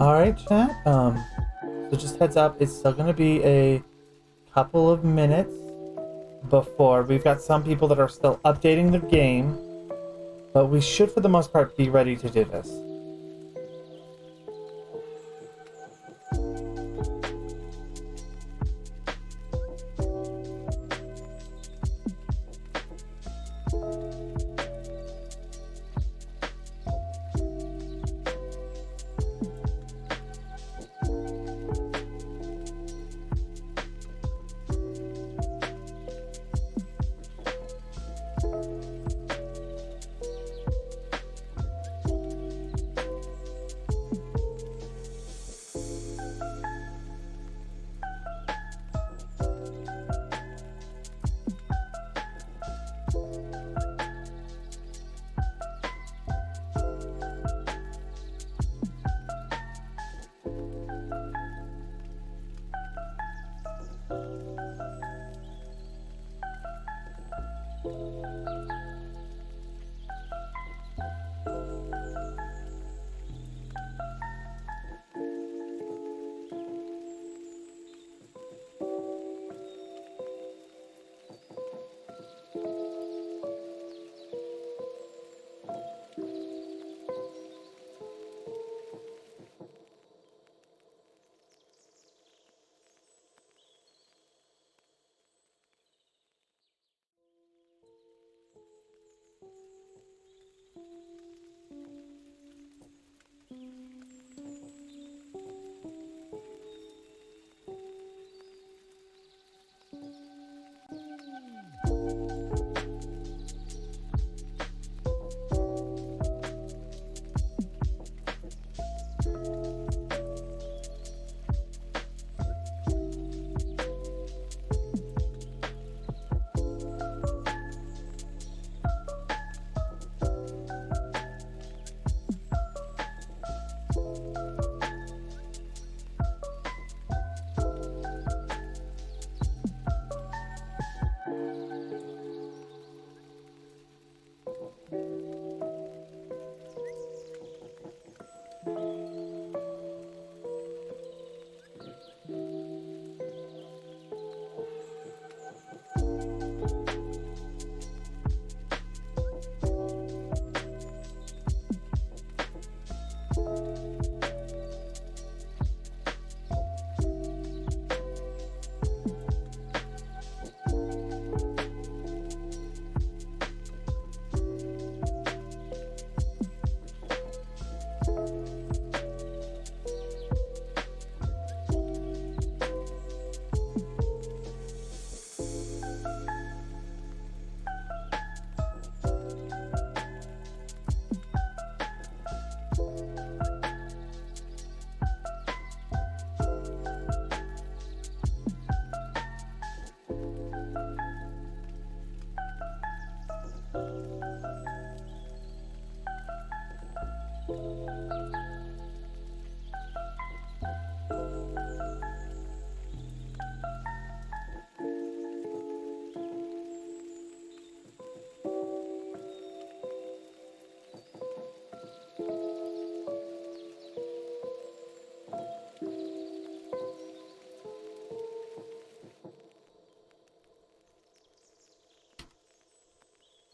All right, chat. So just heads up, it's still gonna be a couple of minutes before we've got some people that are still updating the game, but we should, for the most part, be ready to do this.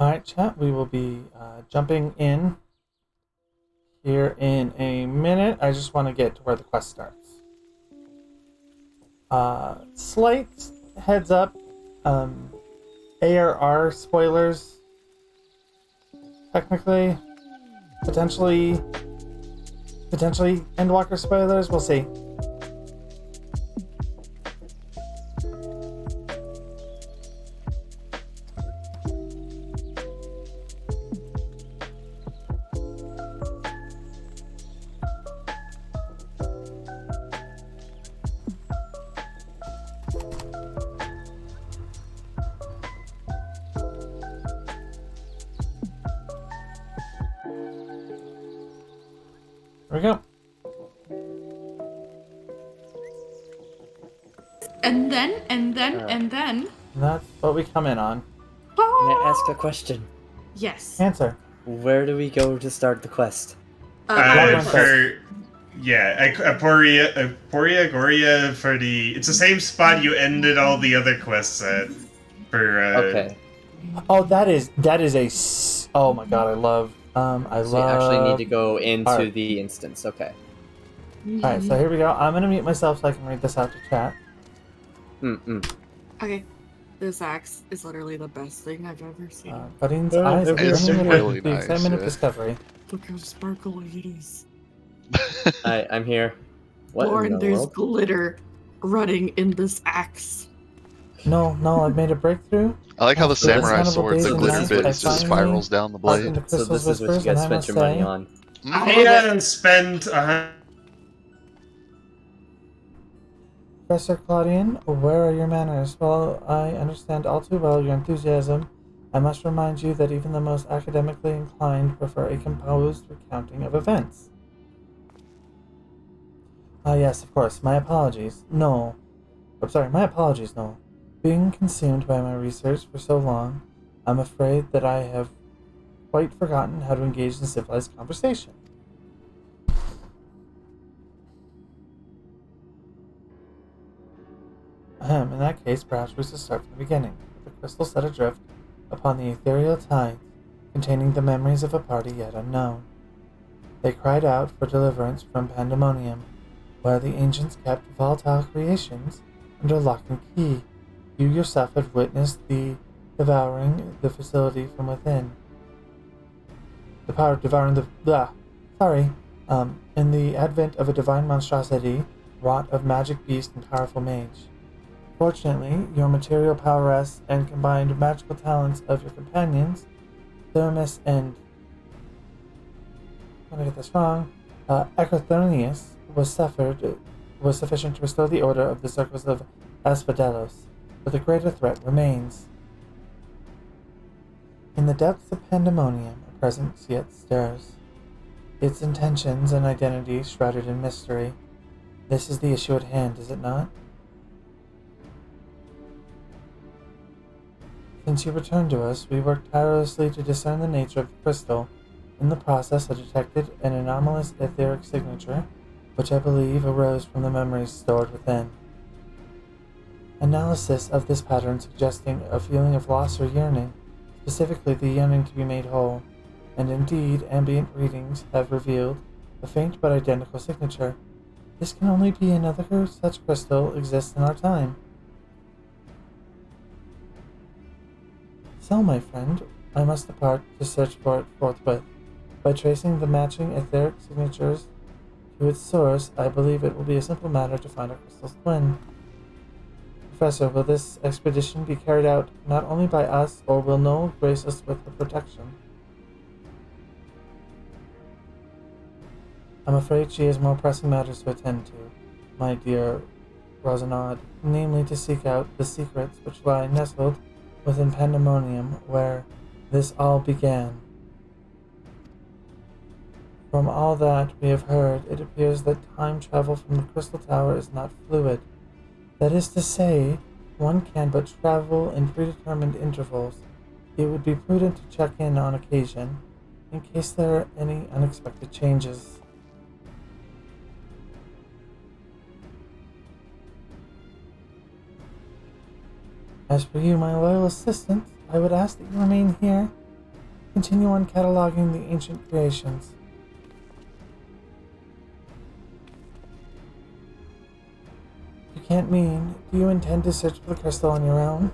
All right, chat. We will be jumping in here in a minute. I just want to get to where the quest starts. Slight heads up. ARR spoilers. Technically, potentially Endwalker spoilers. We'll see. There we go. And then. That's what we come in on. May I ask a question? Yes. Answer. Where do we go to start the quest? Labyrinth. Yeah, Aporia Goria for the. It's the same spot you ended all the other quests at. For Okay. Oh, that is oh my god, I So you actually need love. to go into art. the instance. Okay. All right, so here we go. I'm gonna mute myself so I can read this out to chat. Okay. This axe is literally the best thing I've ever seen. Buddy's eyes are It's brimming really with the nice, excitement of yeah. discovery. Look how sparkly it is. I'm here. What in Lauren, the there's world? glitter running in this axe. No, I've made a breakthrough. I like how the After samurai interminable sword, days the and glitter nights, bit I just finally spirals down the opened blade. the So crystal's this is what you whispers, guys and I spent must your money say, on. I spent Professor Claudian, where are your manners? While I understand all too well your enthusiasm, I must remind you that even the most academically inclined prefer a composed recounting of events. Ah, yes, of course. My apologies. No. I'm sorry, my apologies, no. Being consumed by my research for so long, I'm afraid that I have quite forgotten how to engage in civilized conversation. In that case, perhaps we should start from the beginning, with the crystal set adrift upon the ethereal tides, containing the memories of a party yet unknown. They cried out for deliverance from pandemonium, where the ancients kept volatile creations under lock and key. You yourself had witnessed the devouring the facility from within. The power devouring the in the advent of a divine monstrosity, wrought of magic beast and powerful mage. Fortunately, your material prowess and combined magical talents of your companions, Thermus and I'm gonna get this wrong, Ecothernius was sufficient to restore the order of the circles of Asphodelos, but the greater threat remains. In the depths of pandemonium, a presence yet stirs, its intentions and identity shrouded in mystery. This is the issue at hand, is it not? Since you returned to us, we worked tirelessly to discern the nature of the crystal. In the process, I detected an anomalous etheric signature, which I believe arose from the memories stored within. Analysis of this pattern suggesting a feeling of loss or yearning, specifically the yearning to be made whole, and indeed ambient readings have revealed a faint but identical signature. This can only be another such crystal exists in our time. So, my friend, I must depart to search for it forthwith. By tracing the matching etheric signatures to its source, I believe it will be a simple matter to find our crystal's twin. Professor, will this expedition be carried out not only by us, or will Noel grace us with her protection? I'm afraid she has more pressing matters to attend to, my dear Rosanod, namely to seek out the secrets which lie nestled within pandemonium where this all began. From all that we have heard, it appears that time travel from the Crystal Tower is not fluid. That is to say, one can but travel in predetermined intervals. It would be prudent to check in on occasion, in case there are any unexpected changes. As for you, my loyal assistant, I would ask that you remain here, continue on cataloging the ancient creations. You can't mean, do you intend to search for the crystal on your own?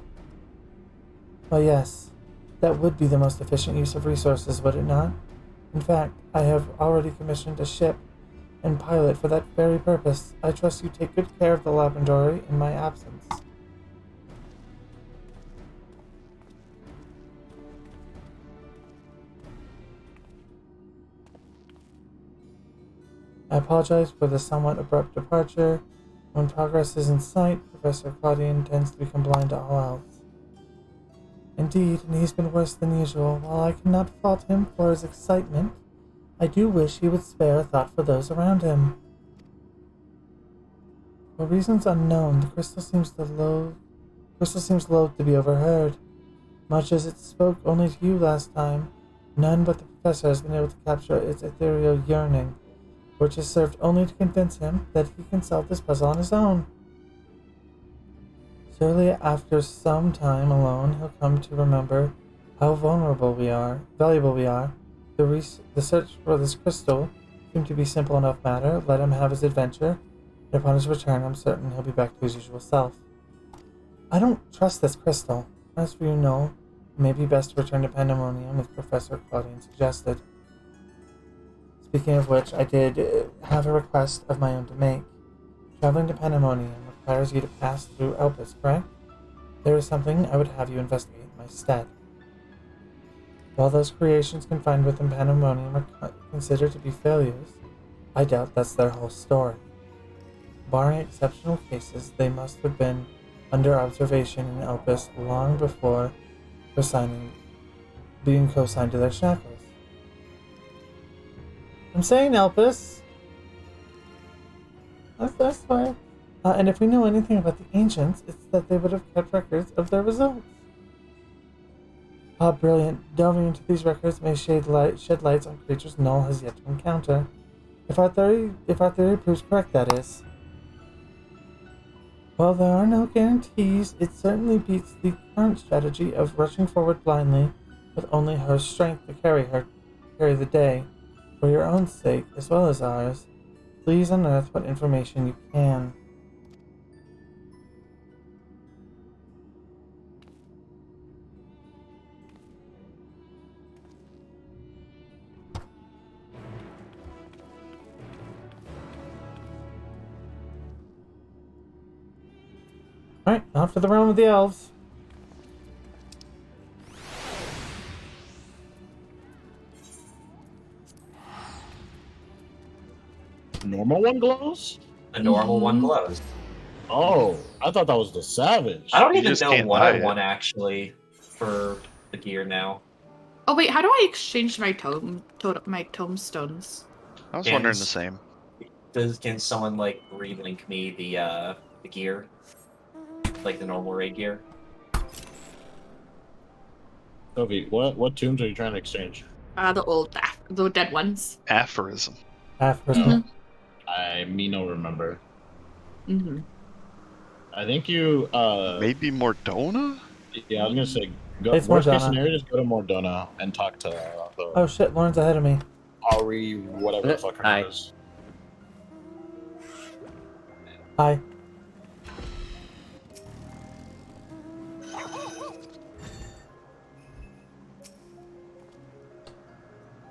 Well, yes, that would be the most efficient use of resources, would it not? In fact, I have already commissioned a ship and pilot for that very purpose. I trust you take good care of the laboratory in my absence. I apologize for the somewhat abrupt departure. When progress is in sight, Professor Claudian tends to become blind to all else. Indeed, and he's been worse than usual. While I cannot fault him for his excitement, I do wish he would spare a thought for those around him. For reasons unknown, the crystal seems loath to be overheard. Much as it spoke only to you last time, none but the professor has been able to capture its ethereal yearning. which has served only to convince him that he can solve this puzzle on his own. Surely after some time alone, he'll come to remember how valuable we are. The search for this crystal seemed to be simple enough matter. Let him have his adventure, and upon his return, I'm certain he'll be back to his usual self. I don't trust this crystal. As for you know, it may be best to return to Pandemonium, as Professor Claudian suggested. Speaking of which, I did have a request of my own to make. Traveling to Pandemonium requires you to pass through Elpis, correct? There is something I would have you investigate in my stead. While those creations confined within Pandemonium are considered to be failures, I doubt that's their whole story. Barring exceptional cases, they must have been under observation in Elpis long before being co-signed to their shackles. I'm saying Elpis. That's fine. And if we know anything about the ancients, it's that they would have kept records of their results. Ah, brilliant. Delving into these records may shed lights on creatures Null has yet to encounter. If our theory proves correct, that is. While there are no guarantees, it certainly beats the current strategy of rushing forward blindly with only her strength to carry the day. For your own sake, as well as ours, please unearth what information you can. Alright, off to the realm of the elves. Normal one glows? The normal one glows. Oh, I thought that was the savage. I don't You even just know can't what buy I it. want actually for the gear now. Oh wait, how do I exchange my tomestones? I was Can wondering the s- same. Can someone like relink me the gear, like the normal raid gear? Sophie, what tombs are you trying to exchange? The dead ones. Aphorism. Aphorism. I me no remember. Mm-hmm. I think you Maybe Mordona? yeah, I was gonna say go It's worst case Mordana. scenario, just go to Mordona and talk to the Oh shit, Lauren's ahead of me. Ari, whatever the fuck her Hi. name is. Hi.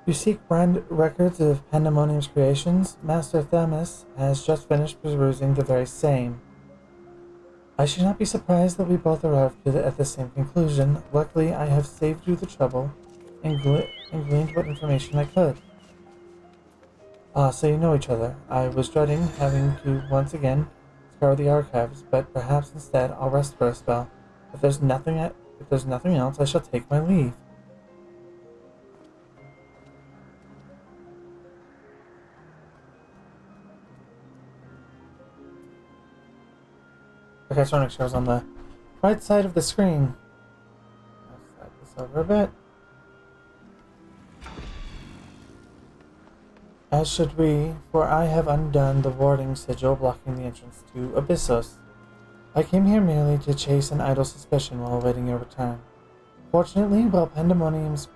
You seek brand records of Pandemonium's creations? Master Themis has just finished perusing the very same. I should not be surprised that we both arrived at the same conclusion. Luckily, I have saved you the trouble and gleaned what information I could. Ah, so you know each other. I was dreading having to once again scour the archives, but perhaps instead I'll rest for a spell. If there's nothing else, I shall take my leave. Okay, I just want to make sure I was on the right side of the screen. I'll slide this over a bit. As should we, for I have undone the warding sigil blocking the entrance to Abyssos. I came here merely to chase an idle suspicion while awaiting your return. Fortunately, while Pandemonium's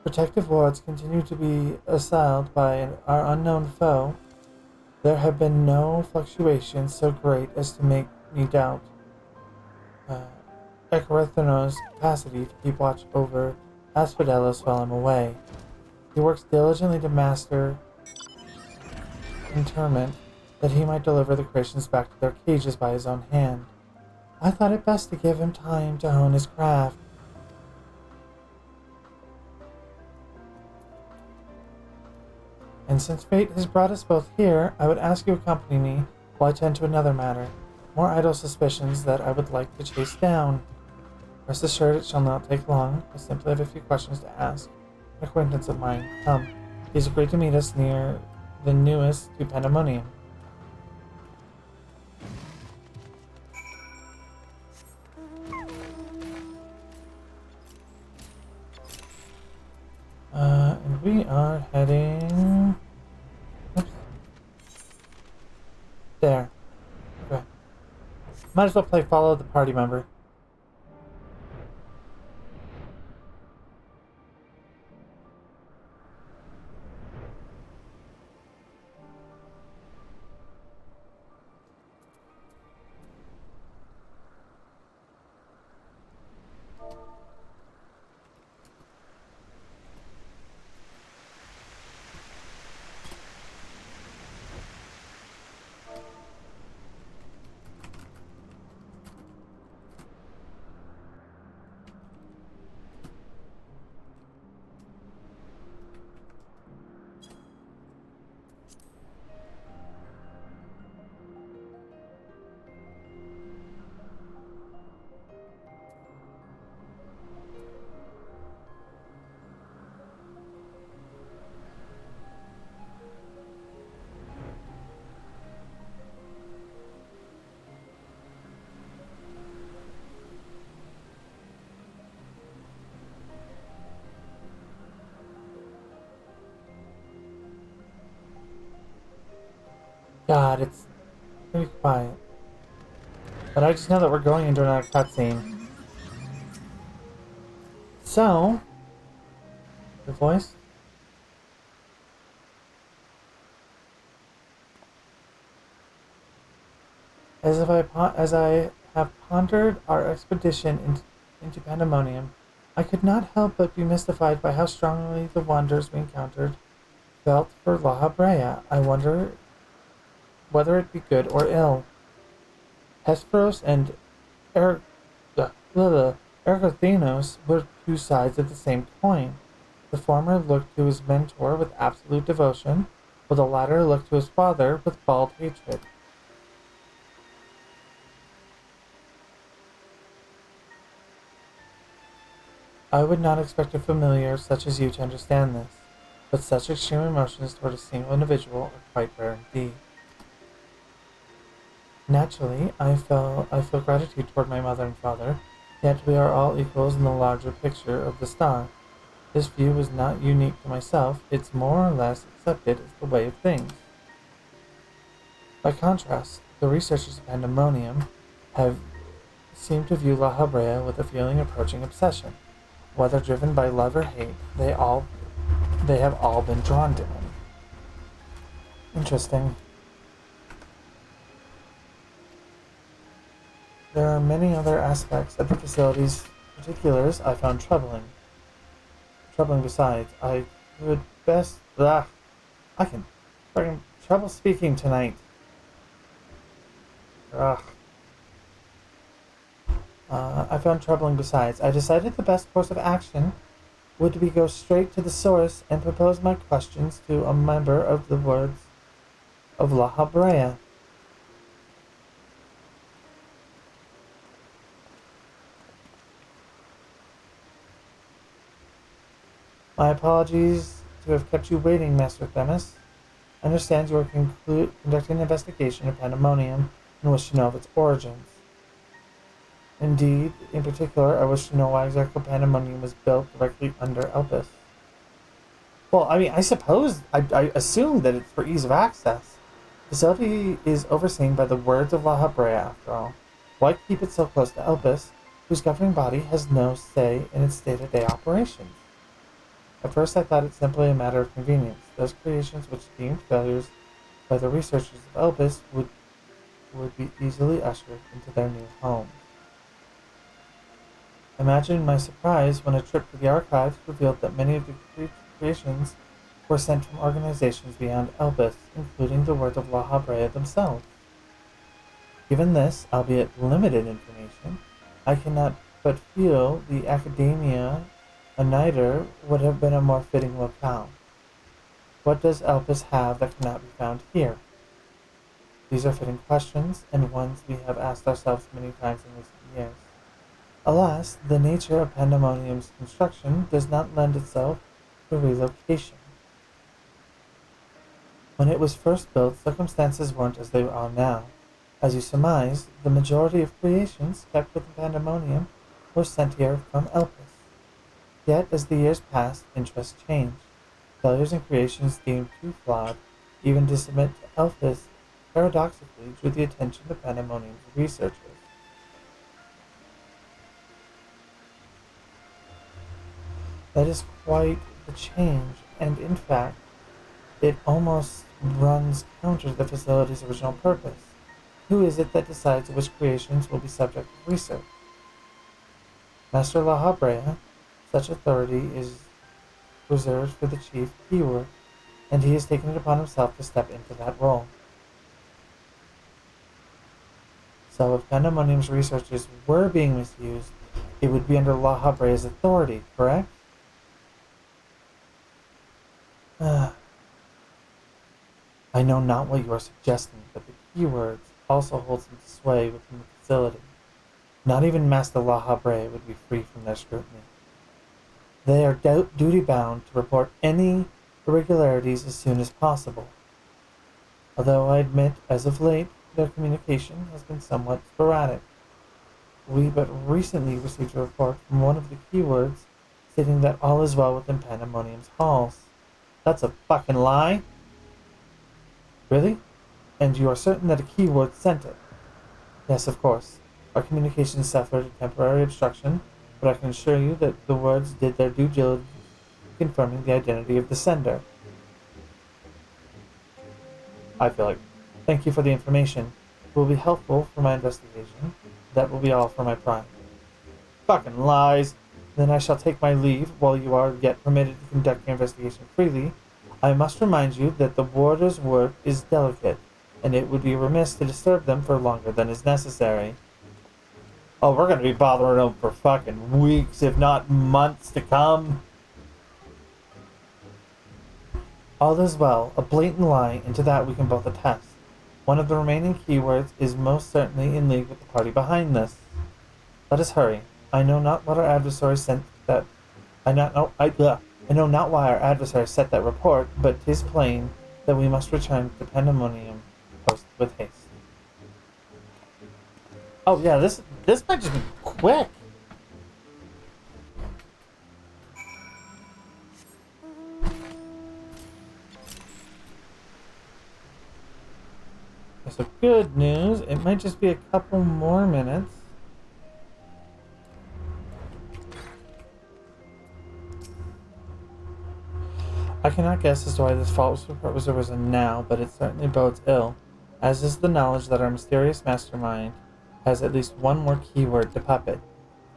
protective wards continue to be assailed by our unknown foe, there have been no fluctuations so great as to make me doubt Ekarithano's capacity to keep watch over Asphodelos while I'm away. He works diligently to master interment that he might deliver the creations back to their cages by his own hand. I thought it best to give him time to hone his craft. And since fate has brought us both here, I would ask you to accompany me while I tend to another matter. More idle suspicions that I would like to chase down. Rest assured it shall not take long. I simply have a few questions to ask. An acquaintance of mine. Come. He's agreed to meet us near the newest to Pandemonium. And we are heading... Oops. Might as well play follow the party member. God, it's pretty quiet. But I just know that we're going into another cutscene. So, the voice? As I have pondered our expedition into Pandemonium, I could not help but be mystified by how strongly the wanderers we encountered felt for La Habrea. I wonder whether it be good or ill. Hesperos and Ergothinos were two sides of the same coin. The former looked to his mentor with absolute devotion, while the latter looked to his father with bald hatred. I would not expect a familiar such as you to understand this, but such extreme emotions toward a single individual are quite rare indeed. Naturally, I feel gratitude toward my mother and father, yet we are all equals in the larger picture of the star. This view is not unique to myself, it's more or less accepted as the way of things. By contrast, the researchers of Pandemonium have seemed to view La Habrea with a feeling approaching obsession. Whether driven by love or hate, they have all been drawn to him. Interesting. There are many other aspects of the facility's particulars I found troubling. Troubling besides, I would best... I can fucking trouble speaking tonight. Ugh. I found troubling besides. I decided the best course of action would be go straight to the source and propose my questions to a member of the words of La Habrea. My apologies to have kept you waiting, Master Themis. I understand you are conducting an investigation of Pandemonium and wish to know of its origins. Indeed, in particular, I wish to know why exactly Pandemonium was built directly under Elpis. Well, I mean, I suppose, I assume that it's for ease of access. The facility is overseen by the words of La Habrea, after all. Why keep it so close to Elpis, whose governing body has no say in its day-to-day operations? At first I thought it simply a matter of convenience. Those creations which deemed failures by the researchers of Elpis would be easily ushered into their new homes. Imagine my surprise when a trip to the archives revealed that many of the creations were sent from organizations beyond Elpis, including the words of La Habrea themselves. Given this, albeit limited information, I cannot but feel the Academia Uniter would have been a more fitting locale. What does Elpis have that cannot be found here? These are fitting questions, and ones we have asked ourselves many times in recent years. Alas, the nature of Pandemonium's construction does not lend itself to relocation. When it was first built, circumstances weren't as they are now. As you surmise, the majority of creations kept within Pandemonium were sent here from Elpis. Yet, as the years passed, interests changed. Failures in creations deemed too flawed, even to submit to Elpis, paradoxically drew the attention of Pandemonium's researchers. That is quite the change, and in fact, it almost runs counter to the facility's original purpose. Who is it that decides which creations will be subject to research? Master La Habrea. Such authority is reserved for the chief keyword, and he has taken it upon himself to step into that role. So if Pandemonium's researchers were being misused, it would be under La Habrea's authority, correct? I know not what you are suggesting, but the keywords also hold some sway within the facility. Not even Master La Habrea would be free from their scrutiny. They are duty-bound to report any irregularities as soon as possible. Although I admit, as of late, their communication has been somewhat sporadic. We but recently received a report from one of the keywords stating that all is well within Pandemonium's halls. That's a fucking lie. Really? And you are certain that a keyword sent it? Yes, of course. Our communications suffered a temporary obstruction, but I can assure you that the words did their due diligence confirming the identity of the sender. I feel like, thank you for the information. It will be helpful for my investigation. That will be all for my pride. Fucking lies! Then I shall take my leave while you are yet permitted to conduct your investigation freely. I must remind you that the warder's work is delicate, and it would be remiss to disturb them for longer than is necessary. Oh, we're gonna be bothering them for fucking weeks, if not months to come. All is well. A blatant lie, and to that we can both attest. One of the remaining keywords is most certainly in league with the party behind this. Let us hurry. I know not what our adversary sent that. I know not why our adversary set that report, but 'tis plain that we must return to Pandemonium post with haste. Oh yeah, this might just be quick. So good news, it might just be a couple more minutes. I cannot guess as to why this false report was arisen now, but it certainly bodes ill, as is the knowledge that our mysterious mastermind has at least one more keyword to puppet.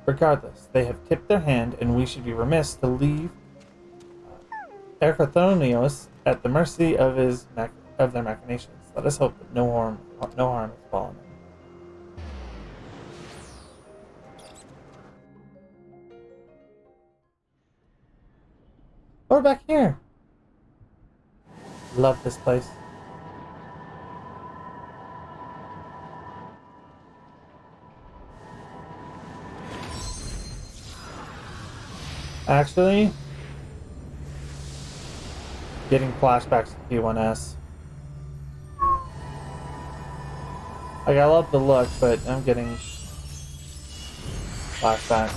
Regardless, they have tipped their hand, and we should be remiss to leave Ercothonios at the mercy of their machinations. Let us hope that no harm has fallen him. We're back here. Love this place. Actually, getting flashbacks to P1S. Like, I love the look, but I'm getting flashbacks.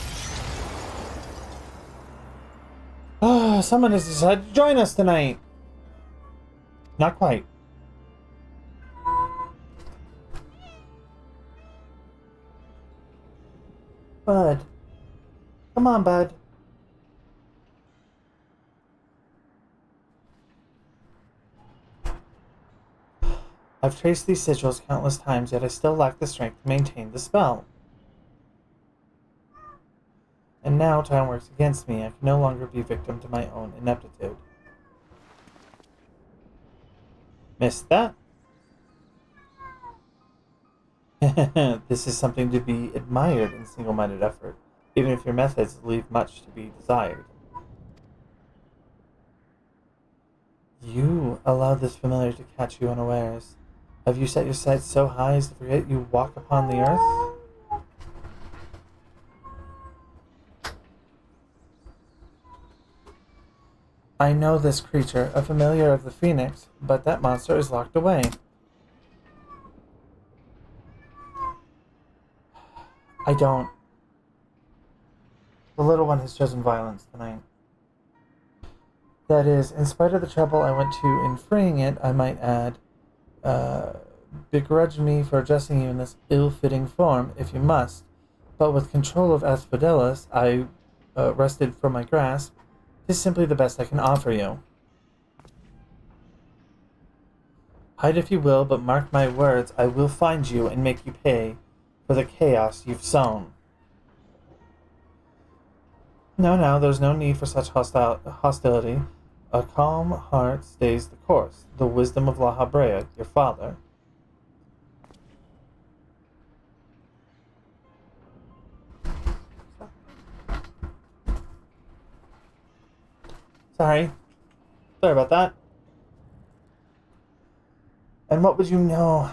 Oh, someone has decided to join us tonight. Not quite. Bud. Come on, bud. I've traced these sigils countless times, yet I still lack the strength to maintain the spell. And now time works against me. I can no longer be victim to my own ineptitude. Missed that? This is something to be admired in single-minded effort, even if your methods leave much to be desired. You allowed this familiar to catch you unawares. Have you set your sights so high as to forget you walk upon the earth? I know this creature, a familiar of the Phoenix, but that monster is locked away. I don't. The little one has chosen violence tonight. That is, in spite of the trouble I went to in freeing it, I might add, begrudge me for addressing you in this ill-fitting form, if you must, but with control of Asphodelos I wrested from my grasp, 'Tis simply the best I can offer you. Hide if you will, but mark my words, I will find you and make you pay for the chaos you've sown. No, there's no need for such hostility. A calm heart stays the course. The wisdom of La Habrea, your father. Sorry about that. And what would you know?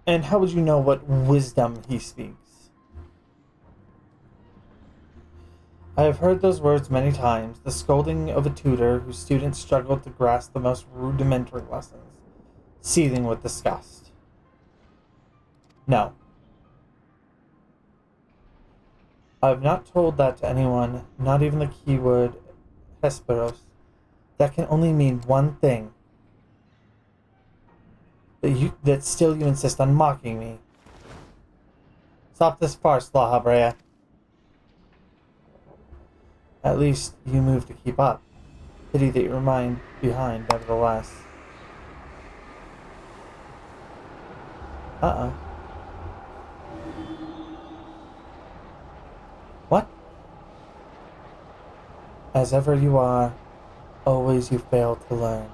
And how would you know what wisdom he speaks? I have heard those words many times, the scolding of a tutor whose students struggled to grasp the most rudimentary lessons, seething with disgust. No. I have not told that to anyone, not even the keyword Hesperos. That can only mean one thing. That still you insist on mocking me. Stop this farce, La Habrea. At least you move to keep up. Pity that you remain behind, nevertheless. Uh-oh. What? As ever you are, always you fail to learn,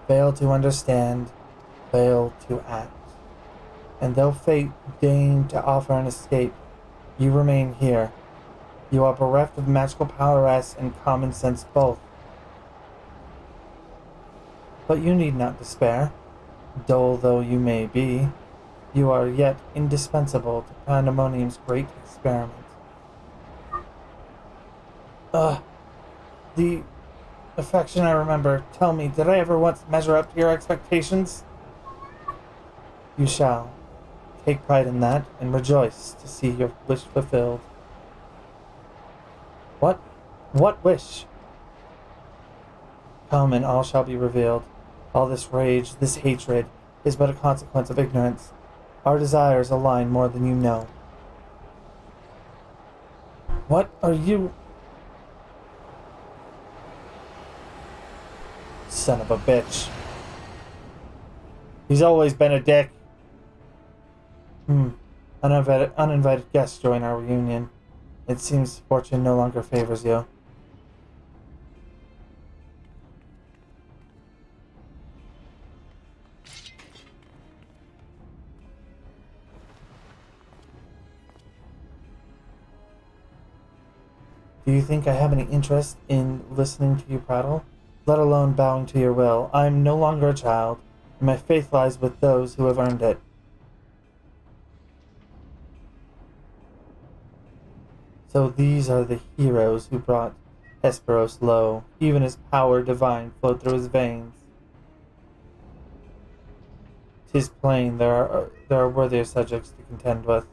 fail to understand, fail to act. And though fate deigned to offer an escape, you remain here. You are bereft of magical prowess and common sense both. But you need not despair. Dull though you may be, you are yet indispensable to Pandemonium's great experiment. The affection I remember. Tell me, did I ever once measure up to your expectations? You shall. Take pride in that, and rejoice to see your wish fulfilled. What? What wish? Come, and all shall be revealed. All this rage, this hatred, is but a consequence of ignorance. Our desires align more than you know. What are you... Son of a bitch. He's always been a dick. Uninvited guests join our reunion. It seems fortune no longer favors you. Do you think I have any interest in listening to you prattle? Let alone bowing to your will. I am no longer a child, and my faith lies with those who have earned it. So these are the heroes who brought Hesperos low. Even his power divine flowed through his veins. 'Tis plain there are worthier subjects to contend with.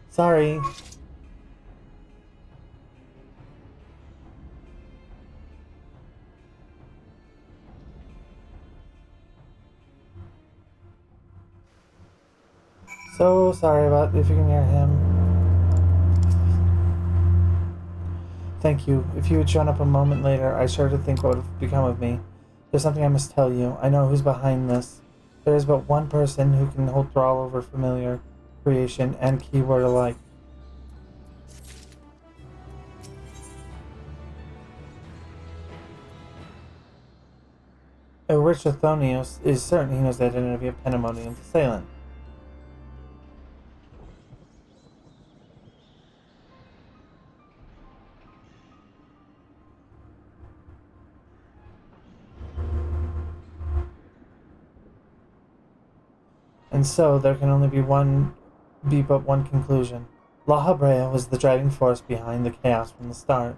Sorry. So sorry about if you can hear him. Thank you. If you had shown up a moment later, I sure to think what would have become of me. There's something I must tell you. I know who's behind this. There is but one person who can hold thrall over familiar creation and keyword alike. Richarthonios is certain he knows the identity of Pandemonium's assailant. And so there can only be but one conclusion. La Habrea was the driving force behind the chaos from the start.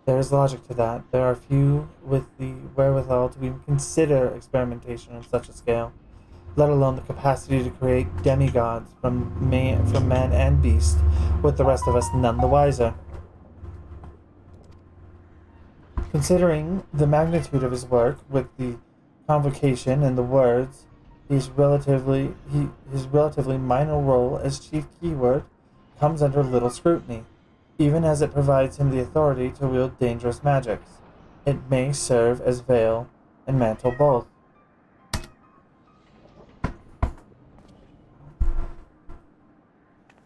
There is logic to that. There are few with the wherewithal to even consider experimentation on such a scale, let alone the capacity to create demigods from man and beast, with the rest of us none the wiser. Considering the magnitude of his work with the convocation and the words, his relatively minor role as chief keyword comes under little scrutiny, even as it provides him the authority to wield dangerous magics. It may serve as veil and mantle both.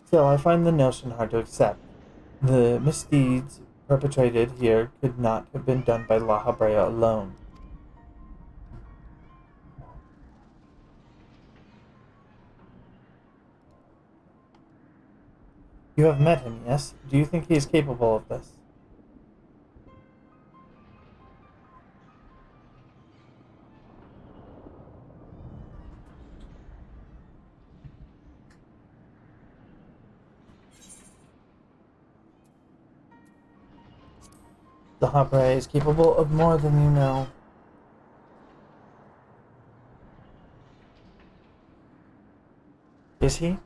Still, I find the notion hard to accept. The misdeeds perpetrated here could not have been done by La Habrea alone. You have met him, yes? Do you think he is capable of this? The Habre is capable of more than you know. Is he?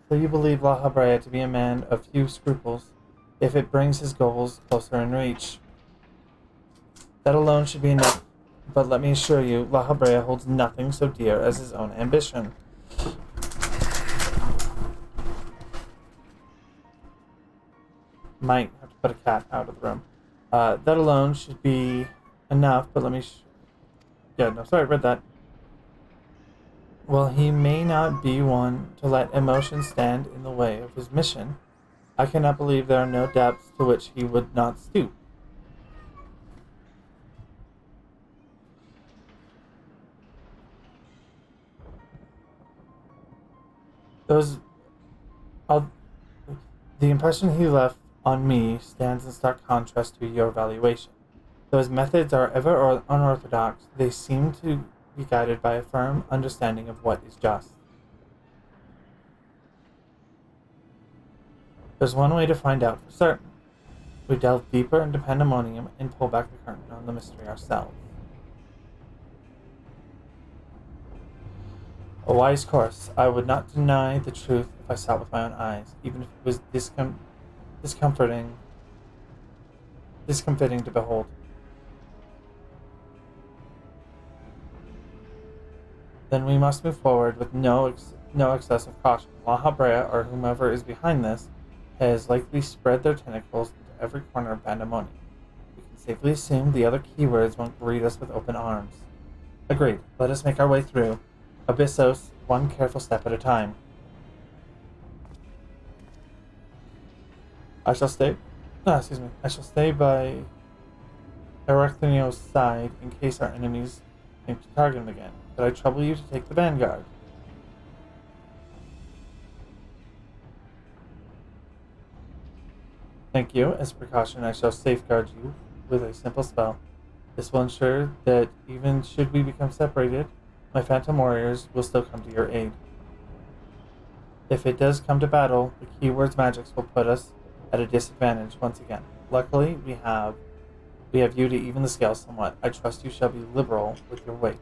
So you believe La Habrea to be a man of few scruples, if it brings his goals closer in reach. That alone should be enough, but let me assure you, La Habrea holds nothing so dear as his own ambition. Might have to put a cat out of the room. That alone should be enough, but let me... sorry, I read that. While he may not be one to let emotion stand in the way of his mission, I cannot believe there are no depths to which he would not stoop. The impression he left on me stands in stark contrast to your evaluation. Though his methods are ever unorthodox, they seem to be guided by a firm understanding of what is just. There's one way to find out for certain. We delve deeper into Pandemonium and pull back the curtain on the mystery ourselves. A wise course. I would not deny the truth if I saw it with my own eyes, even if it was discomforting to behold. Then we must move forward with no excessive caution. La Habrea, or whomever is behind this, has likely spread their tentacles into every corner of Pandemonium. We can safely assume the other keywords won't greet us with open arms. Agreed. Let us make our way through. Abyssos, one careful step at a time. I shall stay by Erecthenio's side in case our enemies think to target him again. But I trouble you to take the vanguard. Thank you. As a precaution, I shall safeguard you with a simple spell. This will ensure that even should we become separated, my phantom warriors will still come to your aid. If it does come to battle, the keyword's magics will put us at a disadvantage once again. Luckily, we have you to even the scale somewhat. I trust you shall be liberal with your weight.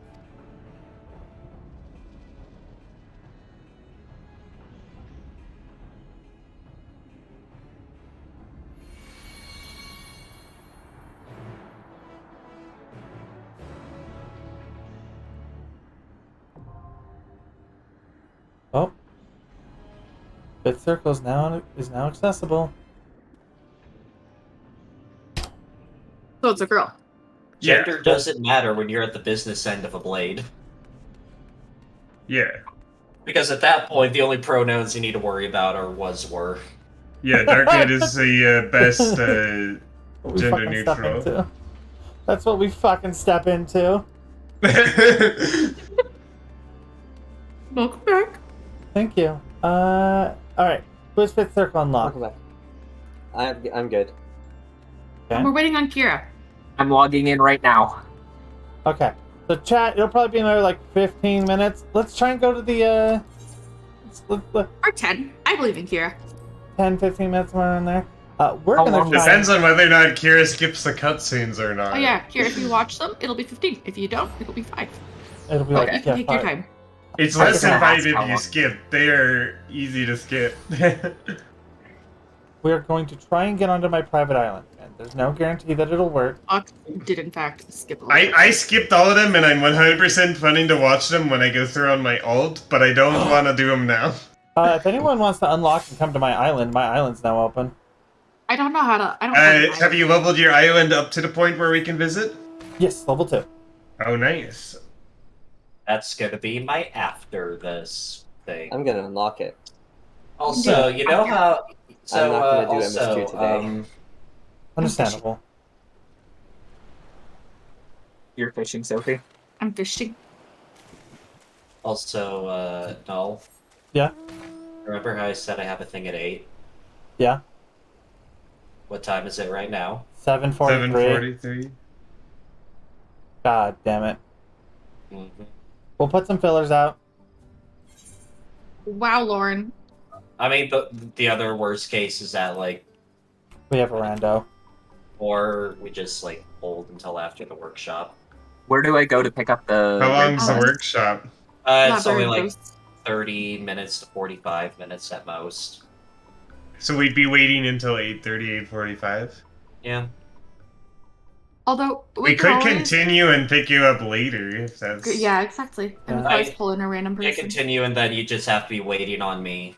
Oh. Fifth circle is now accessible. So it's a girl. Gender doesn't matter when you're at the business end of a blade. Yeah. Because at that point, the only pronouns you need to worry about are was, were. Yeah, Darkblade is the best What we gender fucking step neutral. into. That's what we fucking step into. Welcome back. Thank you. Alright. Who's fifth circle unlocked? Welcome back. I'm good. Okay. We're waiting on Kira. I'm logging in right now. Okay. So chat, it'll probably be another like 15 minutes. Let's try and go to the let's Or 10. I believe in Kira. 10, 15 minutes somewhere in there. We're How gonna long try. Depends on whether or not Kira skips the cutscenes or not. Oh yeah, Kira, if you watch them, it'll be 15. If you don't, it'll be 5. It'll be But like you can take your 5. time. It's I was less gonna than 5 ask if how you long. skip. They are easy to skip. we're going to try and get onto my private island. And there's no guarantee that it'll work. Ox did in fact skip a I skipped all of them, and I'm 100% planning to watch them when I go through on my alt, but I don't want to do them now. If anyone wants to unlock and come to my island's now open. I don't know how to. I don't. have an Have you leveled your island up to the point where we can visit? Yes, level 2. Oh, nice. That's gonna be my after this thing. I'm gonna unlock it. Also, you know how. So, I'm not gonna do also, MS2 today. Understandable. You're fishing, Sophie? I'm fishing. Also, Null. Yeah? Remember how I said I have a thing at 8? Yeah? What time is it right now? 7:43. 7:43. God damn it. Mm-hmm. We'll put some fillers out. Wow, Lauren. I mean, the other worst case is that, like, We have a rando. or we just, like, hold until after the workshop. Where do I go to pick up the... How long's the Oh. workshop? It's only, Library like, ghosts. 30 minutes to 45 minutes at most. So we'd be waiting until 8:30, 8:45? Yeah. Although We can could always- continue and pick you up later, if that's... Yeah, exactly. And we Yeah. can always pull in a random I person. continue, and then you just have to be waiting on me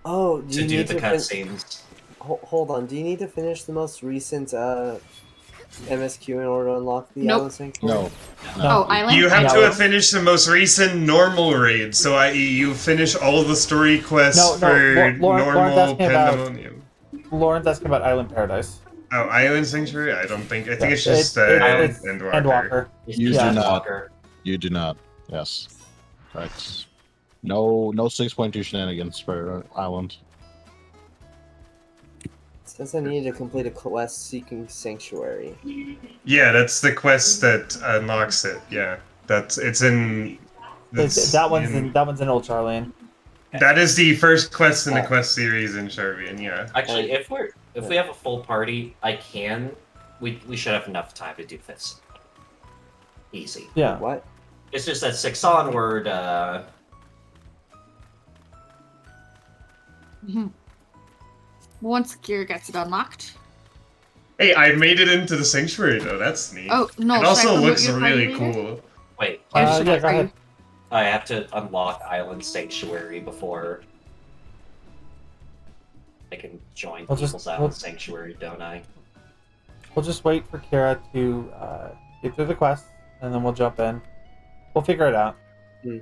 Oh, do to you do need the to cutscenes. hold on. Do you need to finish the most recent MSQ in order to unlock the Nope. island sanctuary? No. Oh, island. You have No. to have finished the most recent normal raid, so i.e. you finish all of the story quests No, for Lauren's normal asking about- Pandemonium. Lauren's asking about Island Paradise. Oh, Island Sanctuary? I don't think. I think Yeah, it's just it's Endwalker. Endwalker. It's You just do a not. walker. You do not. Yes. That's no 6.2 shenanigans for Island. It says I need to complete a quest seeking sanctuary. Yeah, that's the quest that unlocks it. Yeah, it's in. That one's in Old Charlene. That is the first quest in the quest series in Charvian. Yeah. Actually, if we have a full party, we should have enough time to do this. Easy. Yeah. What? It's just that 6 onward, Mhm. Once gear gets it unlocked. Hey, I made it into the sanctuary though. That's neat. Oh no! It should I also promote looks you as really party leader? cool. wait, Yeah, should yeah, I go ahead. I have to unlock Island Sanctuary before I can join We'll just- People's Island Sanctuary, don't I? We'll just wait for Kira to get through the quest, and then we'll jump in. We'll figure it out. I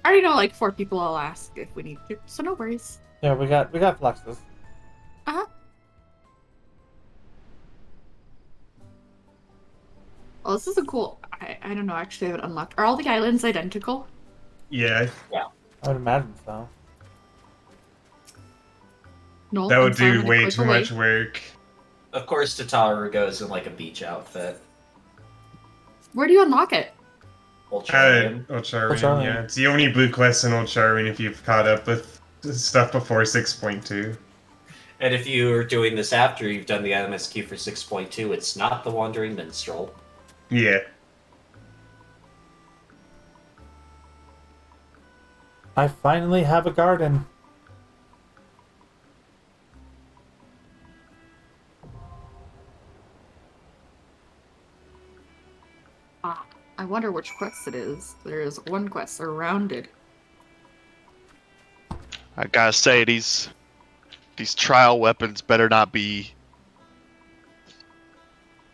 already know like 4 people I'll ask if we need to, so no worries. Yeah, we got flexes. Oh, this is a cool. I don't know. Actually, I haven't unlocked. Are all the islands identical? Yeah, I would imagine so. No. that I'm would do farming a way click too away. much work. Of course, Tataru goes in like a beach outfit. Where do you unlock it? Old Charlian. Old Charwian, Old Charwian. yeah. It's the only blue quest in Old Charwian if you've caught up with stuff before 6.2. And if you're doing this after you've done the MSQ for 6.2, it's not the Wandering Minstrel. Yeah. I finally have a garden. Ah, I wonder which quest it is. There is one quest surrounded. I gotta say, these trial weapons better not be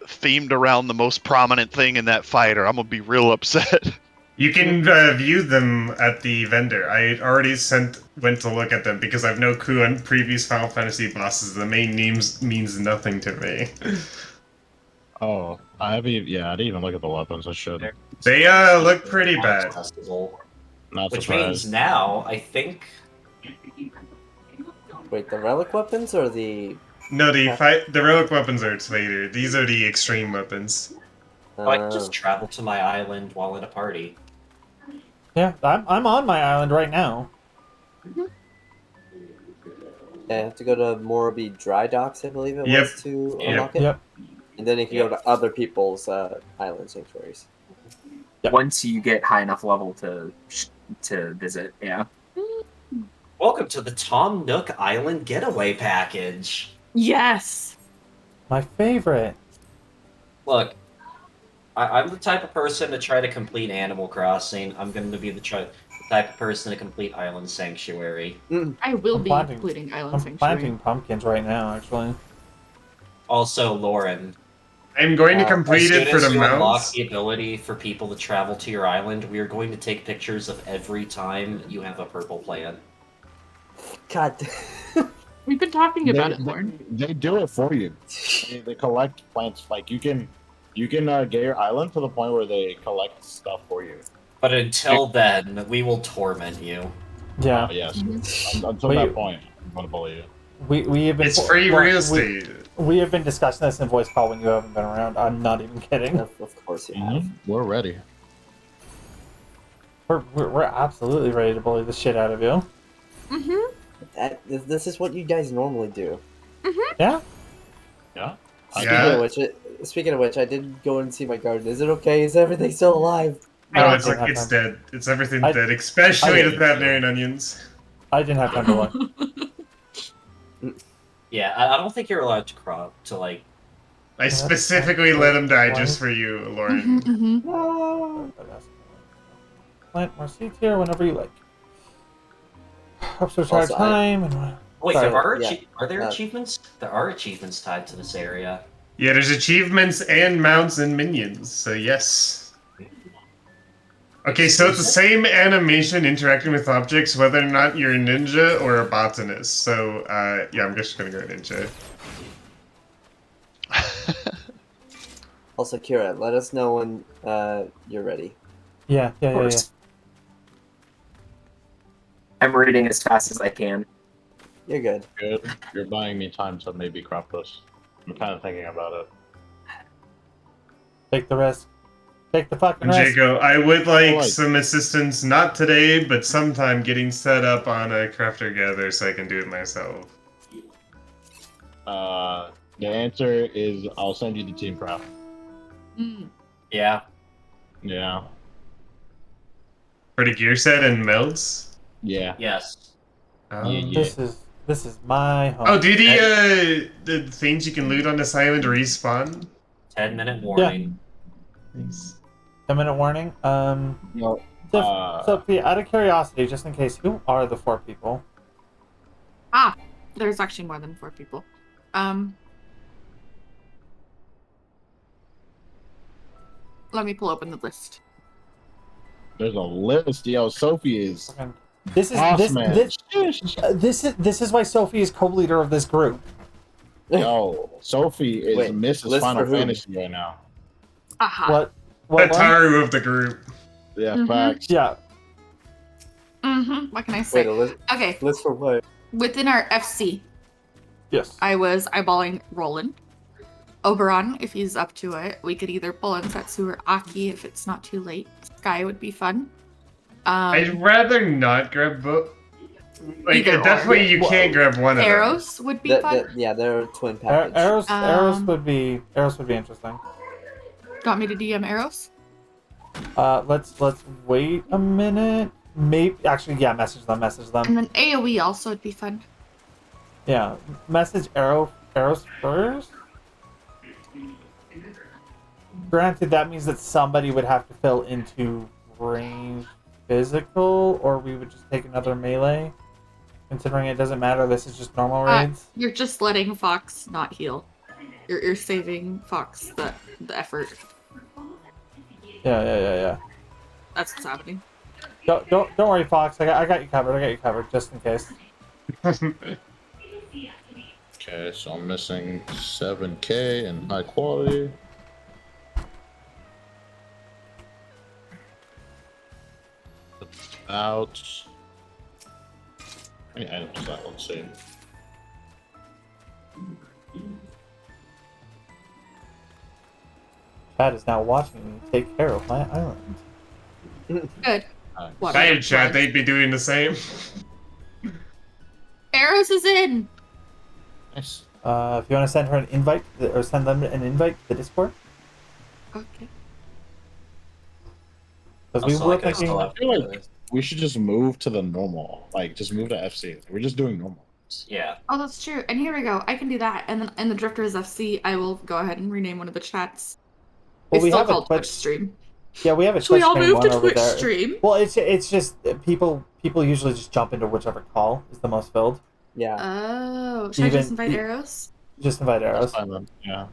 themed around the most prominent thing in that fight, or I'm gonna be real upset. You can view them at the vendor. I already went to look at them because I've no clue on previous Final Fantasy bosses. The main names means nothing to me. Oh, I didn't even look at the weapons. I should. They look pretty bad. Festival, Not which surprised. means now, I think... Wait, the relic weapons or the? No, the relic weapons are its later. These are the extreme weapons. I can just travel to my island while at a party. Yeah, I'm on my island right now. I have to go to Morobe Dry Docks, I believe it Yep. was, to Yep. unlock it. Yep. And then you can go to other people's island sanctuaries. Yep. Once you get high enough level to visit, yeah. Welcome to the Tom Nook Island Getaway Package. Yes. My favorite. Look, I'm the type of person to try to complete Animal Crossing. I'm going to be the type of person to complete Island Sanctuary. I will I'm be planting- completing Island I'm Sanctuary. planting pumpkins right now, actually. Also, Lauren, I'm going to As complete as it soon for as the you unlock mounts. the ability for people to travel to your island, we are going to take pictures of every time you have a purple plant. God. We've been talking about it, Lauren. They do it for you. They collect plants. Like you can get your island to the point where they collect stuff for you. But until then, we will torment you. Yeah. Yes. Mhm. Until Wait. that point, I'm gonna bully you. We have been. It's free well, real estate. We have been discussing this in voice call when you haven't been around. I'm not even kidding. Of course you have. We're ready. We're absolutely ready to bully the shit out of you. This is what you guys normally do. Yeah. Yeah. Yeah. Speaking of which, I did go and see my garden. Is it okay? Is everything still alive? No, I it's didn't have it's time. dead. It's everything I- dead, especially I- the Patnarian onions. I didn't have time to look. Yeah, I don't think you're allowed to crop to like. I specifically let them die just for you, Lauren. No. Plant more seeds here whenever you like. Helps recharge Also, time and. Wait, Sorry, are there uh, achievements? There are achievements tied to this area. Yeah, there's achievements and mounts and minions, so yes. Okay, so it's the same animation interacting with objects, whether or not you're a ninja or a botanist. So, yeah, I'm just gonna go ninja. Also, Kira, let us know when you're ready. Yeah. I'm reading as fast as I can. You're good. Good. You're buying me time to maybe crop this. I'm kind of thinking about it. Take the risk. Take the fucking And risk. Jago, I would like Alright. some assistance, not today, but sometime getting set up on a crafter gather so I can do it myself. The answer is I'll send you the team craft. Yeah. Yeah. For the gear set and melts? Yeah. Yes. Oh. Yeah. This is my home. Oh, do the things you can loot on this island respawn? 10-minute warning. Nice. 10-minute warning. No. Sophie, out of curiosity, just in case, who are the 4 people? There's actually more than 4 people. Let me pull open the list. There's a list. Yo, Sophie is Okay. This is boss this, man. this is why Sophie is co-leader of this group. Yo, Sophie is Wait, Mrs. list Final for who? Fantasy right now. Aha. What? The What? Taru of the group. Yeah, Mhm. facts. Yeah. What can I say? Wait, a list, Okay, list for what? within our FC, Yes. I was eyeballing Roland. Oberon, if he's up to it. We could either pull in Setsu or Aki if it's not too late. Sky would be fun. I'd rather not grab both. Like, Either or. definitely you can't grab one of them. Arrows would be fun. Yeah, they're a twin package. Arrows would be interesting. You want me to DM arrows? Let's wait a minute. Maybe actually, yeah, message them. And then AoE also would be fun. Yeah, message arrows first. Granted, that means that somebody would have to fill into range physical, or we would just take another melee. Considering it doesn't matter, this is just normal raids. You're just letting Fox not heal. You're saving Fox the effort. Yeah. That's what's happening. Don't worry, Fox. I got you covered, just in case. Okay, so I'm missing 7K in high quality. Out. How many items is that? Let's see. Chad is now watching me take care of my island. Good. If I had chat, they'd be doing the same. Arrows is in. Nice. If you want to send her an invite, or send them an invite to the Discord, Okay. because we Also, were like, I thinking. still have we should just move to the normal. Like, just move to FC. We're just doing normal. Yeah. Oh, that's true. And here we go. I can do that. And then in the Drifters FC, I will go ahead and rename one of the chats. Well, It's we still have a called Twitch. Twitch stream. Yeah, we have a Should we Twitch all stream move one to over Twitch there. stream? Well, it's just people usually just jump into whichever call is the most filled. Yeah. Oh, should I Even- just invite Arrows? Just invite That's arrows. fine then. Yeah.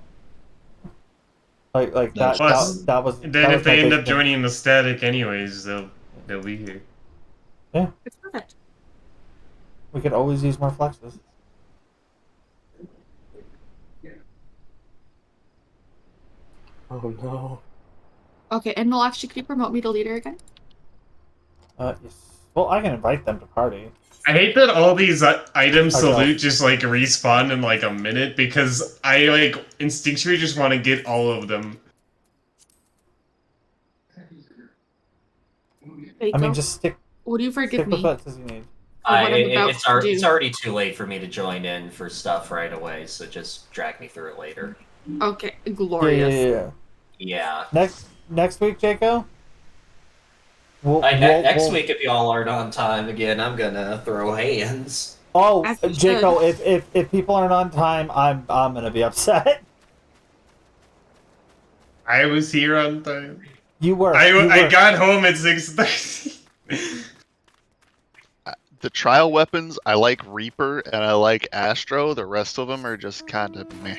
Like that. Plus- That was. And that then was if my they end big up thing. joining the static anyways, they'll be here. It's perfect. We could always use more flexes. Oh no. Okay, and Malachi, could you promote me to leader again? Yes. Well, I can invite them to party. I hate that all these items to Okay. loot just like respawn in like a minute because I like instinctually just want to get all of them. I mean, just stick Would you forgive with me? what as you need. For what I'm about It's to do. already too late for me to join in for stuff right away, so just drag me through it later. Okay, Yeah, glorious. yeah. Yeah. Next week, Jaco. Next week, if y'all aren't on time again, I'm gonna throw hands. Oh, As we Jaco, if people aren't on time, I'm gonna be upset. I was here on time. You were. I got home at 6:30. The trial weapons, I like Reaper and I like Astro. The rest of them are just kind of meh.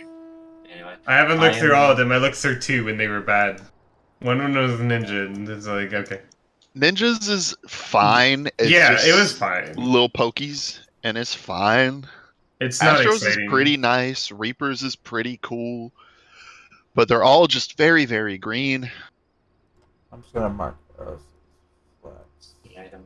Anyway. I haven't looked I through am- all of them. I looked through 2 and they were bad. One was ninja, and it's like okay. Ninjas is fine. It's Yeah, just it was fine. little pokies, and it's fine. It's not Astros exciting. is pretty nice. Reapers is pretty cool. But they're all just very, very green. I'm just gonna mark those. Flex. The item.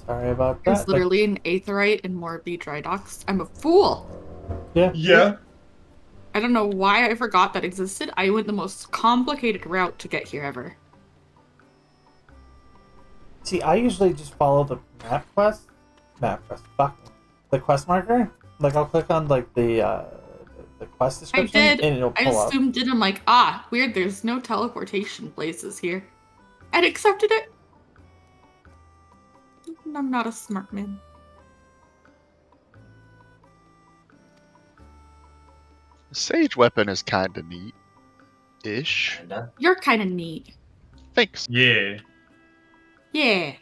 Sorry about It's that. literally an aetherite and more B dry docks. I'm a fool. Yeah. Yeah. I don't know why I forgot that existed. I went the most complicated route to get here ever. See, I usually just follow the map quest. Fuck. The quest marker. Like I'll click on like the quest I description did. and it'll I pull up. assumed it. I'm like, weird. There's no teleportation places here. And accepted it. I'm not a smart man. Sage weapon is kind of neat. Ish. Kinda. You're kind of neat. Thanks. Yeah. Yeah.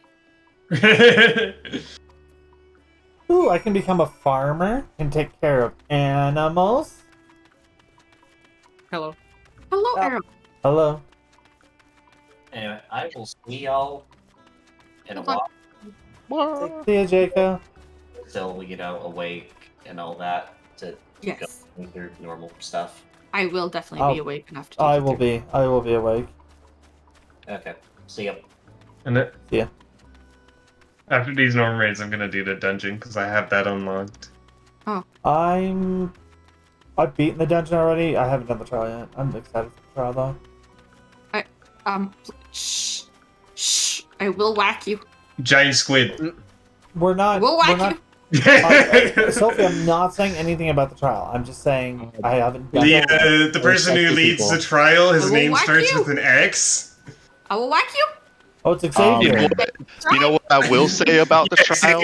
Ooh, I can become a farmer and take care of animals. Hello. Hello, Oh. Arrow. Hello. Anyway, I will see y'all in a Okay. while. See ya, Jaco. Still, awake and all that to Yes. go through normal stuff. I will definitely be Oh, awake enough to take I you will through. be. I will be awake. Okay. See ya. And then, Yeah. after these norm raids, I'm gonna do the dungeon because I have that unlocked. I've beaten the dungeon already. I haven't done the trial yet. I'm excited for the trial though. Shh. Shh. I will whack you. Giant squid. We're not. We'll we're whack not. you. Sophie, I'm not saying anything about the trial. I'm just saying I haven't done the it. the person who Respect the leads people. the trial, his I will name whack starts you. with an X. I will whack you. Oh, it's You Xavier. know, you know what I will say about the trial?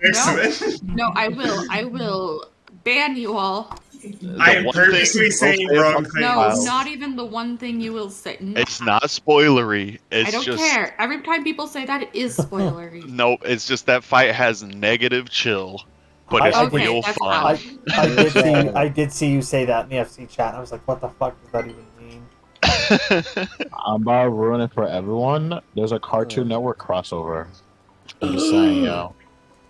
X-Men. No, I will. I will ban you all. The I am one thing purposely I will saying say wrong about the things. No, trial, not even the one thing you will say. No, It's not spoilery. It's I don't just care. Every time people say that, it is spoilery. no. It's just that fight has negative chill, but it's I- okay, real that's fun. valid. I did see you say that in the FC chat. And I was like, what the fuck does that even mean? I'm about to ruin it for everyone. There's a Cartoon Network crossover. I'm just saying, yo.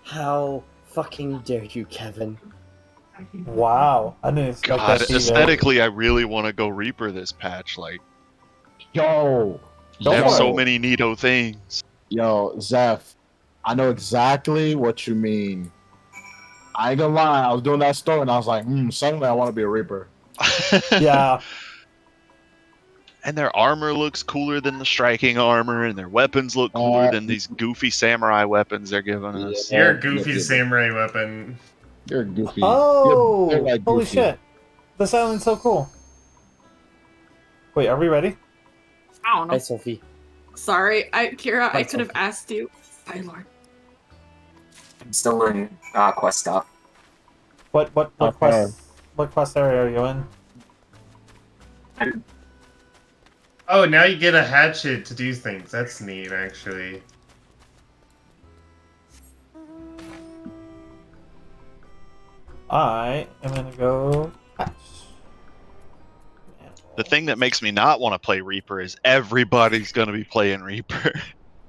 How fucking dare you, Kevin? Wow, I didn't expect God, that either. aesthetically, I really want to go Reaper this patch. Like, Yo! Go they have for so it. many neato things. Yo, Zeph, I know exactly what you mean. I ain't gonna lie, I was doing that story and I was like, suddenly I want to be a Reaper. Yeah, And their armor looks cooler than the striking armor, and their weapons look cooler than these goofy samurai weapons they're giving us. You're a goofy samurai weapon. You're goofy. Oh, You're like holy goofy. shit! This island's so cool. Wait, are we ready? I don't Hi, know. Sophie. Sorry, Kira, I Hi, could have Sophie. asked you. Bye, Lord. I'm still in quest stuff. What Okay. what quest area are you in? Oh, now you get a hatchet to do things. That's neat, actually. I am gonna go catch. The thing that makes me not want to play Reaper is everybody's going to be playing Reaper.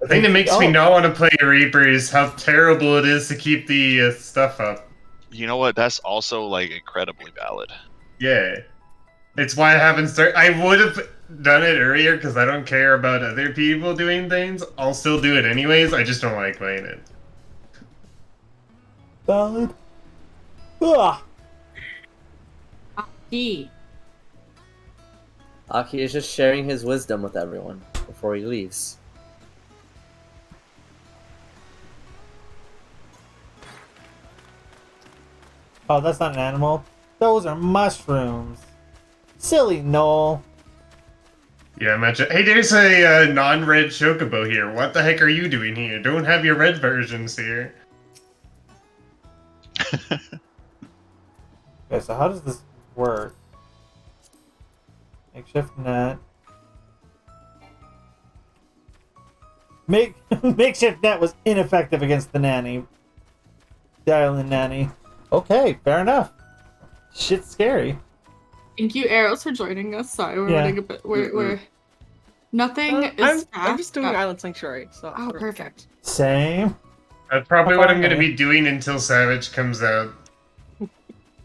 The thing that makes me Oh. not want to play Reaper is how terrible it is to keep the stuff up. You know what? That's also like incredibly valid. Yeah. It's why I haven't started. I would have done it earlier because I don't care about other people doing things. I'll still do it anyways. I just don't like playing it. Valid. Ugh. E. Aki is just sharing his wisdom with everyone before he leaves. Oh, that's not an animal. Those are mushrooms. Silly Noel. Yeah, imagine. Hey, there's a non-red chocobo here. What the heck are you doing here? Don't have your red versions here. Okay, so how does this work? Makeshift net. Makeshift net was ineffective against the nanny. The island nanny. Okay, fair enough. Shit's scary. Thank you, Arrows, for joining us. Sorry, we're Yeah. running a bit. We're nothing is I'm fast. just doing Island Sanctuary. So Oh, perfect. Same. That's probably How what far I'm going to away? be doing until Savage comes out.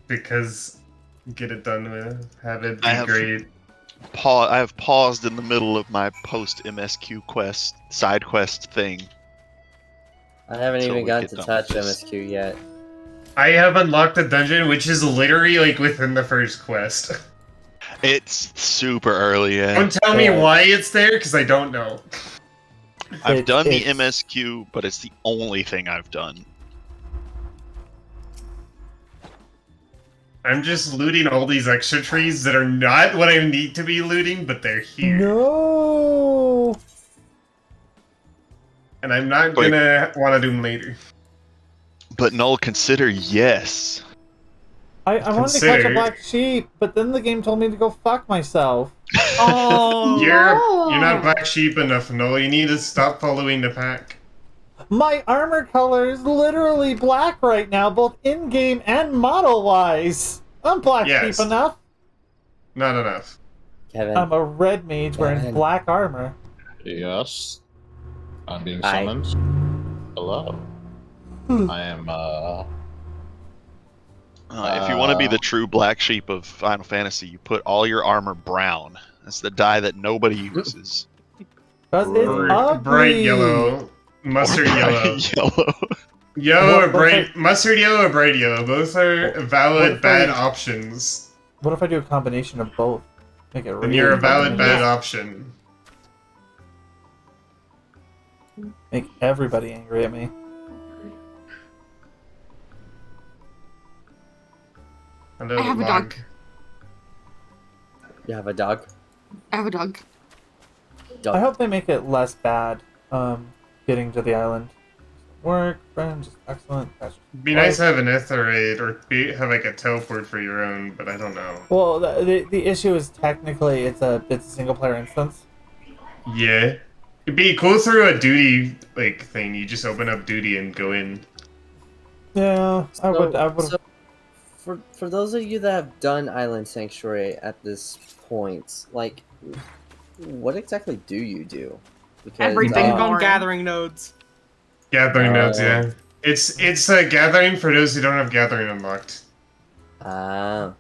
Because get it done with. Have it be I have- great. I have paused in the middle of my post MSQ quest, side quest thing. I haven't Till even we gotten get to done touch with this. MSQ yet. I have unlocked a dungeon which is literally like within the first quest. It's super early yet. Don't tell me Yeah. why it's there, because I don't know. I've done the It's- MSQ, but it's the only thing I've done. I'm just looting all these extra trees that are not what I need to be looting, but they're here. No. And I'm not Wait. gonna want to do them later. But Null, consider yes. I wanted to catch a Consider- black sheep, but then the game told me to go fuck myself. Oh, You're not black sheep enough, no. You need to stop following the pack. My armor color is literally black right now, both in-game and model-wise. I'm black Yes. sheep enough. Not enough. Kevin, I'm a red mage wearing Kevin. black armor. Yes. I'm being Hi. summoned. Hello. I am If you want to be the true black sheep of Final Fantasy, you put all your armor brown. That's the dye that nobody uses. Because it's ugly. Bright yellow. Mustard Or yellow. bright yellow. Yellow or What bright. if Mustard yellow or bright yellow. Both are What valid if bad I- options. What if I do a combination of both? Make it Then really you're a valid fucking bad angry. option. Make everybody angry at me. Hello, I have a log. dog. you have a dog? I have a dog. Dog. I hope they make it less bad. Getting to the island. Work, friends, excellent. That's Be nice to have an Etherade or have like a teleport for your own, but I don't know. Well, the issue is technically it's a single player instance. Yeah. It'd be cool through a duty like thing. You just open up duty and go in. Yeah, I would. So, for those of you that have done Island Sanctuary at this point, like, what exactly do you do? Because Everything. Think on Boring. gathering nodes. Gathering nodes, Oh. yeah. It's a gathering for those who don't have gathering unlocked. I'm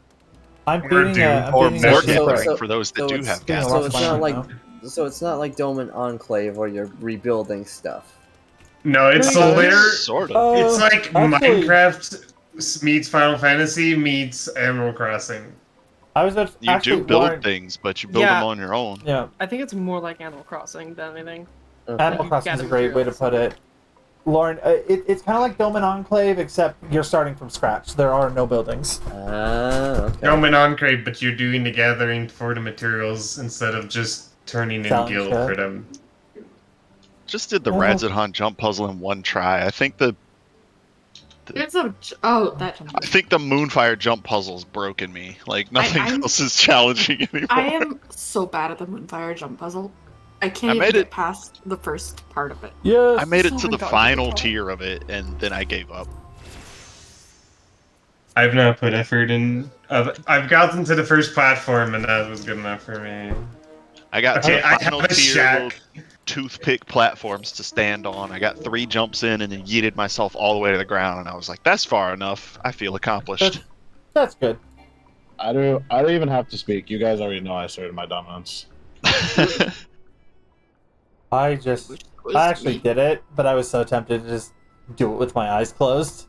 Or beating do- a. I'm Or beating a more sheep so- gathering right. for those that so do it's- have Being a gathering. so rough it's climb not right like now. so it's not like Dome and Enclave where you're rebuilding stuff. No, it's Really? a layer. Sort of. It's like actually- Minecraft meets Final Fantasy meets Animal Crossing. I was You actually do build Warren- things, but you build Yeah. them on your own. Yeah, I think it's more like Animal Crossing than anything. Okay. Animal Crossing is a great way to put it. Lauren, it's kind of like Dome and Enclave, except you're starting from scratch. There are no buildings. Okay. Roman Enclave, but you're doing the gathering for the materials instead of just turning in Selling guild shit. for them. Just did the Oh. Radzid Hunt jump puzzle in one try. I think the There's that jump. I think the Moonfire jump puzzle's broken me. Like nothing I'm- else is challenging anymore. I am so bad at the Moonfire jump puzzle. I can't I even made get it- past the first part of it. Yes. I made it Oh to my the God, final you're tier of it, and then I gave up. I've not put effort in. I've gotten to the first platform, and that was good enough for me. I got Okay, to I the final have a tier shack. little toothpick platforms to stand on. I got 3 jumps in and then yeeted myself all the way to the ground, and I was like, "That's far enough. I feel accomplished." That's good. I don't even have to speak. You guys already know I asserted my dominance. I Was actually me. did it, but I was so tempted to just do it with my eyes closed.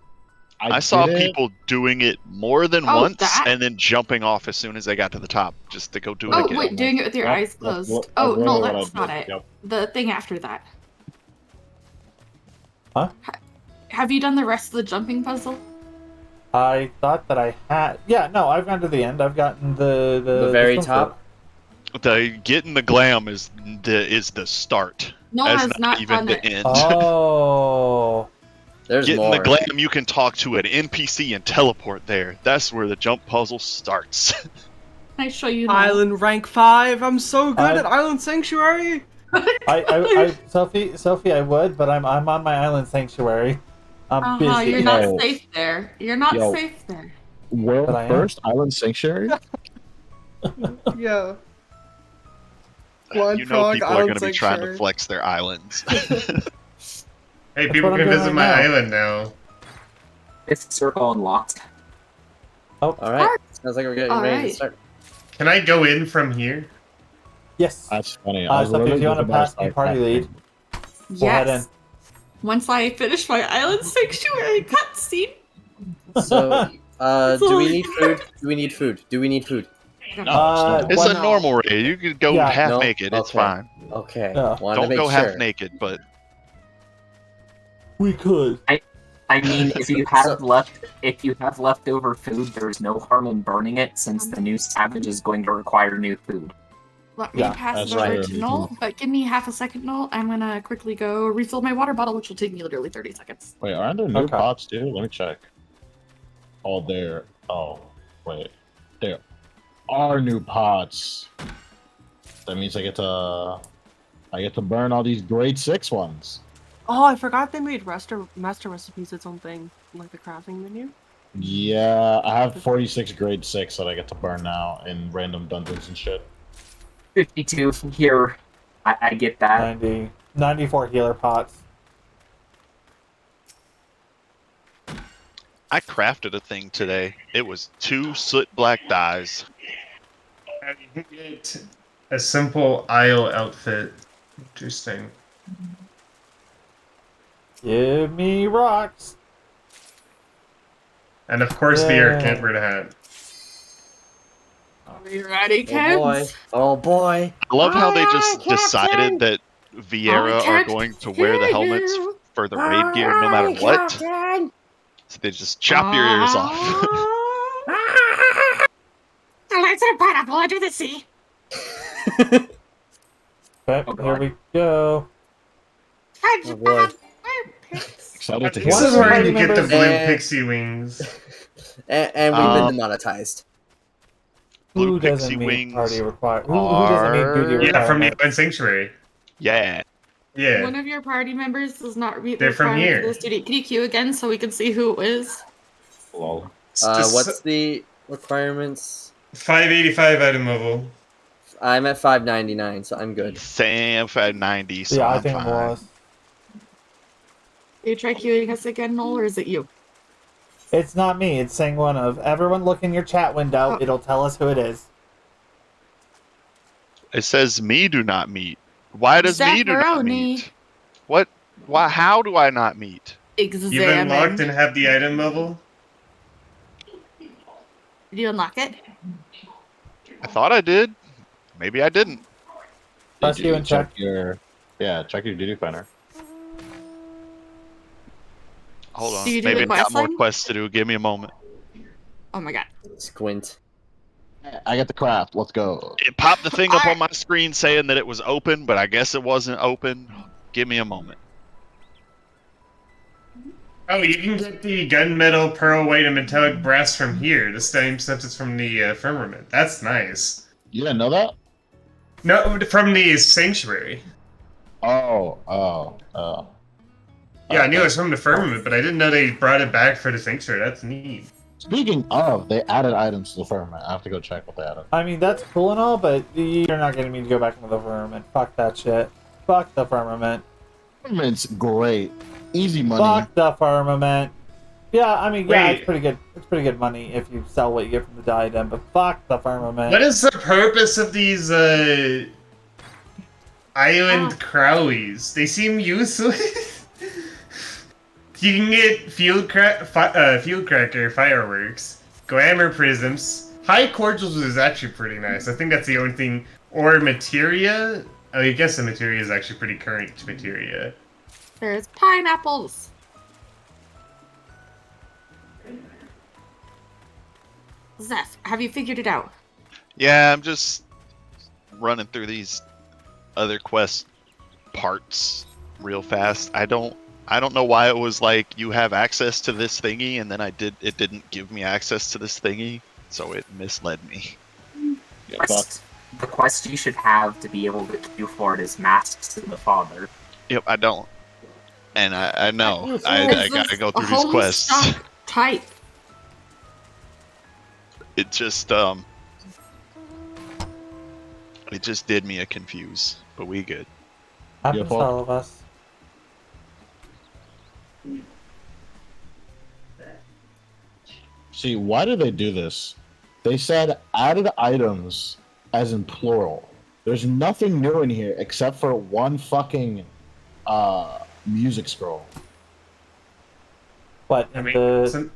I saw did it. people doing it more than Oh, once that? and then jumping off as soon as they got to the top just to go do it Oh again. wait, doing it with your Yep, eyes that's closed. what- Oh that's no, literally what that's I not did, it. yep. The thing after that. Huh? Have you done the rest of the jumping puzzle? I thought that I had. Yeah, no, I've gone to the end. I've gotten the The very swim top? The getting the glam is the start. No, That's has not even done the it. end. Oh. There's Getting more. the glam, you can talk to an NPC and teleport there. That's where the jump puzzle starts. Can I show you now? Island rank 5. I'm so good I- at Island Sanctuary. Sophie, I would, but I'm on my island sanctuary. I'm busy. You're not Yo. safe there. You're not Yo. safe there. World But I am. first island sanctuary. Yeah. Blind You know Frog, people are Island going to be trying to Sanctuary. flex their islands. Hey, That's people what I'm can doing visit right my now. island now. Fifth circle unlocked. Alright. Sounds like we're getting ready to Alright. start. Can I go in from here? Yes. That's funny. Sophie, if you want to pass me party lead, we'll head in. Yes. Once I finish my Island Sanctuary cutscene. So, That's do all we I need got. food? Do we need food? Do we need food? It's One- a normal raid. You could go Yeah. half No? naked. It's Okay. fine. Okay. Yeah. Wanted to Don't make go sure. half naked, but We could. I mean, if you have leftover food, there's no harm in burning it, since the new savage is going to require new food. Let me Yeah, pass that's it over right. to Noel, but give me half a second, Noel. I'm gonna quickly go refill my water bottle, which will take me literally 30 seconds. Wait, aren't there new Okay. pots too? Let me check. Oh, there. Oh, wait. There are new pots. That means I get to burn all these grade 6 ones. Oh, I forgot they made master recipes its own thing, like the crafting menu. Yeah, I have 46 grade 6 that I get to burn now in random dungeons and shit. 52 here. I get that. 94 healer pots. I crafted a thing today. It was 2 soot black dyes. I can get a simple Isle outfit. Interesting. Give me rocks. And of course, the Yeah. air can't wear the hat. Are you ready, Oh boy. kids? Oh boy. I love how they just decided that Vieira are can't going to wear the hear helmets you. for the raid gear no matter what. So they just chop your ears off. The lights of pineapple under the sea. Okay, Oh, here God. we go. Oh boy. Excited to hear This One is of the where party you get the members- blue Eh. pixie wings. And we've been demonetized. Blue Who doesn't pixie meet wings party require? Who doesn't meet duty are- Yeah, from the requirements? Island Sanctuary. Yeah. Yeah. One of your party members does not meet the They're from requirements here. for this duty. Can you queue again so we can see who it is? Lol. What's the requirements? 585 item level? I'm at 599, so I'm good. Sam at 90, so Yeah, I I'm think fine. it was. You try queuing us again, Noel, or is it you? It's not me. It's saying one of. Everyone look in your chat window. Oh. It'll tell us who it is. It says me do not meet. Why does me do not Zacharoni. meet? What? Why? How do I not meet? You've Examine. unlocked and have the item level? Did you unlock it? I thought I did. Maybe I didn't. Press Did you and check. your... Yeah, check your duty planner. Hold on. Do you do Maybe the I got quest more line? quests to do. Give me a moment. Oh my god. Squint. I got the craft. Let's go. It popped the thing up Alright. on my screen saying that it was open, but I guess it wasn't open. Give me a moment. Oh, you can get the gunmetal, pearl white, and metallic brass from here. The same substance from the firmament. That's nice. You didn't know that? No, from the sanctuary. Oh. Yeah, I knew it was from the firmament, but I didn't know they brought it back for the sanctuary. That's neat. Speaking of, they added items to the firmament. I have to go check what they added. I mean, that's cool and all, but you're not getting me to go back into the firmament. Fuck that shit. Fuck the firmament. Firmament's great. Easy money. Fuck the firmament. Yeah, I mean, yeah, Wait. it's pretty good. It's pretty good money if you sell what you get from the diadem, but fuck the firmament. What is the purpose of these island crowies? They seem useless. You can get field cracker fireworks, glamour prisms. High cordials is actually pretty nice. I think that's the only thing. Or materia. Oh, I guess the materia is actually pretty current materia. There's pineapples. Zeph, have you figured it out? Yeah, I'm just running through these other quest parts real fast. I don't know why it was like you have access to this thingy, and then it didn't give me access to this thingy, so it misled me. The quest you should have to be able to queue for it is Masks to the Father. Yep, I don't. And I know. I gotta go through these quests. Homestuck type. It just did me a confuse, but we good. Happens to all of us. See, why did they do this? They said added items as in plural. There's nothing new in here except for one fucking music scroll. What, I in mean, the...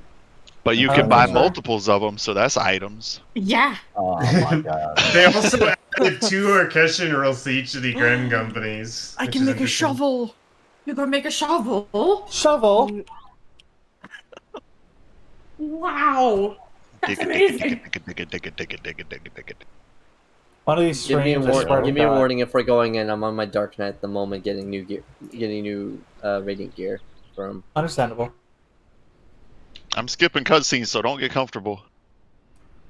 But you can buy multiples of them, so that's items. Yeah. Oh my god. They also added 2 orchestral rolls to each of the grand companies. I which can is make a interesting. shovel. You can make a shovel. Shovel? Wow. That's amazing. One of these Give me a, streams, I swear to give me a God. warning if we're going in. I'm on my Dark Knight at the moment, getting new gear, getting new Radiant gear from. Understandable. I'm skipping cutscenes, so don't get comfortable.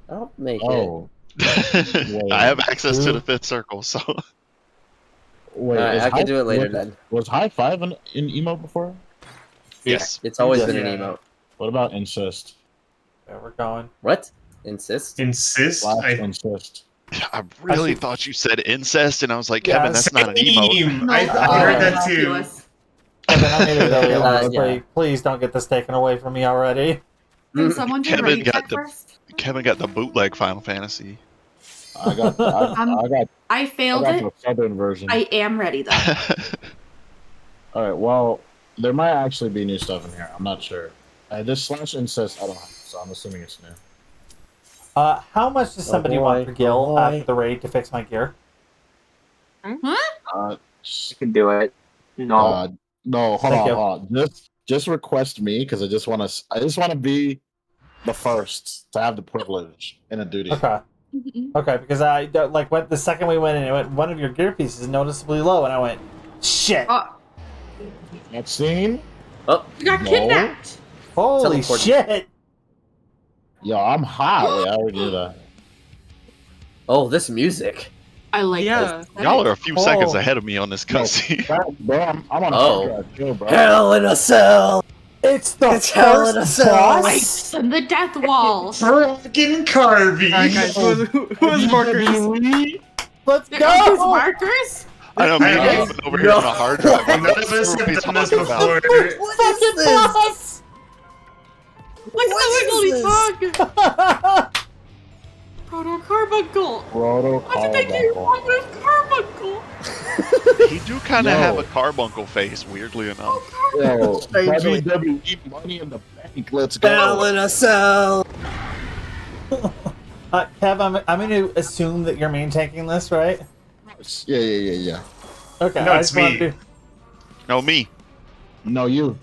I'll make Oh. I have access to the 5th circle, so. Wait, Alright, is I can do it later was, then. Was high five in emo before? Yes. It's always Yeah. been an emote. What about insist? There we're going. What? Insist? Insist? Slash insist. I really thought you said incest, and I was like, Kevin, that's not an Same. emote. I heard that too. Kevin, I made it really Yeah. honestly. Please don't get this taken away from me already. Can someone do Kevin raid got check the- first? Kevin got the bootleg Final Fantasy. I got I failed the it. southern version. I am ready though. Alright, well, there might actually be new stuff in here. I'm not sure. This slash incest, I don't have, so I'm assuming it's new. How much does somebody want for Gil after the raid to fix my gear? You can do it. No. No, hold Thank on, you. hold on. Just request me because I just want to be the first to have the privilege and a duty. Okay. Okay, because I don't, like went the second we went in, it went one of your gear pieces is noticeably low, and I went, shit. That scene? Oh, You got No. kidnapped. Holy teleported. shit! Yo, I'm hot. Wait, I already knew that. oh, this music. I like Yeah. this. Y'all are a few seconds Oh. ahead of me on this cutscene. Bro, I'm on a Oh. chill, bro. Hell in a cell. It's the It's hell in a first cell. boss. And the death wall. Fucking Carby! Alright, guys, who has markers? Let's There are these go! markers. I know, me and Hey, Kevin over here on a hard drive. None of us What are we have done this talking about? before. What is this? Like What the is wiggly bug. Proto Carbuncle. Proto Why did they do Carbuncle. Carbuncle? He do kind of No. have a carbuncle face, weirdly enough. Yo, Strangely. WWE money in the bank. Let's Hell go. in a cell. Kev, I'm going to assume that you're main tanking this, right? Yeah. Okay, No, I it's just wanted me. to- No, me. No, you.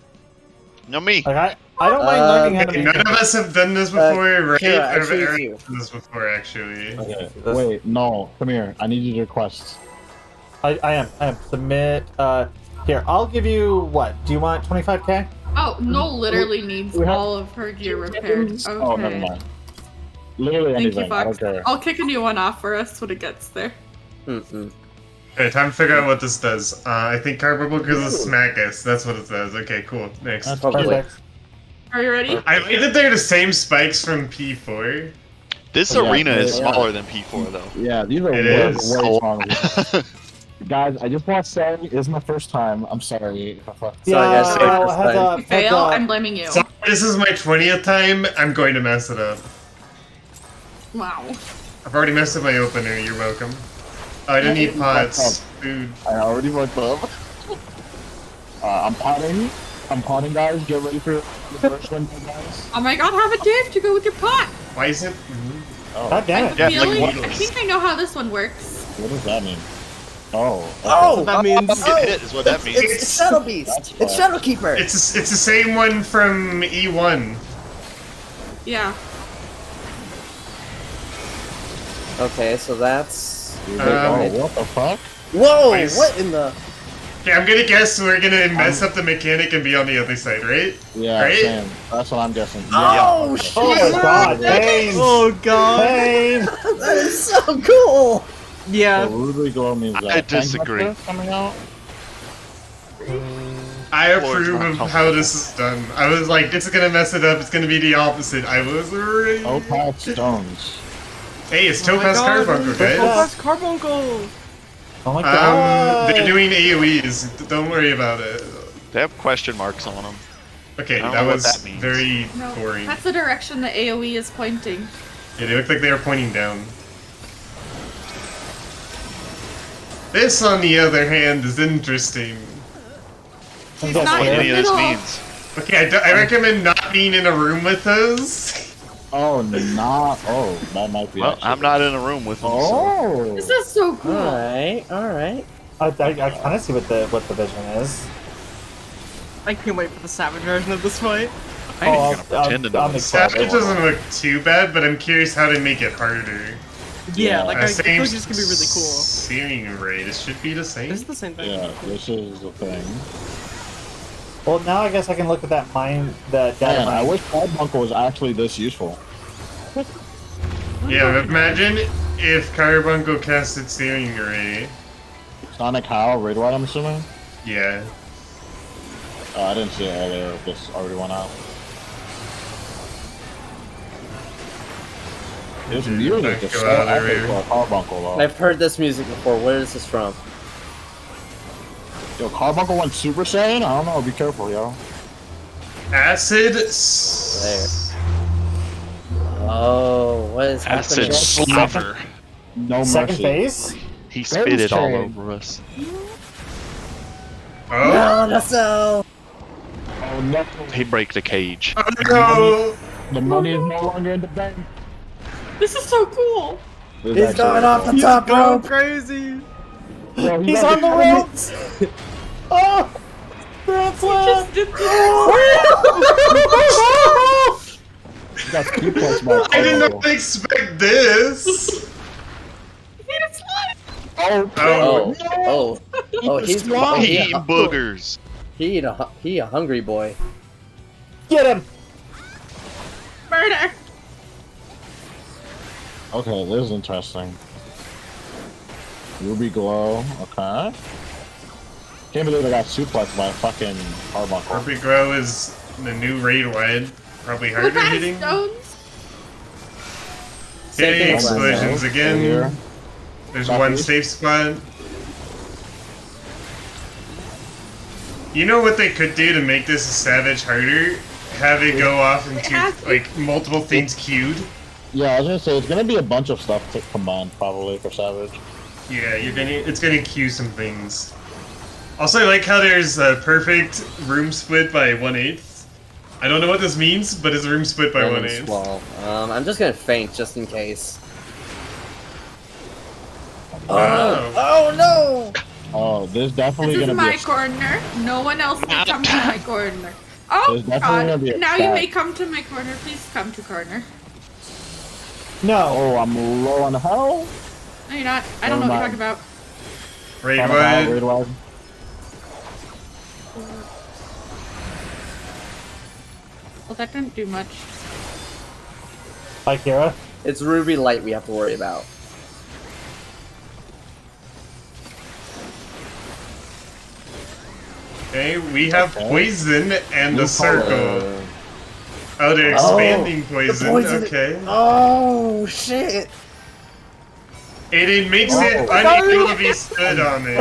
No, me. Like I don't mind learning how to Okay, make none of us have done this before, right? Kira, I Or choose Eric you. has done this before, actually. Okay. Wait, no. Come here. I need you to request. I am submit. Here, I'll give you what? Do you want 25k? Oh, no, literally needs we have- all of her gear repaired. Okay. Oh, never mind. Literally Thank anything. you, I don't Fox. care. I'll kick a new one off for us when it gets there. Mm-mm. Okay, time to figure out what this does. I think Carbuncle gives us smack us. That's what it says. Okay, cool. Next. That's Probably. Perfect. Are you ready? I like that they're the same spikes from P4. This Yeah, arena is yeah. smaller than P4 though. Yeah, these are It way, is. way stronger. Guys, I just want to say, this is my first time. I'm sorry if I fucked. Sorry, guys, Yeah, sorry no, for heads spying. up, If heads you fail, up. I'm blaming you. So this is my 20th time. I'm going to mess it up. Wow. I've already messed up my opener. You're welcome. Oh, I didn't eat pots. Food. I already fucked up. I'm potting. I'm potting, guys. Get ready for the first one, guys. Oh my god, have a div to go with your pot! Why is it? Oh, God damn it. Yeah, Feeling, like I think I know how this one works. what does that mean? Oh. Okay. Oh! That means Get hit is what that means. It's Shadow Beast! That's It's fine. Shadow Keeper! It's the same one from E1. Yeah. Okay, so that's... Oh, what the fuck? Whoa! Nice. What in the... Okay, I'm gonna guess we're gonna mess up the mechanic and be on the other side, right? Yeah, Right? same. That's what I'm guessing. Oh, yeah. shit! Oh my god, Bane! Oh god. Bane! That is so cool! Yeah. So Ruby Glow means that. I disagree. Gangbusters coming out? I approve not of how this is done. I was like, it's gonna mess it up, it's gonna be the opposite. I was right. Oh, Pat Stones. Hey, it's Oh my Topaz God. Carbuncle, guys. Topaz Carbuncle. Oh my god! They're doing AoEs. Don't worry about it. They have question marks on them. Okay, I don't that know what was that means. very No, boring. that's the direction the AoE is pointing. Yeah, they look like they were pointing down. This, on the other hand, is interesting. He's That's not what in the Any of this middle. means. Okay, I recommend not being in a room with those. Oh, not. Oh, that might be. Well, actually- I'm not in a room with them. So. Oh. This is so cool. Alright, alright. I kind of see what the vision is. I can't wait for the savage version of this fight. I ain't Oh, gonna pretend to know. I'm this. excited. Savage doesn't look too bad, but I'm curious how to make it harder. Yeah, like I feel Same like this could be really cool. Searing ray. This should be the same. This is the same thing. Yeah, this is the thing. Well, now I guess I can look at that mine, the data Man, I mine. wish Carbuncle was actually this useful. Yeah, imagine if Carbuncle casted Searing Ray. Sonic Howl, Raid Wide, I'm assuming? Yeah. Oh, I didn't see it earlier. This already went out. This music is Go so out of epic here. for a Carbuncle, though. I've heard this music before. Where is this from? Yo, Carbuncle went Super Saiyan? I don't know. Be careful, yo. Acid. Oh, what is Acid happening? slaver. No Second mercy. phase? He spit it all Demonstrate. over us. Oh. No, no, so. Oh, no. He break the cage. Oh no! The money is no longer in the bank. This is so cool. This is He's actually going off the cool. top Going rope. crazy. Yo, He's got on the ropes! Oh! Grand slam! Just did He got speed points by I did Carbuncle. not expect this. Oh, Oh. Oh, oh, he's Slime. He he, eating boogers. he a hungry boy. Get him! Murder. Okay, this is interesting. Ruby Glow, okay. Can't believe I got suplexed by a fucking Carbuncle. Carby Prog is the new raid wide. Probably harder Topaz hitting. stones. Same Hitting thing with explosions Right again. here. There's Copy. one safe spot. You know what they could do to make this Savage harder? Have it go off into like multiple things queued. Yeah, I was gonna say it's gonna be a bunch of stuff to combine probably for Savage. Yeah, it's gonna queue some things. Also, I like how there's a perfect room split by 1/8. I don't know what this means, but it's a room split by And 1/8. swallow. I'm just gonna faint just in case. Oh, Wow. oh no! Oh, this definitely This is gonna be my corner. No one else can come to my corner. Oh There's definitely gonna be god. a Now you stack. may come to my corner. Please come to corner. No. Oh, I'm low on health. No, you're not. I don't know what you're talking about. Raidwood. Raidwood. Well, that didn't do much. Hi, Kira. It's Ruby Light we have to worry about. Okay, we have poison and a circle. Uh, Oh, they're expanding the poison. poison- Okay. Oh shit! It makes it Oh. unable to be stood on it.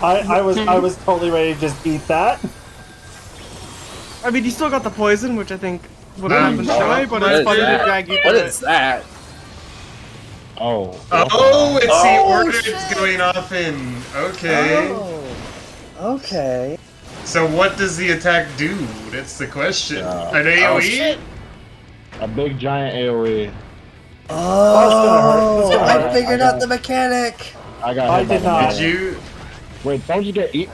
I was totally ready to just eat that. I mean, you still got the poison, which I think would Um, have been shy, but What it's is funny to that? drag you What to is it. that? Oh. Oh, it's the Oh, order shit. it's going off in. Okay. Oh. Okay. So what does the attack do? That's the question. Yeah. An AoE? Oh, shit. A big giant AoE. Oh, That's gonna hurt. I figured out the mechanic. I got. I hit by did the not. Did minion. you? Wait, don't you get eaten?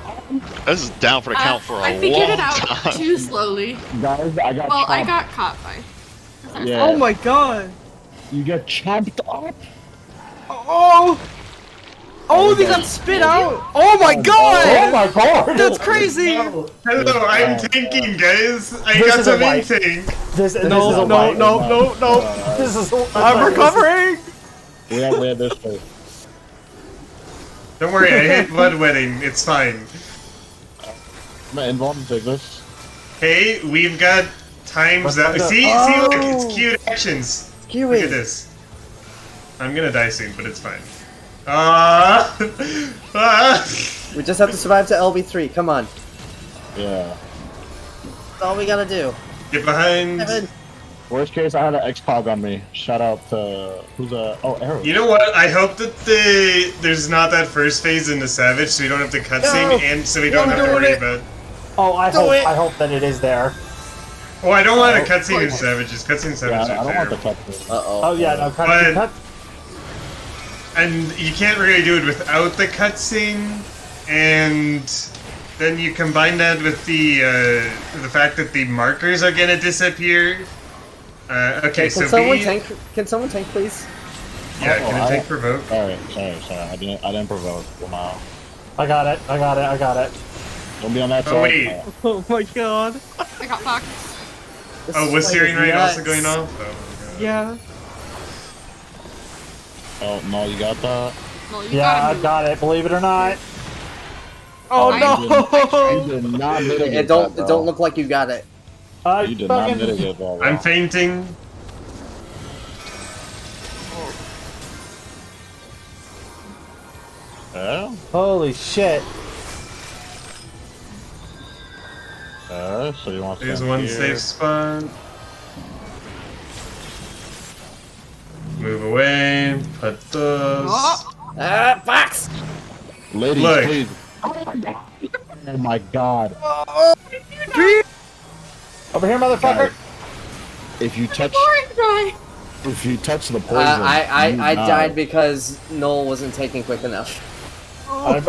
This is down for the count for a I figured long it out time. too slowly. Guys, I got. Well, I chomped. got caught by. Yeah. Oh my god! You get chomped up. Oh! Oh, they got spit out! Oh my Oh god! my god! That's crazy! Hello, I'm tanking, guys. I This got is a some wipe. tank. This is a No, no, wipe. no, no, no! This is. I'm recovering! We have this place. Don't worry, I hit bloodwetting. It's fine. I'm gonna invuln take this. Hey, we've got times that. See, look, it's cute actions. Kiwi. Look at this. I'm gonna die soon, but it's fine. Ah! We just have to survive to LB3. Come on. Yeah. That's all we gotta do. Get behind. Kevin. Worst case, I had an X-Pog on me. Shout out to who's a Arrow. You know what? I hope that there's not that first phase in the Savage, so we don't have to cutscene, No, and so we don't have to doing worry it. about. Oh, I Do hope. it. I hope that it is there. Oh, I don't want a cutscene in Savages. Cutscene Yeah, Savages I are don't want the terrible. cutscene. Uh-oh. Oh yeah, no cut. But- cut. And you can't really do it without the cutscene, and then you combine that with the fact that the markers are gonna disappear. Okay, so Can someone B, tank? Can someone tank, please? yeah, Oh, can I take provoke? Sorry. I didn't provoke. Wow. I got it. I got it. I got it. Don't be on that side. Oh wait, Oh my god. I got fucked. This oh was fight Searing is Rain also nuts. going off? Oh, my God. Yeah. Oh no, you got that. Well, you Yeah, I gotta move. got it. Believe it or not. Oh You no! did not mitigate It don't. that, It bro. don't look like you got it. I You did not fucking. mitigate that, bro. I'm fainting. Yeah? Holy shit! So you want to There's stand one here. safe spot. Move away. Put those. Oh, Ah, box. Ladies, Look. please. Oh my god. Over here, motherfucker! Guys, if you touch boring guy. the poison, I you die. died because Noel wasn't taking quick enough. I'm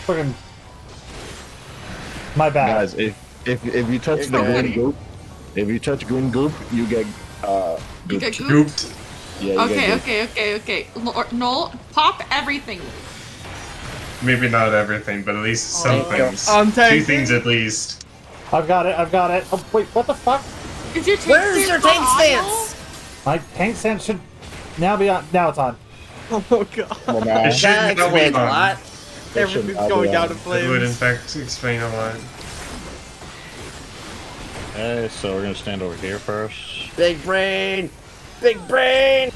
fucking. My bad. Guys, if you touch the You're green goop, if you touch green goop, you get You gooped. get gooped? Gooped. Yeah, you Okay, okay. Noel, pop everything. Maybe not everything, but at least some Thank you. things. I'm Two tanking. things at least. I've got it. I've got it. Oh wait, what the fuck? Is your tank Where's your stance tank on stance? My tank stand should now be on. Now it's on. Oh god. Well, now, It should That now be explains a on. lot. Everything's I'll going be down on. in It would in flames. fact explain a lot. okay, so we're gonna stand over here first. Big brain. Big brain.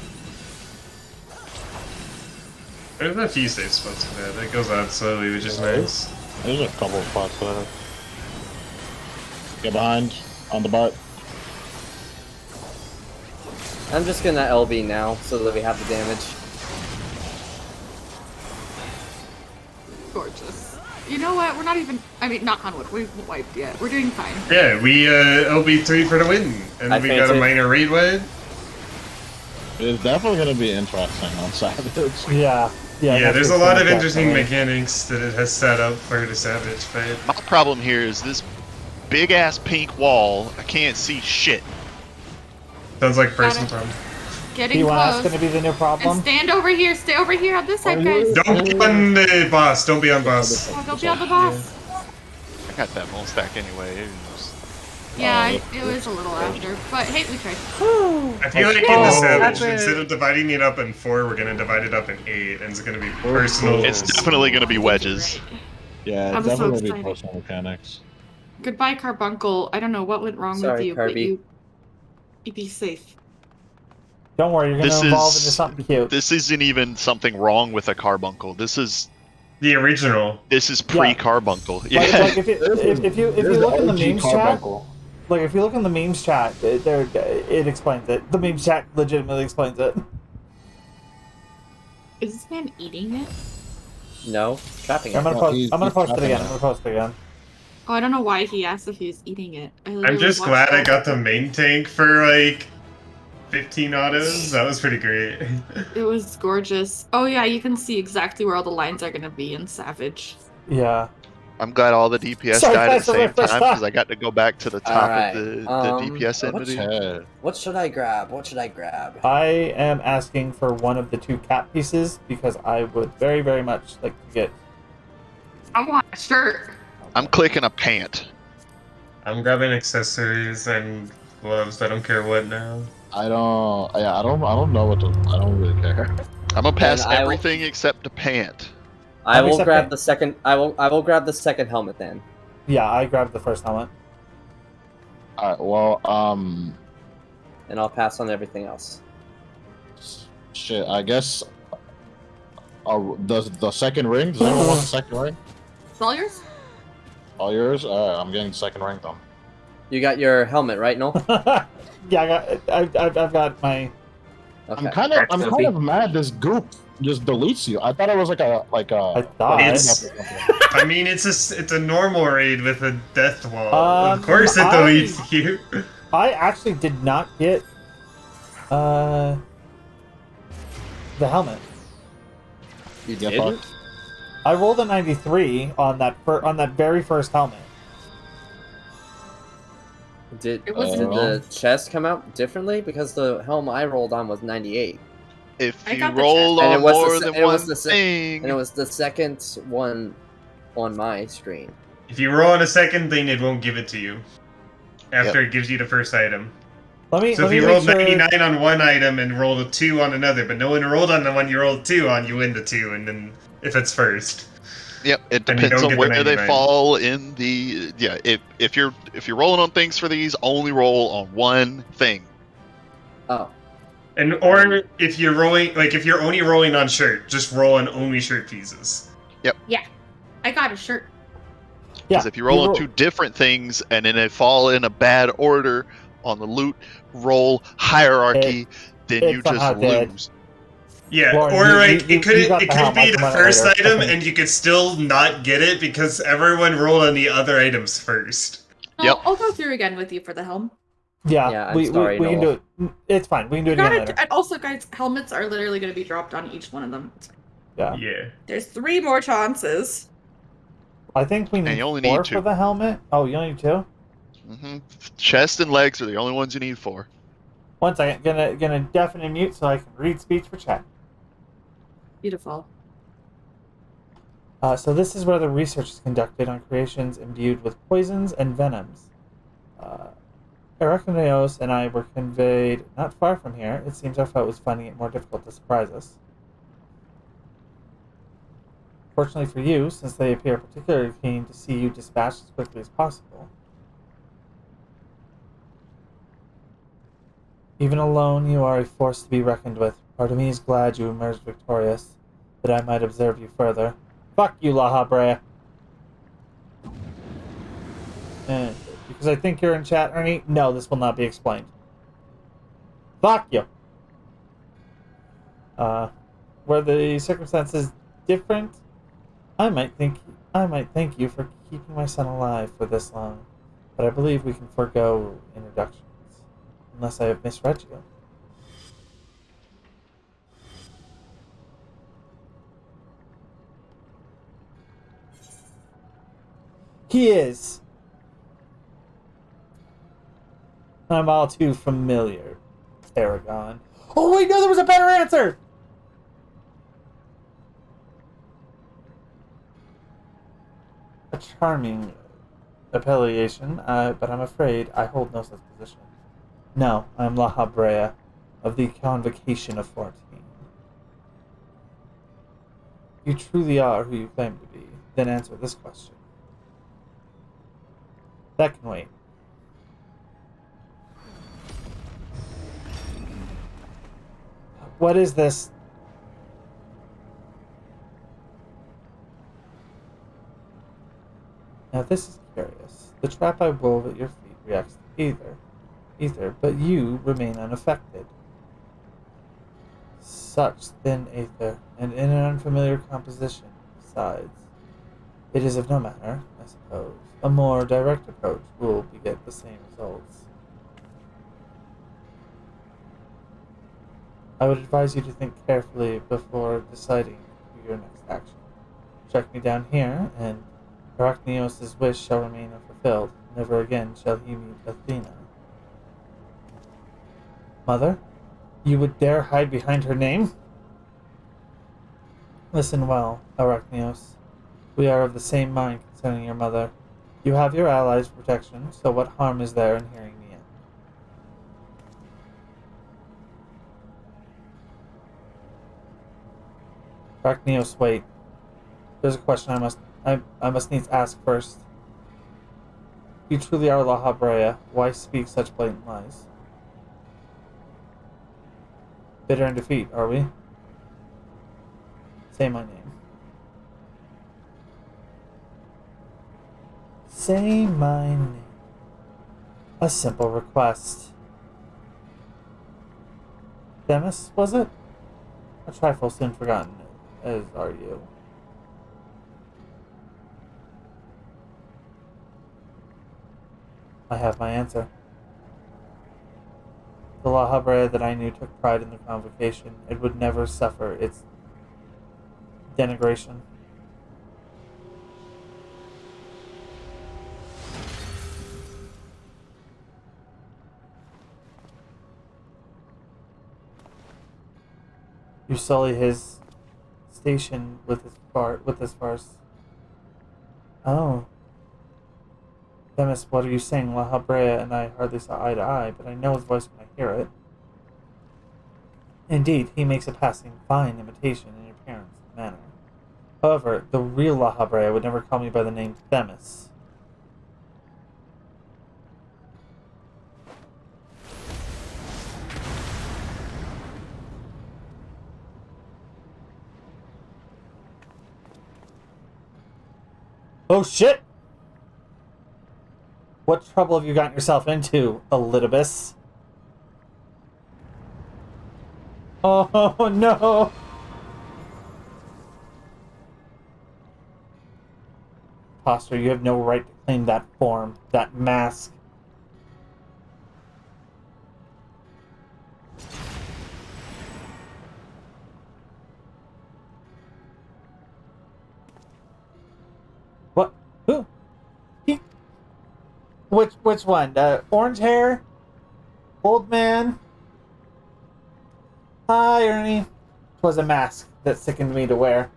There's a few safe spots for that. It goes out slowly, which is nice. There's a couple of spots there. Get behind, on the butt. I'm just gonna LB now so that we have the damage. Gorgeous. You know what? We're not even. I mean, knock on wood. We haven't wiped yet. We're doing fine. Yeah, we LB3 for the win, and I we got a fainted. minor raid wed. It's definitely gonna be interesting on Savage. Yeah. Yeah, there's a that's lot of gonna interesting definitely- mechanics that it has set up for the Savage fight. My problem here is this big ass pink wall. I can't see shit. Sounds like Got person it. problem. Getting P1S close. gonna be the new And problem. stand over here. Stay over here on this side, guys. Don't be on the boss. Don't be on boss. Oh, don't be on the boss. I got that whole stack anyway. It was- Yeah, it was a little after, but hey, we tried. I feel like in the Oh, Savage, that's instead it. of dividing it up in 4, we're gonna divide it up in 8, and it's gonna be personal. It's definitely gonna be wedges. Yeah, I'm it's so definitely be excited. personal mechanics. Goodbye, Carbuncle. I don't know what went wrong Sorry, with you, but Carby. you be safe. Don't worry, you're gonna This evolve is- into something cute. This isn't even something wrong with a carbuncle. This is The original. pre-carbuncle. Like, Yeah. like if you look in the memes chat, Carbuncle. like if you look in the memes chat, it explains it. The memes chat legitimately explains it. Is this man eating it? No, trapping I'm it. gonna No, post. he's- I'm gonna he's post it trapping again. it. I'm gonna post it again. Oh, I don't know why he asked if he was eating it. I'm just glad I got the main tank for like 15 autos. That was pretty great. It was gorgeous. Oh yeah, you can see exactly where all the lines are gonna be in Savage. Yeah. I'm glad all the DPS Sorry, died at guys, the this is same my first time time. because I got to go back to the top Alright, of the DPS What's entity. that? What should I grab? What should I grab? I am asking for one of the 2 cap pieces because I would very, very much like to get. I want a shirt. I'm clicking a pant. I'm grabbing accessories and gloves. I don't care what now. I don't. Yeah, I don't know what to. I don't really care. I'm gonna pass I will- everything except a pant. I will Except grab that- the second. I will grab the second helmet then. Yeah, I grabbed the first helmet. All right. Well, And I'll pass on everything else. shit. I guess. Does the second ring? Does anyone want the second ring? It's all yours? All yours. All right. I'm getting the second ring then. You got your helmet, right, Noel? Yeah, I've got my. Okay. I'm kind of mad. This goop just deletes you. I thought it was like a I thought. It's- I mean, it's a normal raid with a death wall. Um, Of course it I- deletes you. I actually did not get the helmet. You Yeah, didn't? I rolled a 93 on that on that very first helmet. Did It was the chest come out differently? Because the helm I rolled on was 98, If I you got the roll chest. And on it was the more se- than it was one the se- thing, and it was the second one on my screen. If you roll on a second thing, it won't give it to you. After it gives you the first item. Let me. So let if me you make rolled sure- 99 on one item and rolled a 2 on another, but no one rolled on the one you rolled 2 on, you win the 2, and then if it's first. yep, it And you depends don't on get the where they 99. fall in the. Yeah, if you're rolling on things for these, only roll on one thing. Oh, And or if you're rolling, like if you're only rolling on shirt, just roll on only shirt pieces. I got a shirt. Yeah, Because if you roll on 2 different things and then they fall in a bad order on the loot roll hierarchy, then it you somehow just did. lose. Yeah, Lauren, or you- like you it could got the helm, be I'll the come on it first later. item, and you could still not get it because everyone rolled on the other items first. No, Yep. I'll go through again with you for the helm. Yeah, Yeah, I'm we sorry, can do Noel. it. It's fine. We can do it Got again it. later. And also, guys, helmets are literally going to be dropped on each one of them. Yeah, Yeah. There's 3 more chances. I think we need you only 4 need 2. for the helmet. Oh, you only need 2. Chest and legs are the only ones you need for. One second, gonna deafening mute so I can read speech for chat. Beautiful. So this is where the research is conducted on creations imbued with poisons and venoms. Arachneos and I were conveyed not far from here. It seems our foe was finding it more difficult to surprise us. Fortunately for you, since they appear particularly keen to see you dispatched as quickly as possible. Even alone, you are a force to be reckoned with. Part of me is glad you emerged victorious, that I might observe you further. Fuck you, La Habrea. Because I think you're in chat, Ernie? No, this will not be explained. Fuck you. Were the circumstances different? I might thank you for keeping my son alive for this long, but I believe we can forego introductions, unless I have misread you. He is. I'm all too familiar, Tarragon. Oh wait, no, there was a better answer! A charming appellation, but I'm afraid I hold no such position. No, I am La Habrea, of the Convocation of 14. If you truly are who you claim to be, then answer this question. That can wait. What is this? Now this is curious. The trap I wove at your feet reacts to ether, but you remain unaffected. Such thin ether, and in an unfamiliar composition, besides. It is of no matter, I suppose. A more direct approach will beget the same results. I would advise you to think carefully before deciding your next action. Track me down here, and Arachneos' wish shall remain unfulfilled. Never again shall he meet Athena. Mother? You would dare hide behind her name? Listen well, Arachneos. We are of the same mind concerning your mother. You have your allies' protection, so what harm is there in hearing me out? Arachneos, wait. There's a question I must needs ask first. If you truly are La Habrea, why speak such blatant lies? Bitter in defeat, are we? Say my name. Say my name. A simple request. Themis, was it? A trifle soon forgotten, as are you. I have my answer. The La Habrea that I knew took pride in the convocation. It would never suffer its denigration. You sully his station with this farce. Oh. Themis, what are you saying? La Habrea and I hardly saw eye to eye, but I know his voice when I hear it. Indeed, he makes a passing fine imitation in appearance and manner. However, the real La Habrea would never call me by the name Themis. Oh shit! What trouble have you gotten yourself into, Elidibus? Oh no! Imposter, you have no right to claim that form, that mask. What? Who? He? Which one? Orange hair? Old man? Hi, Ernie. 'Twas a mask that sickened me to wear.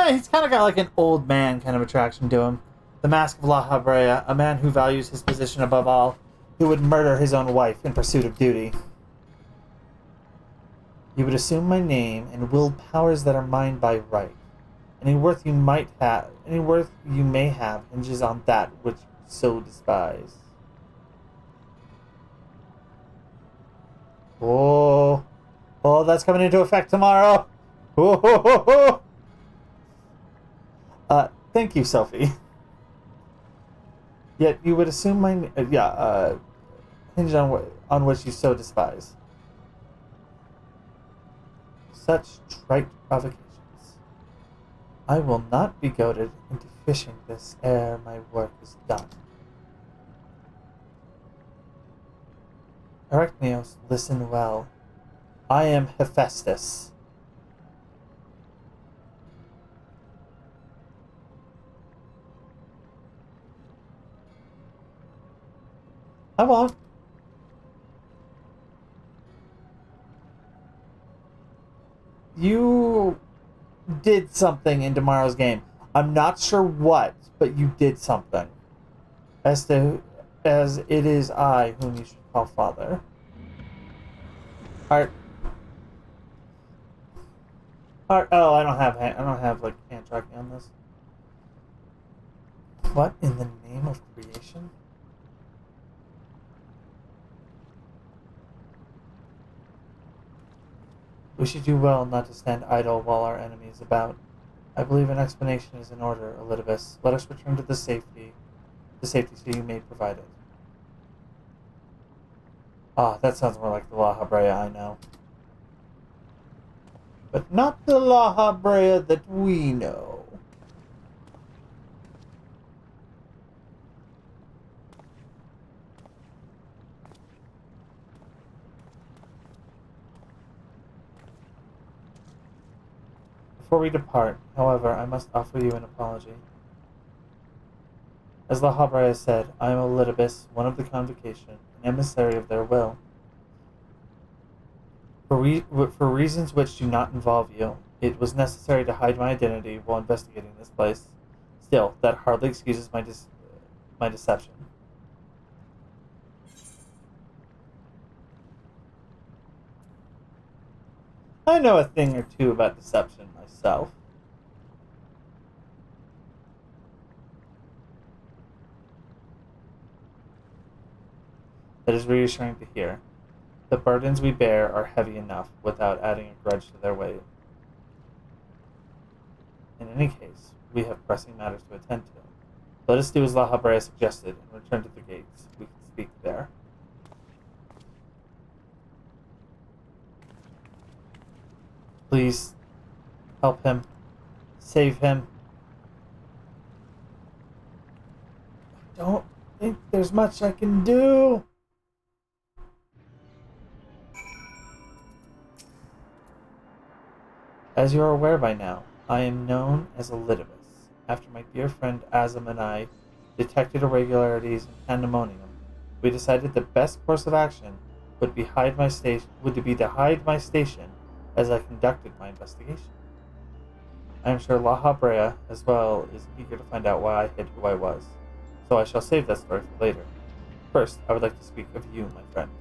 He's kind of got like an old man kind of attraction to him. The Mask of La Habrea, a man who values his position above all, who would murder his own wife in pursuit of duty. You would assume my name and wield powers that are mine by right. Any worth you may have hinges on that which you so despise. Oh, that's coming into effect tomorrow. Oh. Thank you, Sophie. Yet you would assume my hinge on which you so despise. Such trite provocations. I will not be goaded into fishing this ere my work is done. Arachneos, listen well. I am Hephaestus. Come on. You did something in tomorrow's game. I'm not sure what, but you did something. As it is I whom you should call father. Art. Oh, I don't have like hand tracking on this. What in the name of creation? We should do well not to stand idle while our enemy is about. I believe an explanation is in order, Elidibus. Let us return to the safety so you may provide it. Ah, that sounds more like the La Habrea I know. But not the La Habrea that we know. Before we depart, however, I must offer you an apology. As La Habrea said, I am Elidibus, one of the Convocation, an emissary of their will. For reasons which do not involve you, it was necessary to hide my identity while investigating this place. Still, that hardly excuses my deception. I know a thing or two about deception myself. That is reassuring to hear. The burdens we bear are heavy enough without adding a grudge to their weight. In any case, we have pressing matters to attend to. Let us do as La Habrea suggested and return to the gates. We can speak there. Please, help him. Save him. I don't think there's much I can do. As you are aware by now, I am known as Elidibus, after my dear friend Azam and I detected irregularities in Pandemonium. We decided the best course of action would be to hide my station as I conducted my investigation. I am sure La Habrea, as well, is eager to find out why I hid who I was, so I shall save that story for later. First, I would like to speak of you, my friend.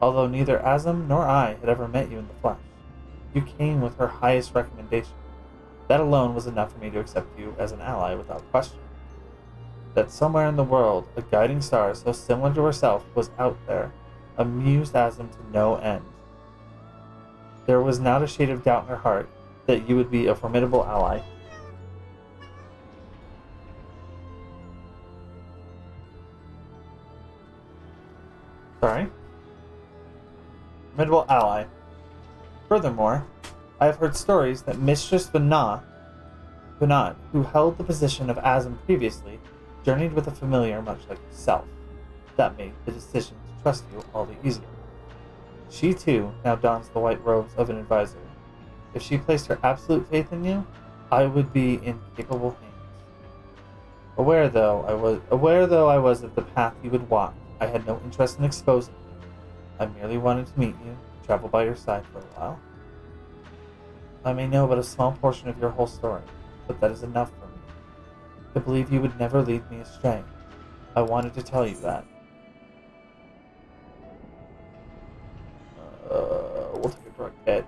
Although neither Azam nor I had ever met you in the flesh, you came with her highest recommendation. That alone was enough for me to accept you as an ally without question. That somewhere in the world a guiding star so similar to herself was out there amused Azam to no end. There was not a shade of doubt in her heart that you would be a formidable ally. Sorry? Formidable ally. Furthermore, I have heard stories that Mistress Vanad, who held the position of Azam previously, journeyed with a familiar much like yourself. That made the decision to trust you all the easier. She too now dons the white robes of an advisor. If she placed her absolute faith in you, I would be in capable hands. Aware though I was of the path you would walk, I had no interest in exposing you. I merely wanted to meet you, travel by your side for a while. I may know but a small portion of your whole story, but that is enough for me. I believe you would never lead me astray. I wanted to tell you that. We'll take a direct hit.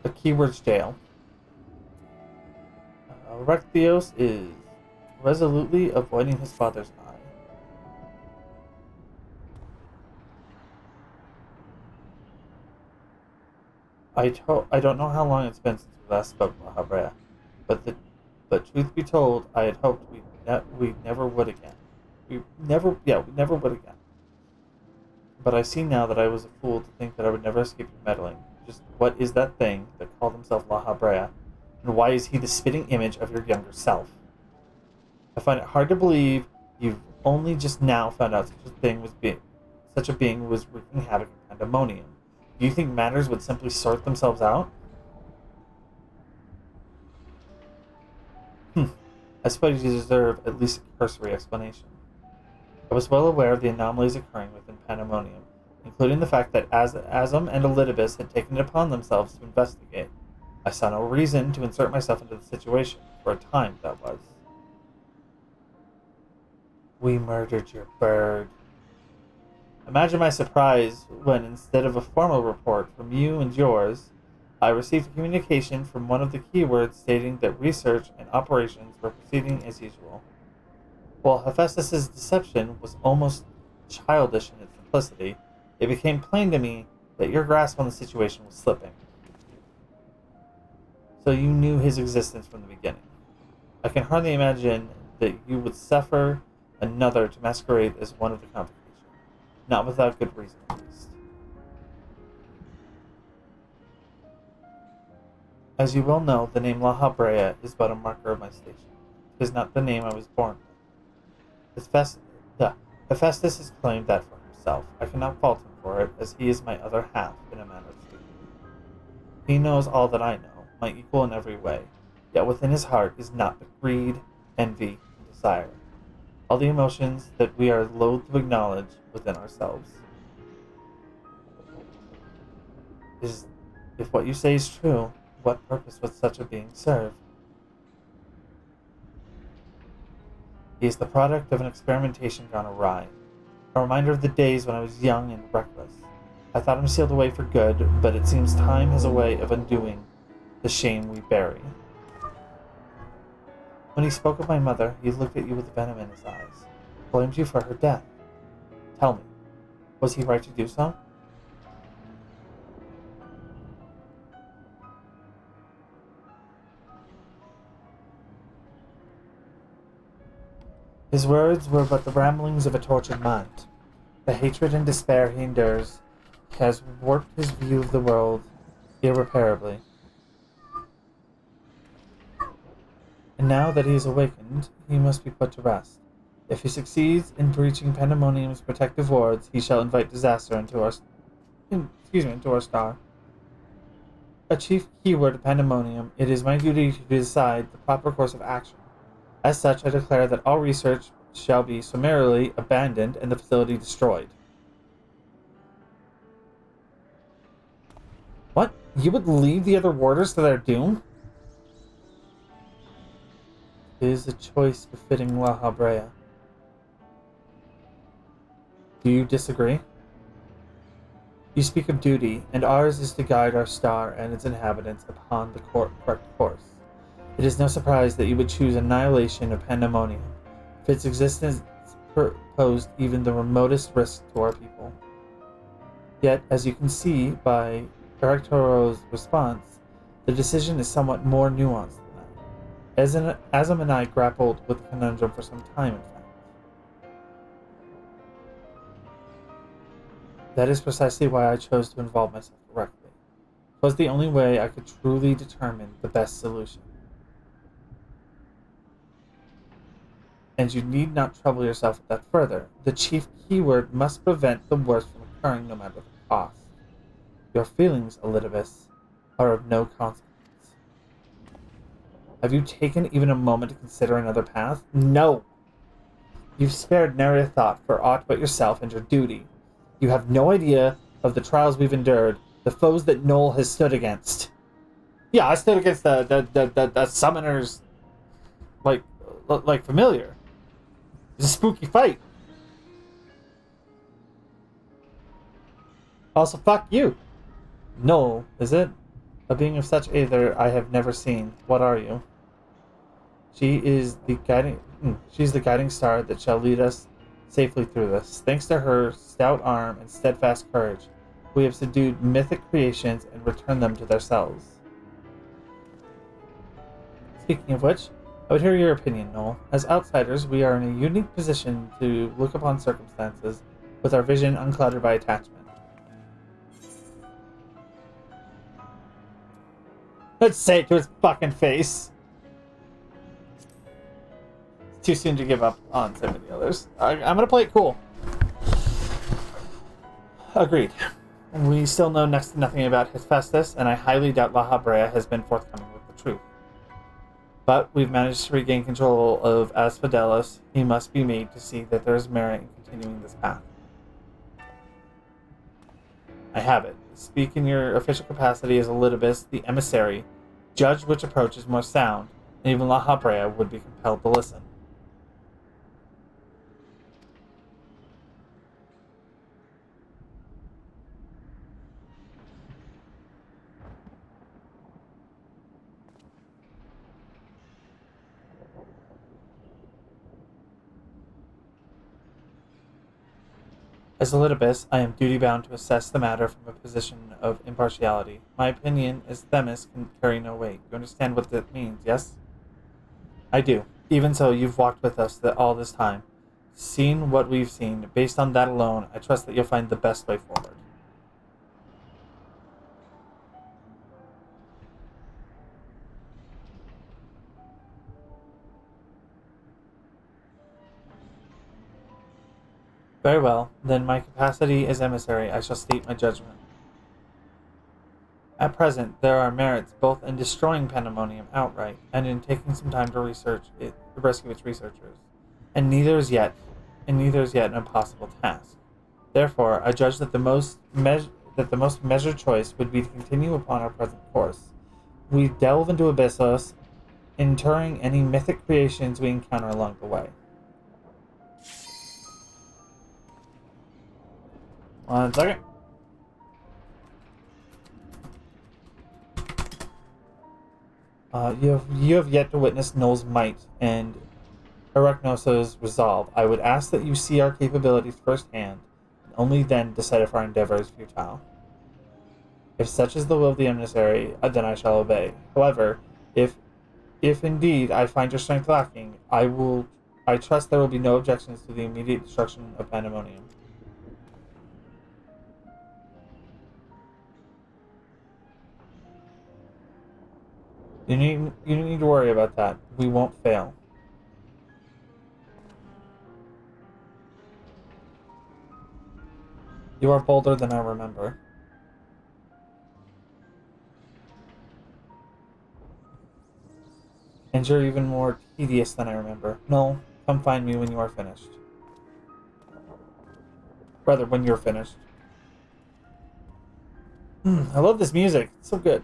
The keyword's jail. Rectios is resolutely avoiding his father's eye. I don't know how long it's been since we last spoke about Habrea, but truth be told, I had hoped we never would again. We never would again. But I see now that I was a fool to think that I would never escape your meddling. Just what is that thing that called himself La Habrea, and why is he the spitting image of your younger self? I find it hard to believe you've only just now found out such a being was wreaking havoc in Pandemonium. Do you think matters would simply sort themselves out? I suppose you deserve at least a cursory explanation. I was well aware of the anomalies occurring within Pandemonium, including the fact that Asm and Elidibus had taken it upon themselves to investigate. I saw no reason to insert myself into the situation, for a time that was. We murdered your bird. Imagine my surprise when, instead of a formal report from you and yours, I received a communication from one of the keywords stating that research and operations were proceeding as usual. While Hephaestus's deception was almost childish in its simplicity, it became plain to me that your grasp on the situation was slipping. So you knew his existence from the beginning. I can hardly imagine that you would suffer another to masquerade as one of the convocation. Not without good reason, at least. As you well know, the name La Habrea is but a marker of my station. It is not the name I was born with. Hephaestus has claimed that for himself. I cannot fault him for it, as he is my other half, in a manner of speaking. He knows all that I know, my equal in every way, yet within his heart is not but greed, envy, and desire. All the emotions that we are loath to acknowledge within ourselves. If what you say is true, what purpose would such a being serve? He is the product of an experimentation gone awry, a reminder of the days when I was young and reckless. I thought him sealed away for good, but it seems time has a way of undoing the shame we bury. When he spoke of my mother, he looked at you with venom in his eyes, blamed you for her death. Tell me, was he right to do so? His words were but the ramblings of a tortured mind. The hatred and despair he endures has warped his view of the world irreparably. And now that he is awakened, he must be put to rest. If he succeeds in breaching Pandemonium's protective wards, he shall invite disaster into our star. A chief keyword of Pandemonium, it is my duty to decide the proper course of action. As such, I declare that all research shall be summarily abandoned and the facility destroyed. What? You would leave the other warders to their doom? It is a choice befitting La Habrea. Do you disagree? You speak of duty, and ours is to guide our star and its inhabitants upon the correct course. It is no surprise that you would choose annihilation of Pandemonium, if its existence posed even the remotest risk to our people. Yet, as you can see by Erectoro's response, the decision is somewhat more nuanced than that. Asm and I grappled with the conundrum for some time, in fact. That is precisely why I chose to involve myself directly. It was the only way I could truly determine the best solution. And you need not trouble yourself with that further. The chief keyword must prevent the worst from occurring no matter the cost. Your feelings, Elidibus, are of no consequence. Have you taken even a moment to consider another path? No! You've spared nary a thought for aught but yourself and your duty. You have no idea of the trials we've endured, the foes that Noel has stood against. Yeah, I stood against the summoners like familiar. It's a spooky fight. Also, fuck you. No, is it? A being of such aether I have never seen. What are you? She's the guiding star that shall lead us safely through this. Thanks to her stout arm and steadfast courage, we have subdued mythic creations and returned them to their cells. Speaking of which, I would hear your opinion, Noel. As outsiders, we are in a unique position to look upon circumstances with our vision unclouded by attachment. Let's say it to his fucking face. too soon to give up on some of the others. I'm gonna play it cool. Agreed. We still know next to nothing about Hephaestus, and I highly doubt La Habrea has been forthcoming with the truth. But we've managed to regain control of Asphodelos. He must be made to see that there is merit in continuing this path. I have it. Speak in your official capacity as Elidibus, the emissary. Judge which approach is more sound, and even La Habrea would be compelled to listen. As Elidibus, I am duty-bound to assess the matter from a position of impartiality. My opinion as Themis can carry no weight. You understand what that means, yes? I do. Even so, you've walked with us all this time. Seen what we've seen. Based on that alone, I trust that you'll find the best way forward. Very well. Then my capacity as emissary, I shall state my judgment. At present, there are merits both in destroying Pandemonium outright and in taking some time to rescue its researchers. And neither is yet an impossible task. Therefore, I judge that the most measured choice would be to continue upon our present course. We delve into Abyssos, interring any mythic creations we encounter along the way. One second. You have yet to witness Null's might and Arachnosa's resolve. I would ask that you see our capabilities firsthand, and only then decide if our endeavor is futile. If such is the will of the emissary, then I shall obey. However, if indeed I find your strength lacking, I trust there will be no objections to the immediate destruction of Pandemonium. You don't need to worry about that. We won't fail. You are bolder than I remember. And you're even more tedious than I remember. No, come find me when you are finished. Rather, when you're finished. I love this music. It's so good.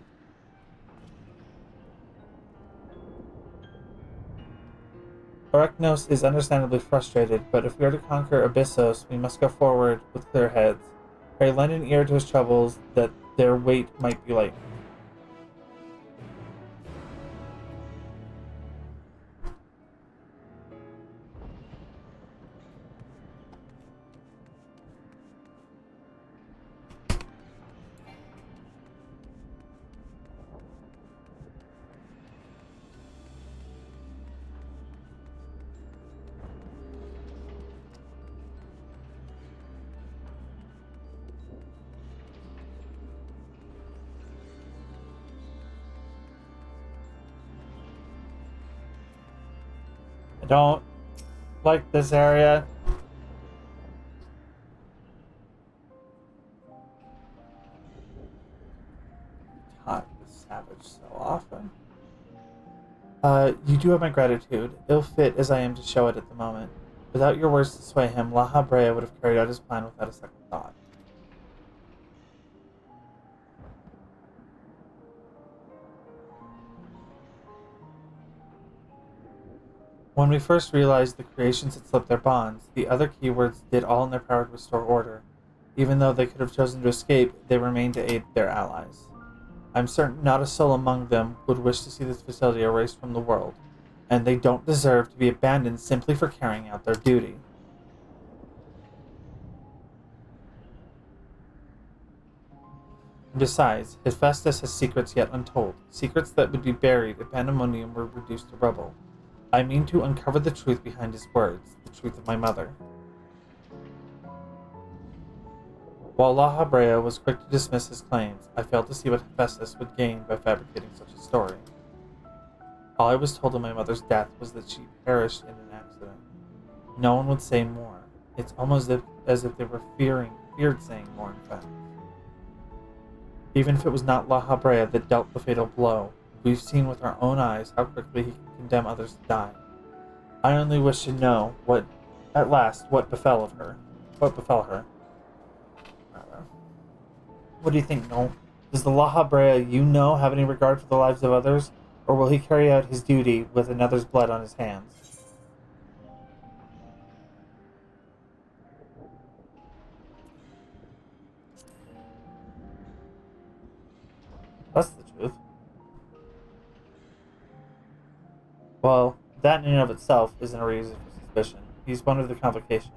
Arachnos is understandably frustrated, but if we are to conquer Abyssos, we must go forward with clear heads. Pray lend an ear to his troubles, that their weight might be lightened. I don't like this area. Taught the savage so often. You do have my gratitude, ill fit as I am to show it at the moment. Without your words to sway him, La Habrea would have carried out his plan without a second thought. When we first realized the creations had slipped their bonds, the other keywords did all in their power to restore order. Even though they could have chosen to escape, they remained to aid their allies. I'm certain not a soul among them would wish to see this facility erased from the world, and they don't deserve to be abandoned simply for carrying out their duty. Besides, Hephaestus has secrets yet untold, secrets that would be buried if Pandemonium were reduced to rubble. I mean to uncover the truth behind his words, the truth of my mother. While La Habrea was quick to dismiss his claims, I failed to see what Hephaestus would gain by fabricating such a story. All I was told of my mother's death was that she perished in an accident. No one would say more. It's almost as if they were feared saying more, in fact. Even if it was not La Habrea that dealt the fatal blow, we've seen with our own eyes how quickly he can condemn others to die. I only wish to know what befell her. What befell her. What do you think, Noel? Does the La Habrea you know have any regard for the lives of others, or will he carry out his duty with another's blood on his hands? That's the truth. Well, that in and of itself isn't a reason for suspicion. He's one of the convocation,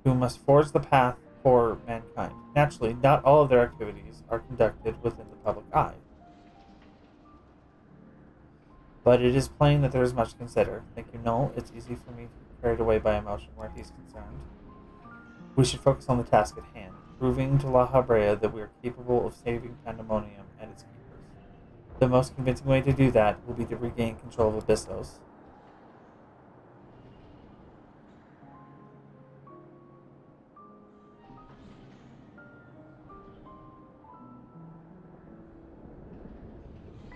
who must forge the path for mankind. Naturally, not all of their activities are conducted within the public eye. But it is plain that there is much to consider. Think you know, it's easy for me to be carried away by emotion where he's concerned. We should focus on the task at hand, proving to La Habrea that we are capable of saving Pandemonium and its keepers. The most convincing way to do that will be to regain control of Abyssos.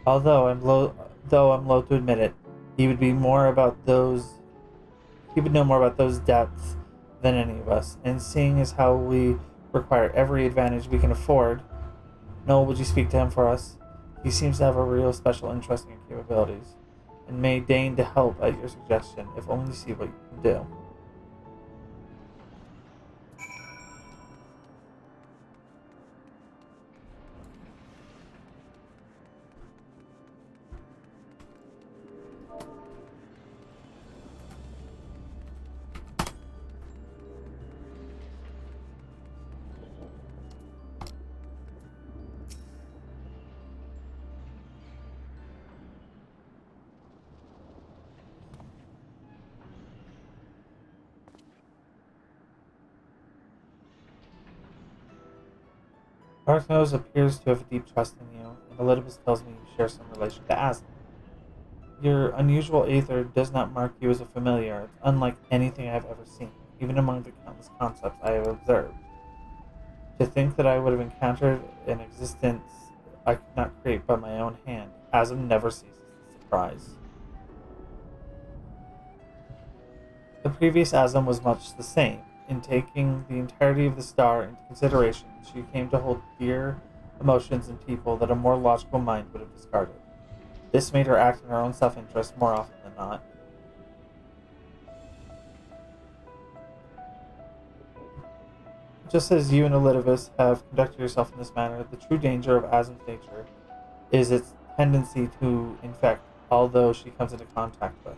Though I'm loath to admit it, he would know more about those depths than any of us, and seeing as how we require every advantage we can afford, Noel, would you speak to him for us? He seems to have a real special interest in your capabilities, and may deign to help at your suggestion, if only to see what you can do. Darknose appears to have a deep trust in you, and Elidibus tells me you share some relation to Aslan. Your unusual aether does not mark you as a familiar. It's unlike anything I have ever seen, even among the countless concepts I have observed. To think that I would have encountered an existence I could not create by my own hand, Asm never ceases to surprise. The previous Asm was much the same. In taking the entirety of the star into consideration, she came to hold dear emotions in people that a more logical mind would have discarded. This made her act in her own self-interest more often than not. Just as you and Elidibus have conducted yourself in this manner, the true danger of Asm's nature is its tendency to infect all those she comes into contact with.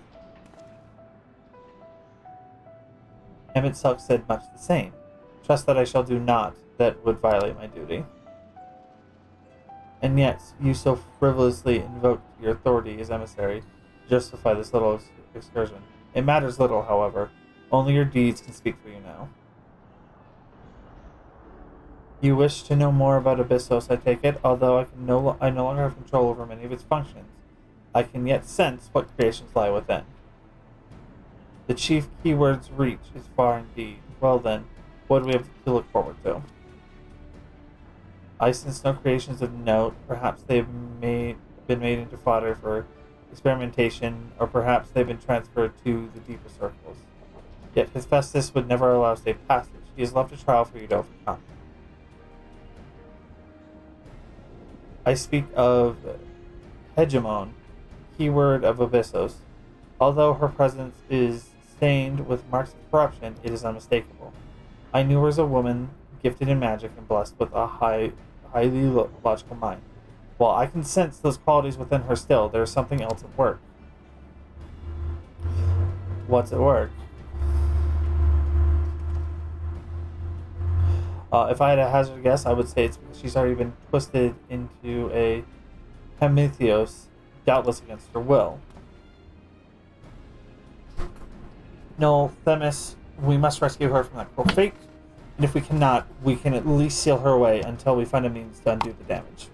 Emmett Selk said much the same. Trust that I shall do naught that would violate my duty. And yet, you so frivolously invoked your authority as emissary to justify this little excursion. It matters little, however. Only your deeds can speak for you now. You wish to know more about Abyssos, I take it, although I no longer have control over many of its functions. I can yet sense what creations lie within. The chief keyword's reach is far indeed. Well then, what do we have to look forward to? I sense no creations of note. Perhaps they've been made into fodder for experimentation, or perhaps they've been transferred to the deeper circles. Yet Hephaestus would never allow safe passage. He has left a trial for you to overcome. I speak of Hegemon, keyword of Abyssos. Although her presence is stained with marks of corruption, it is unmistakable. I knew her as a woman gifted in magic and blessed with a highly logical mind. While I can sense those qualities within her still, there is something else at work. What's at work? If I had a hazard guess, I would say it's because she's already been twisted into a Prometheus, doubtless against her will. No, Themis, we must rescue her from that cruel fate, and if we cannot, we can at least seal her away until we find a means to undo the damage.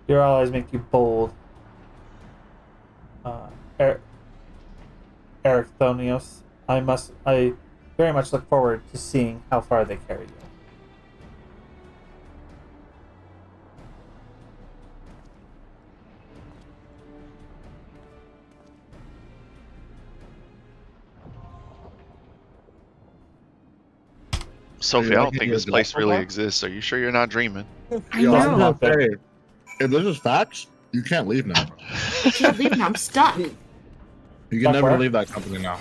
Your allies make you bold. Eric Thonios. I very much look forward to seeing how far they carry you. Sophie, I you don't liking think your this place golf really bar? exists. Are you sure you're not dreaming? I Yo, I'm know. gonna say, if this is facts, you can't leave now. I can't leave now. I'm stuck. You can Stuck never where? leave that company now.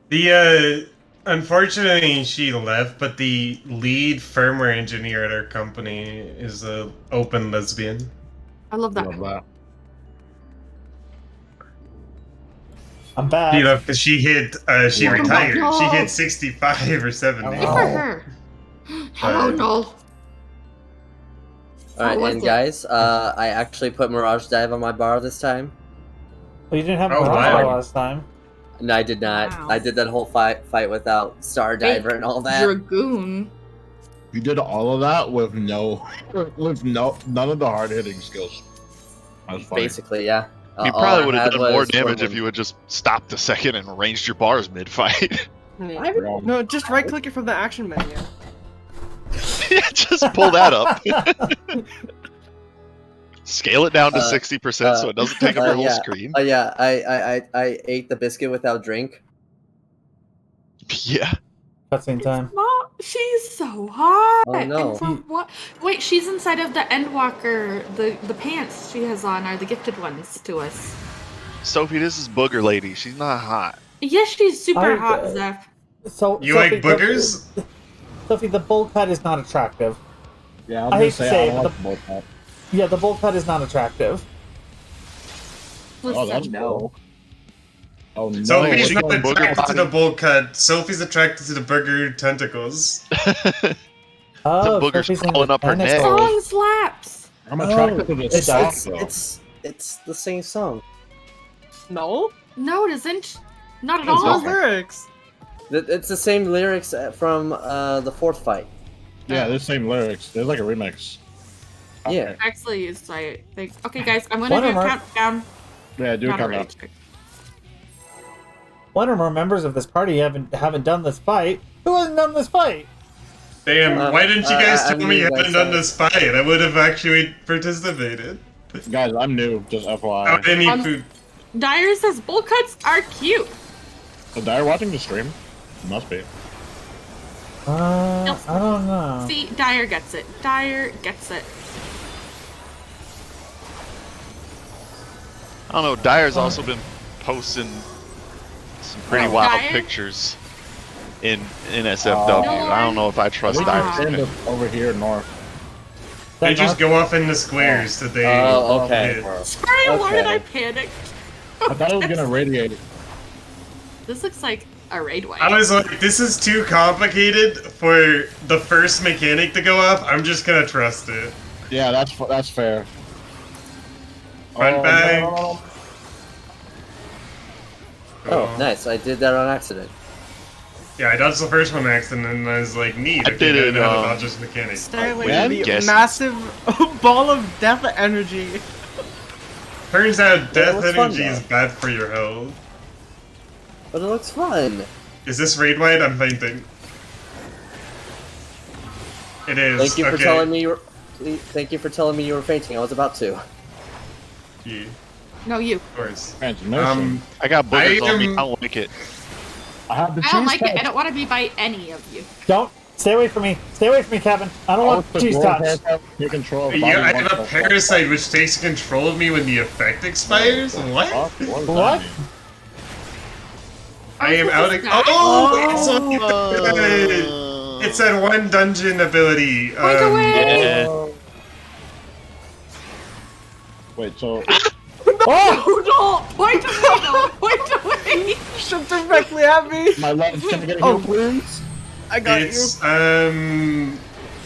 The unfortunately she left, but the lead firmware engineer at our company is a open lesbian. I love that. Love that. I'm back. You know, because she Yeah. retired. No. She hit 65 or 70. Good for her. Oh no. All right, How was and it? guys, I actually put Mirage Dive on my bar this time. Well, you didn't have Oh, Mirage wow. Bar last time. No, I did not. Wow. I did that whole fight without Star Diver and all that. Dragoon. You did all of that with none of the hard hitting skills. That was funny. Basically, yeah. You All probably I would have had done more was damage if swim. you had just stopped a second and arranged your bars mid-fight. No, just right click it from the action menu. Just pull that up. Scale it down to 60% so it doesn't take up your whole yeah. screen. Yeah, I ate the biscuit without drink. Yeah. Cutscene time. Mom, she's so hot. Oh, no. And from what? Wait, she's inside of the Endwalker. The pants she has on are the gifted ones to us. Sophie, this is Booger Lady. She's not hot. Yes, she's super I- hot, Zeph. So You Sophie, like boogers? Sophie, the bowl cut is not attractive. Yeah, I I hate was to gonna say say it, I don't but like the both that. Yeah, the bowl cut is not attractive. Listen, Oh, that's no. cool. Oh no! Sophie's she not going booger attracted to body? the bowl cut. Sophie's attracted to the burger tentacles. Oh, booger's Sophie's in crawling the up her neck. tentacles. song slaps. I'm attracted to Oh, the It's sock it's, though. it's the same song. No? No, it isn't. Not at It's all. Those lyrics. It's the same lyrics from the fourth fight. Yeah, they're the same lyrics. They're like a remix. Yeah. Actually, it's I think. Okay, guys, I'm gonna do a Whatever. countdown. Yeah, do Not a come rage out. check. One or more members of this party haven't done this fight. Who hasn't done this fight? Damn, why didn't you guys tell me you I'm hadn't new, done guys. this fight? I would have actually participated. Guys, I'm new. Just I FYI. would need food. Dyer says bowl cuts are cute. So, Dyer watching the stream? Must be. I don't know. See, Dyer gets it. Dyer gets it. I don't know. Dyer's also been posting some pretty Oh, wild Dyer? pictures in SFW. No, I don't know if I trust We Dyer. just Dyer's. stand up over here north. They just go off in the squares so they Oh, all okay. hit. Sorry, Lauren, Okay. I panicked. I thought it was gonna radiate it. This looks like a raid way. I was like, this is too complicated for the first mechanic to go off. I'm just gonna trust it. Yeah, that's fair. Front bag. no. Oh, nice. I did that on accident. Yeah, I dodged the first one accident and I was like, neat. I Okay, did now it, I know how to dodge this mechanic. Stay away When from the guessing. massive ball of death energy. Turns out death looks fun, energy is though. bad for your health. But it looks fun. Is this raid wide? I'm fainting. It is. Thank you for okay. telling me you were. Thank you for telling me you were fainting. I was about to. Yeah, No, you. of course. Transmission. I got boogers I on me. am- I don't like it. I have the I don't cheese like it. I touch. don't want to be by any of you. Don't stay away from me. Stay away from me, Kevin. I don't Oh, want the cheese gold touch. haircut, your control. Yeah, I have a parasite which takes control of me when the effect expires. What? What? I am out of. Guy? Oh, it's that one dungeon ability. Point away! Yeah. Wait, so Oh! No, point away! No, point away! Shoot directly at me. my legs can I get a Oh, heal, please? I got It's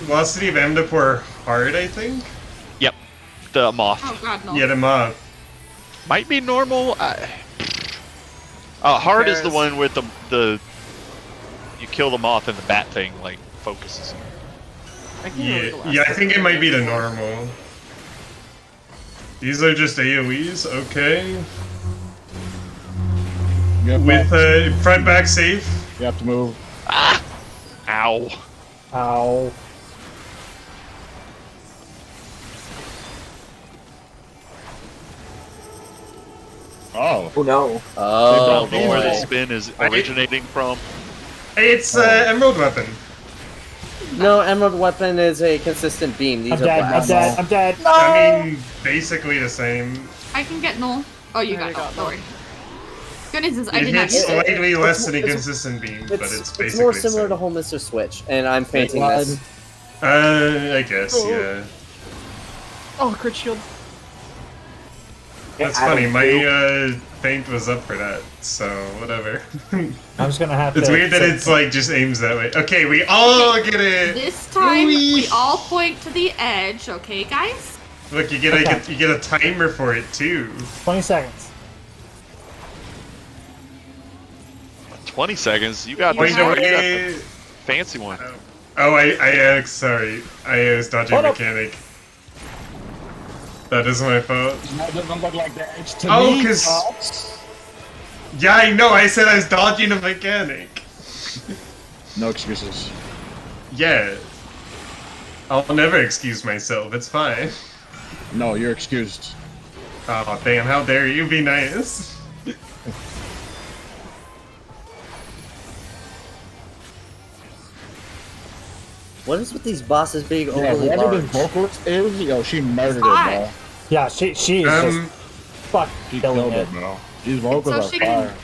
Velocity of Amdapur hard, I think. Yep. The moth. Oh god, no. Yeah, the mob. Might be normal. Hard is the Yes. one with the you kill the moth and the bat thing like focuses. I can't remember the Yeah, last yeah, I time. think it might be the normal. These are just AoEs, okay. With With front back safe. you have to move. Ah! Ow. Ow. Oh, Oh no. Oh, I don't know where the boy. spin is originating from. It's Emerald Weapon. No, Emerald Weapon is a consistent beam. These I'm are dead. I'm blasts. dead. I'm dead. I mean, basically the same. I can get null. Oh, you I got got null. Don't null. worry. Goodness, is I It did not hits get it. slightly less than a it's- consistent beam, but it's basically It's more the similar to same. Whole Mr. Switch, and I'm fainting this. I guess, yeah. Oh, crit shield. That's Adam, funny. My you- feint was up for that, so whatever. I'm just gonna have It's to. weird that it's like just aims that way. Okay, we all get it. This time, Whee! we all point to the edge, okay, guys? Look, you get a timer for it too. 20 seconds. 20 seconds. You got Wait, this no, one. You got wait. the fancy one. Oh, sorry. I was dodging Hold up. mechanic. That is my fault. that doesn't look like the edge to Oh, me. 'cause- Fox. Yeah, I know. I said I was dodging a mechanic. No excuses. Yeah. I'll never excuse myself. It's fine. No, you're excused. Oh, damn. How dare you be nice? What is with these bosses being Yeah, overly whoever large? this vocalist is, yo, she murdered it, hot. bro. Yeah, she is just fuck She killing killed it. it, bro. These vocals So are she can fire.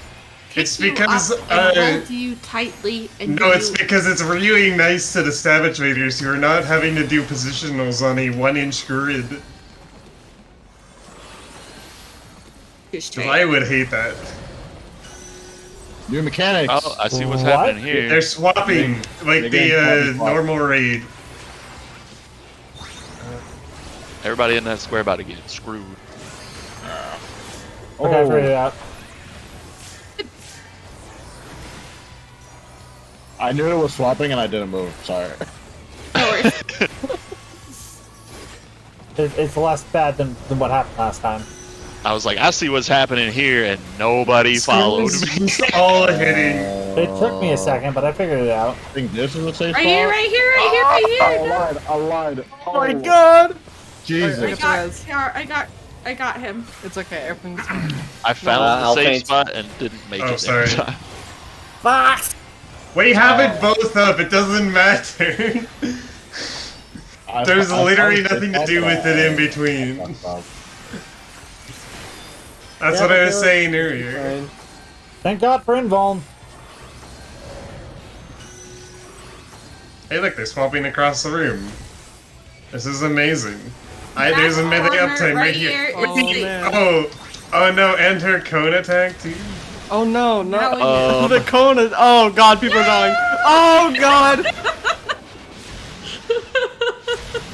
pick It's you because, up and hold you tightly and No, give it's you- because it's really nice to the Savage Raiders who are not having to do positionals on a 1-inch grid. Because I would hate that. New mechanics. Oh, I see what's What? happening here. They're swapping, like they're the getting swapped. normal raid. Everybody in that square about to get screwed. Okay, I figured it out. I knew it was swapping and I didn't move. Sorry. No worries. It's less bad than what happened last time. I was like, I see what's happening here, and nobody followed me. It's all hitting. It took me a second, but I figured it out. I think this is a safe Right spot. here, right here, right here, right here. I lied. Oh my god! Jesus. I Res. I got him. It's okay, everything's fine. I found I'll the safe faint. spot and didn't make Oh, it sorry. in time. Fox! We have it both up, it doesn't matter. There's literally nothing to do with it in between. That's what I was saying earlier. Fine. Thank God for invuln. Hey look, they're swapping across the room. This is amazing. There's a melee Corner uptime right here. It's Oh, safe. man. Oh no, and her cone attack too? Oh no, Now not you- the cone is. Oh god, people are dying. Oh god!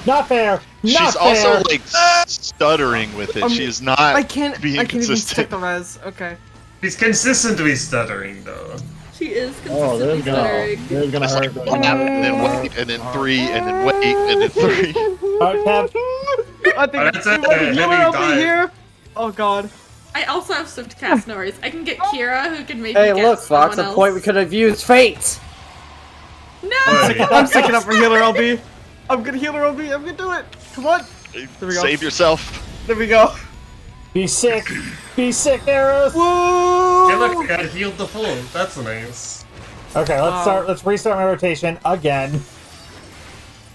Not fair. Not She's fair. also like stuttering with it. She is not I can't being even check consistent. the res. Okay. He's consistently stuttering though. She is Oh, consistently there's gonna, stuttering. there's gonna It's like hurt. one, and then wait, and then three, and then wait, and then three. Alright, Kev. I think Oh, that's a healer heavy help me dive. here. Oh god. I also have Swift Cast Noise. I can get Kira, who can maybe Hey, get look, Fox, someone a point else. we could have used fate! No! I'm sticking up for healer LB. I'm gonna healer LB. I'm gonna do it. Come on. we go. Save yourself. There we go. Be sick. Be sick, Eros. Woo! Hey look, I got healed the full. That's nice. Okay, let's restart my rotation again.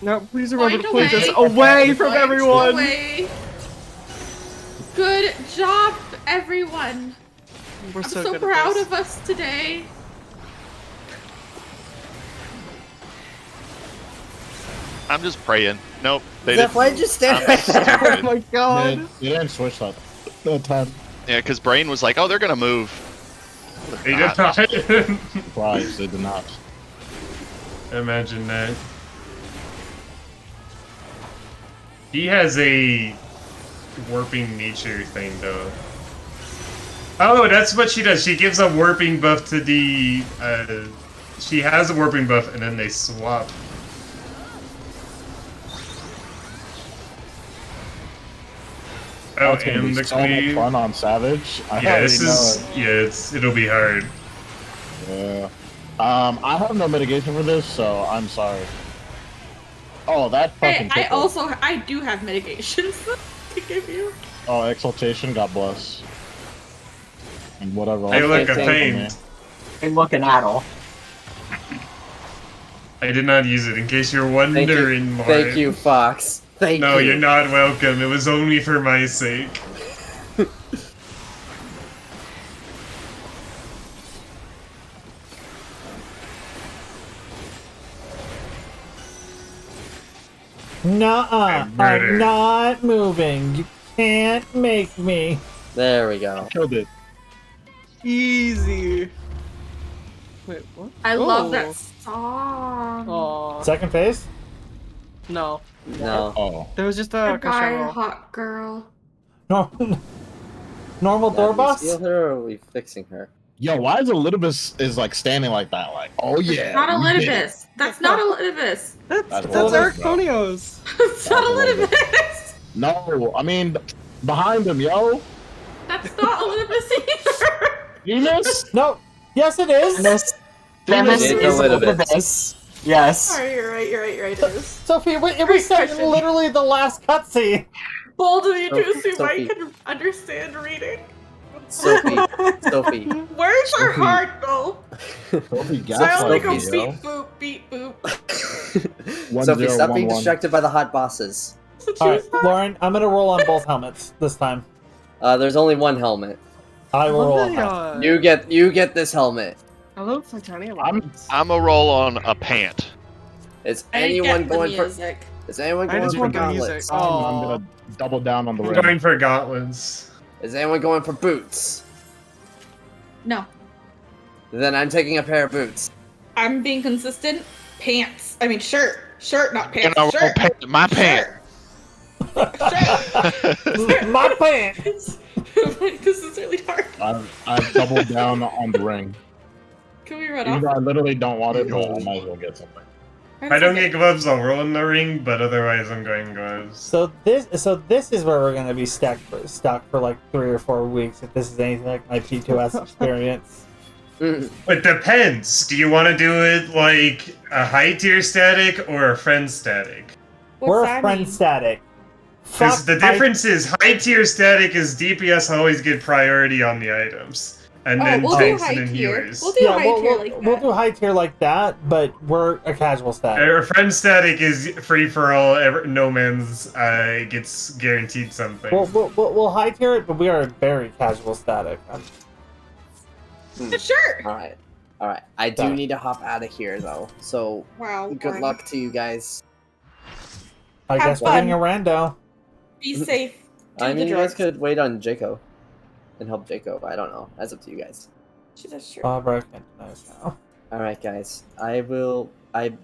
No, please remember to Point point us away. away from Point everyone. away. Good job, everyone. We're I'm so, so good proud at this. of us today. I'm just praying. Nope. They Zeph, didn't. why'd you stand I'm right so there? Oh praying. my god. You didn't switch that time. Yeah, because Brain was like, "Oh, they're gonna move." They did not. Surprise, they did not. Imagine that. He has a warping nature thing though. Oh, that's what she does. She gives a warping buff to the. She has a warping buff, and then they swap. Oh, That's gonna be and the so much cleave. fun on Savage. I Yeah, already this know is it. it'll be hard. Yeah. I have no mitigation for this, so I'm sorry. Oh, that fucking Hey, tickle. I do have mitigations to give you. Oh, exaltation, God bless. And whatever. Hey, else look, they I throw at me. faint. Hey, looking at all. I did not use it, in case you're Thank you, wondering. thank you, Fox. Thank No, you. you're not welcome. It was only for my sake. Nuh-uh. Murder. I'm not moving. You can't make me. There we go. Killed it. Easy. Wait, what? I love Oh. that song. Aw. Second phase? No. No. Oh. There was just a Goodbye, cushion roll. hot girl. No. Normal door Do we boss? steal her or are we fixing her? Yo, why is Elidibus is like standing like that? Like, oh yeah. Not a we did it. Litibus. That's not a Litibus. That's That's that's what Eric it is, bro. Ponios. That's not a That's what it Litibus. No, I mean behind him, yo. That's not a Litibus either. Venus? No. Yes, it is. Demis It's is a little bit. Elidibus. Yes. Sorry, you're right, it is. Sophie, it was Great said question. literally the last cutscene. Bold of you to Sophie, assume I Sophie. can understand reading. Sophie. Sophie. Words are Sophie. hard, though. Sophie So I only go Gaslight, yo. beep boop, beep boop. Sophie, stop being 1011. distracted by the hot bosses. Alright, Lauren, I'm gonna roll on both helmets this time. There's only one helmet. I will roll on the, helmet. You get this helmet. I love titanium. I'm a roll on a pant. Is I anyone get the going for? music. Is anyone I going just for want the music. gauntlets? I'm Aw. gonna double down on the I'm ring. going for gauntlets. Is anyone going for boots? No, Then I'm taking a pair of boots. I'm being consistent. Pants. I mean, shirt. Shirt, not And pants. I roll Shirt. pant, my pant. Shirt. My pants! This is really hard. I've doubled down on the ring. Can we run Even off? though I literally don't want it, but I might as well get something. If I don't get gloves, I'll roll in the ring, but otherwise I'm going gloves. So this is where we're gonna be stuck for like 3 or 4 weeks if this is anything like my P2S experience. It depends. Do you want to do it like a high tier static or a friend static? What's We're a that friend mean? static. Because Fuck, the difference is high tier static is DPS always get priority on the items. And then we'll do tanks high and then tier. healers. We'll do high tier like that. we'll do high tier like that, but we're a casual static. Or friend static is free for all. No man's gets guaranteed something. We'll high tier it, but we are a very casual static. Sure. All right. I do need to hop out of here though. So Wow. good fine. luck to you guys. I Have guess we're fun. getting a rando. Be safe. Do I the mean, you guys drugs. could wait on Jaco and help Jaco. I don't know. That's up to you guys. That's true. Barbara can't knows now. All right, guys. I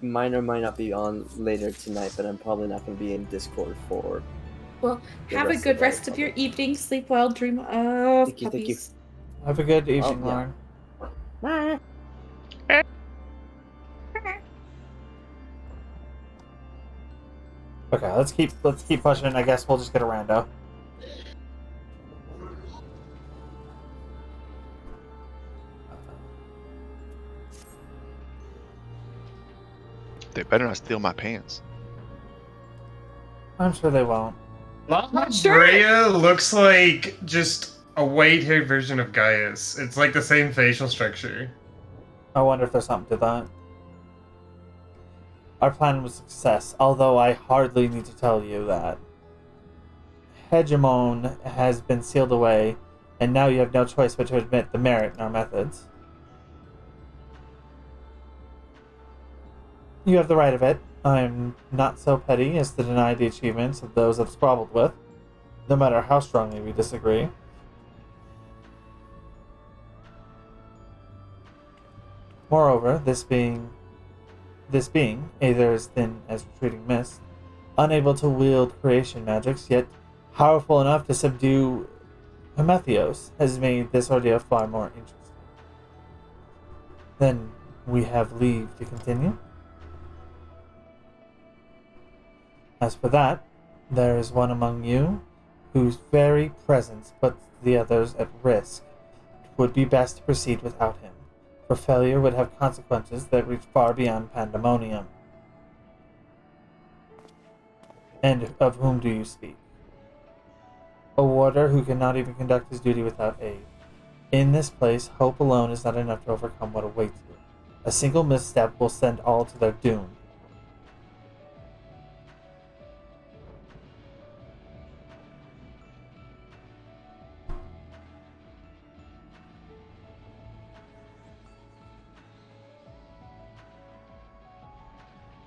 might or might not be on later tonight, but I'm probably not going to be in Discord for. Well, the have a rest good of the rest of your probably. evening. Sleep well. Dream of Thank you, thank puppies. Have a good evening, yeah. Lauren. Okay, let's keep pushing. I guess we'll just get a rando. They better not steal my pants. I'm sure they won't. Sure. Brea looks like just a white-haired version of Gaius. It's like the same facial structure. I wonder if there's something to that. Our plan was a success, although I hardly need to tell you that. Hegemon has been sealed away, and now you have no choice but to admit the merit in our methods. You have the right of it. I'm not so petty as to deny the achievements of those I've squabbled with, no matter how strongly we disagree. Moreover, this being either as thin as retreating mist, unable to wield creation magics, yet powerful enough to subdue Prometheus, has made this ordeal far more interesting. Then we have leave to continue. As for that, there is one among you whose very presence puts the others at risk. It would be best to proceed without him, for failure would have consequences that reach far beyond pandemonium. And of whom do you speak? A warder who cannot even conduct his duty without aid. In this place, hope alone is not enough to overcome what awaits you. A single misstep will send all to their doom.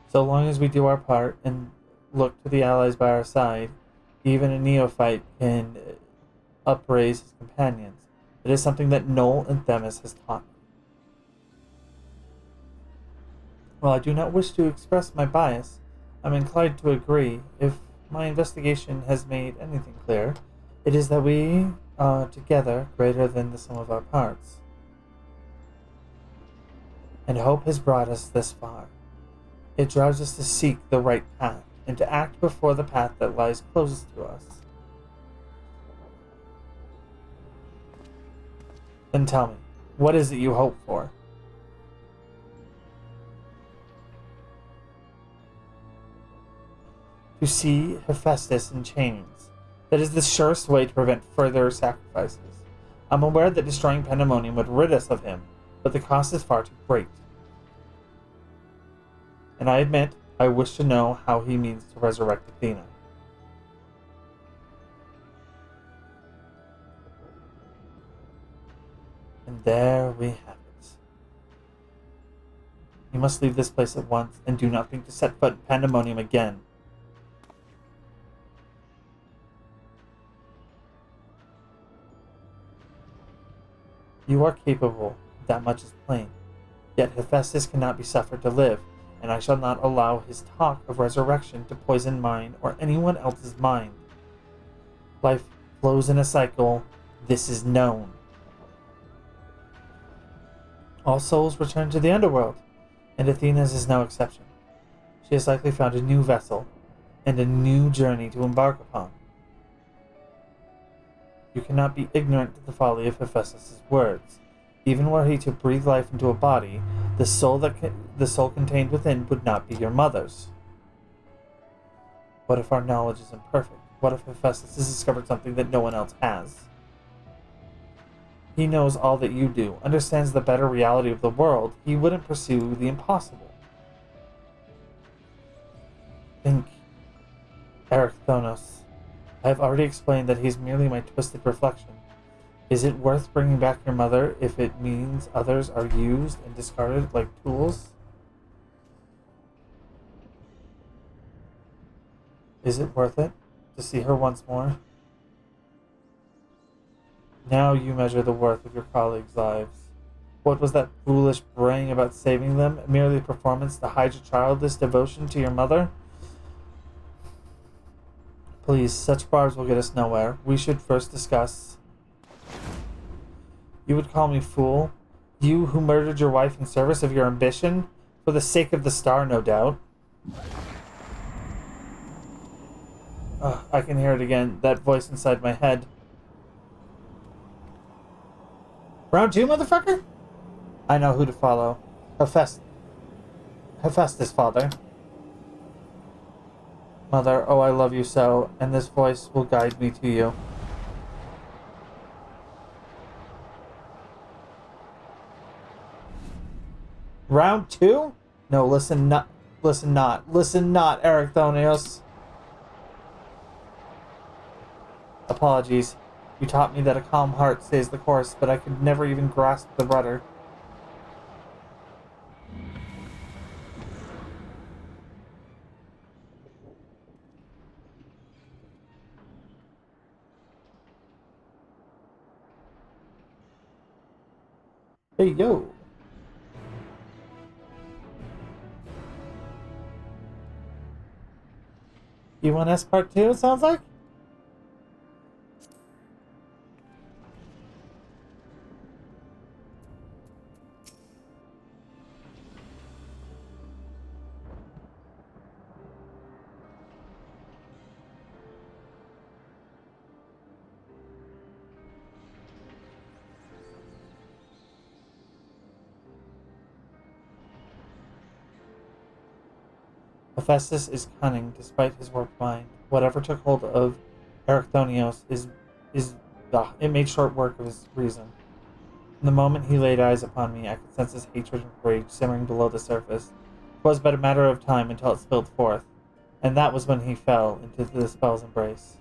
So long as we do our part and look to the allies by our side, even a neophyte can upraise his companions. It is something that Noel and Themis has taught me. While I do not wish to express my bias, I'm inclined to agree. If my investigation has made anything clear, it is that we are together greater than the sum of our parts. And hope has brought us this far. It drives us to seek the right path, and to act before the path that lies closest to us. Then tell me, what is it you hope for? To see Hephaestus in chains. That is the surest way to prevent further sacrifices. I'm aware that destroying Pandemonium would rid us of him, but the cost is far too great. And I admit, I wish to know how he means to resurrect Athena. And there we have it. You must leave this place at once, and do not think to set foot in Pandemonium again. You are capable, that much is plain. Yet Hephaestus cannot be suffered to live, and I shall not allow his talk of resurrection to poison mine or anyone else's mind. Life flows in a cycle. This is known. All souls return to the underworld, and Athena's is no exception. She has likely found a new vessel and a new journey to embark upon. You cannot be ignorant to the folly of Hephaestus' words. Even were he to breathe life into a body, the soul contained within would not be your mother's. What if our knowledge is imperfect? What if Hephaestus has discovered something that no one else has? He knows all that you do, understands the better reality of the world. He wouldn't pursue the impossible. Think, Erykthonos. I have already explained that he's merely my twisted reflection. Is it worth bringing back your mother if it means others are used and discarded like tools? Is it worth it to see her once more? Now you measure the worth of your colleagues' lives. What was that foolish braying about saving them? Merely a performance to hide your childish devotion to your mother? Please, such barbs will get us nowhere. We should first discuss. You would call me fool? You who murdered your wife in service of your ambition? For the sake of the star, no doubt. I can hear it again, that voice inside my head. Round 2, motherfucker? I know who to follow. Hephaestus, father. Mother, oh I love you so, and this voice will guide me to you. Round 2? No, listen not, Erykthonos. Apologies. You taught me that a calm heart stays the course, but I could never even grasp the rudder. Hey, yo. You want S part 2, it sounds like? Hephaestus is cunning despite his warped mind. Whatever took hold of Erechthonios it made short work of his reason. From the moment he laid eyes upon me, I could sense his hatred and rage simmering below the surface. It was but a matter of time until it spilled forth, and that was when he fell into the spell's embrace.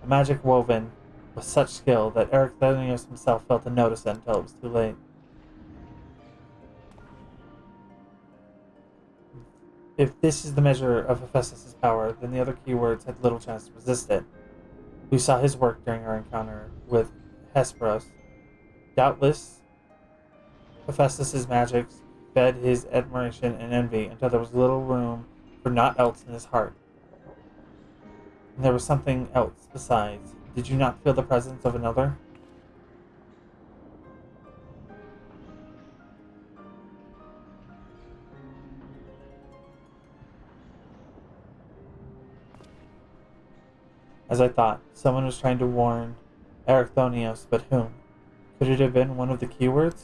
A magic woven with such skill that Erechthonios himself failed to notice it until it was too late. If this is the measure of Hephaestus' power, then the other keywords had little chance to resist it. We saw his work during our encounter with Hesperos. Doubtless, Hephaestus' magics fed his admiration and envy until there was little room for naught else in his heart. And there was something else besides. Did you not feel the presence of another? As I thought, someone was trying to warn Erechthonios, but whom? Could it have been one of the keywords?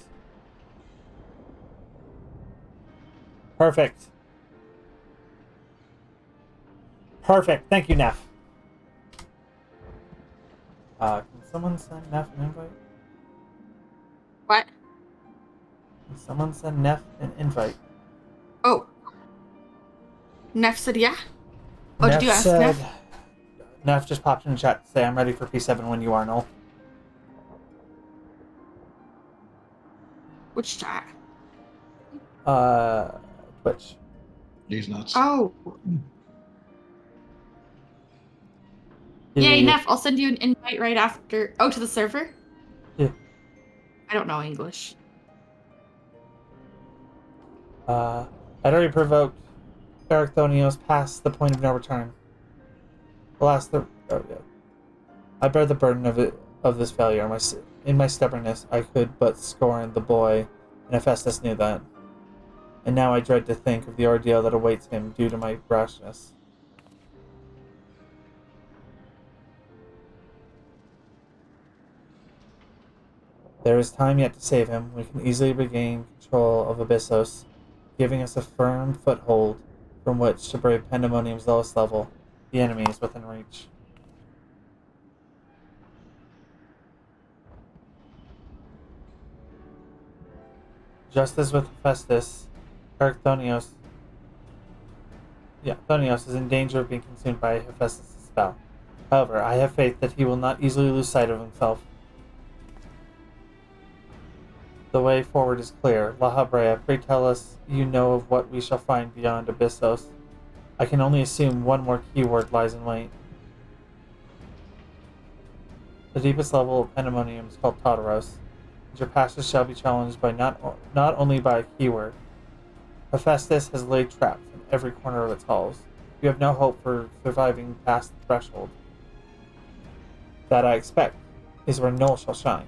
Perfect. Perfect. Thank you, Neff. Can someone send Neff an invite? What? Can someone send Neff an invite? Oh. Neff said yeah? Oh, did you ask Neff? Neff just popped in the chat to say, I'm ready for P7 when you are, Noel. Which chat? Twitch. These nuts. Oh. Yay, Neff, I'll send you an invite right after. Oh, to the server? Yeah. I don't know English. I'd already provoked Erechthonios past the point of no return. I bear the burden of this failure. In my stubbornness, I could but scorn the boy, and Hephaestus knew that. And now I dread to think of the ordeal that awaits him due to my rashness. There is time yet to save him. We can easily regain control of Abyssos, giving us a firm foothold from which to brave Pandemonium's lowest level. The enemy is within reach. Just as with Hephaestus, Thonios is in danger of being consumed by Hephaestus' spell. However, I have faith that he will not easily lose sight of himself. The way forward is clear. La Habrea, pray tell us you know of what we shall find beyond Abyssos. I can only assume one more keyword lies in wait. The deepest level of Pandemonium is called Tartaros. Your passage shall be challenged by not only by a keyword. Hephaestus has laid traps in every corner of its halls. You have no hope for surviving past the threshold. That, I expect, is where Null shall shine.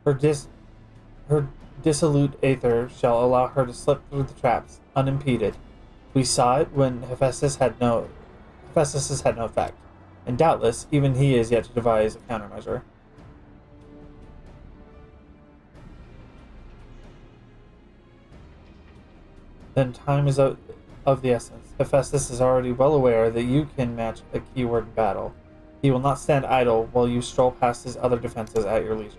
Her dissolute aether shall allow her to slip through the traps unimpeded. We saw it when Hephaestus had no effect, and doubtless even he is yet to devise a countermeasure. Then time is of the essence. Hephaestus is already well aware that you can match a keyword in battle. He will not stand idle while you stroll past his other defenses at your leisure.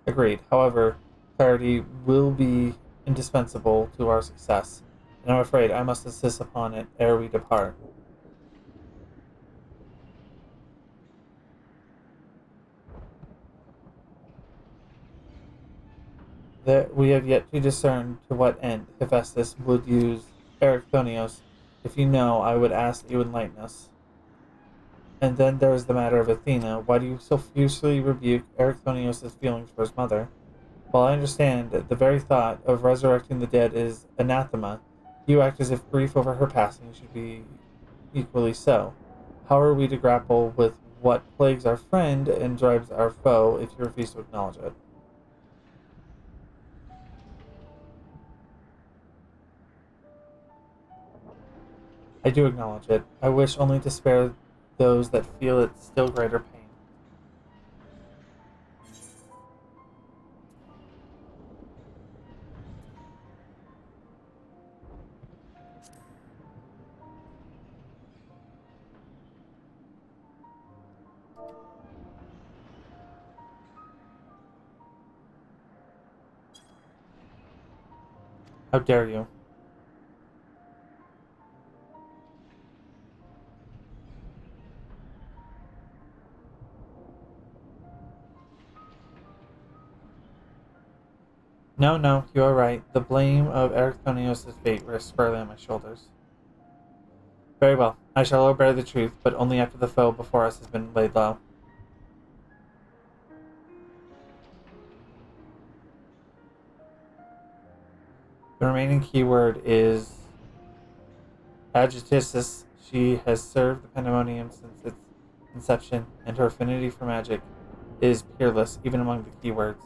Agreed. However, clarity will be indispensable to our success, and I'm afraid I must insist upon it ere we depart. We have yet to discern to what end Hephaestus would use Erechthonios. If you know, I would ask that you enlighten us. And then there is the matter of Athena. Why do you so fiercely rebuke Erechthonios' feelings for his mother? While I understand that the very thought of resurrecting the dead is anathema, you act as if grief over her passing should be equally so. How are we to grapple with what plagues our friend and drives our foe if you refuse to acknowledge it? I do acknowledge it. I wish only to spare those that feel its still greater pain. How dare you? No, you are right. The blame of Ericthonios' fate rests squarely on my shoulders. Very well. I shall bear the truth, but only after the foe before us has been laid low. The remaining keyword is Agiticis. She has served the Pandemonium since its inception, and her affinity for magic is peerless, even among the keywords.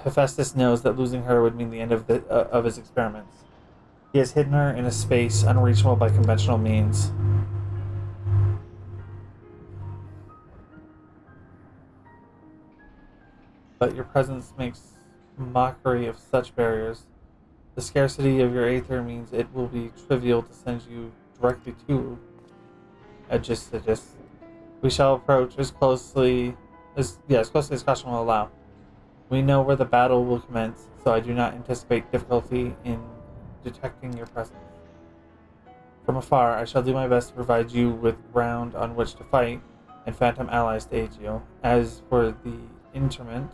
Hephaestus knows that losing her would mean the end of his experiments. He has hidden her in a space unreachable by conventional means. But your presence makes mockery of such barriers. The scarcity of your aether means it will be trivial to send you directly to Aegisthus. We shall approach as closely as caution will allow. We know where the battle will commence, so I do not anticipate difficulty in detecting your presence. From afar, I shall do my best to provide you with ground on which to fight and phantom allies to aid you. As for the interment,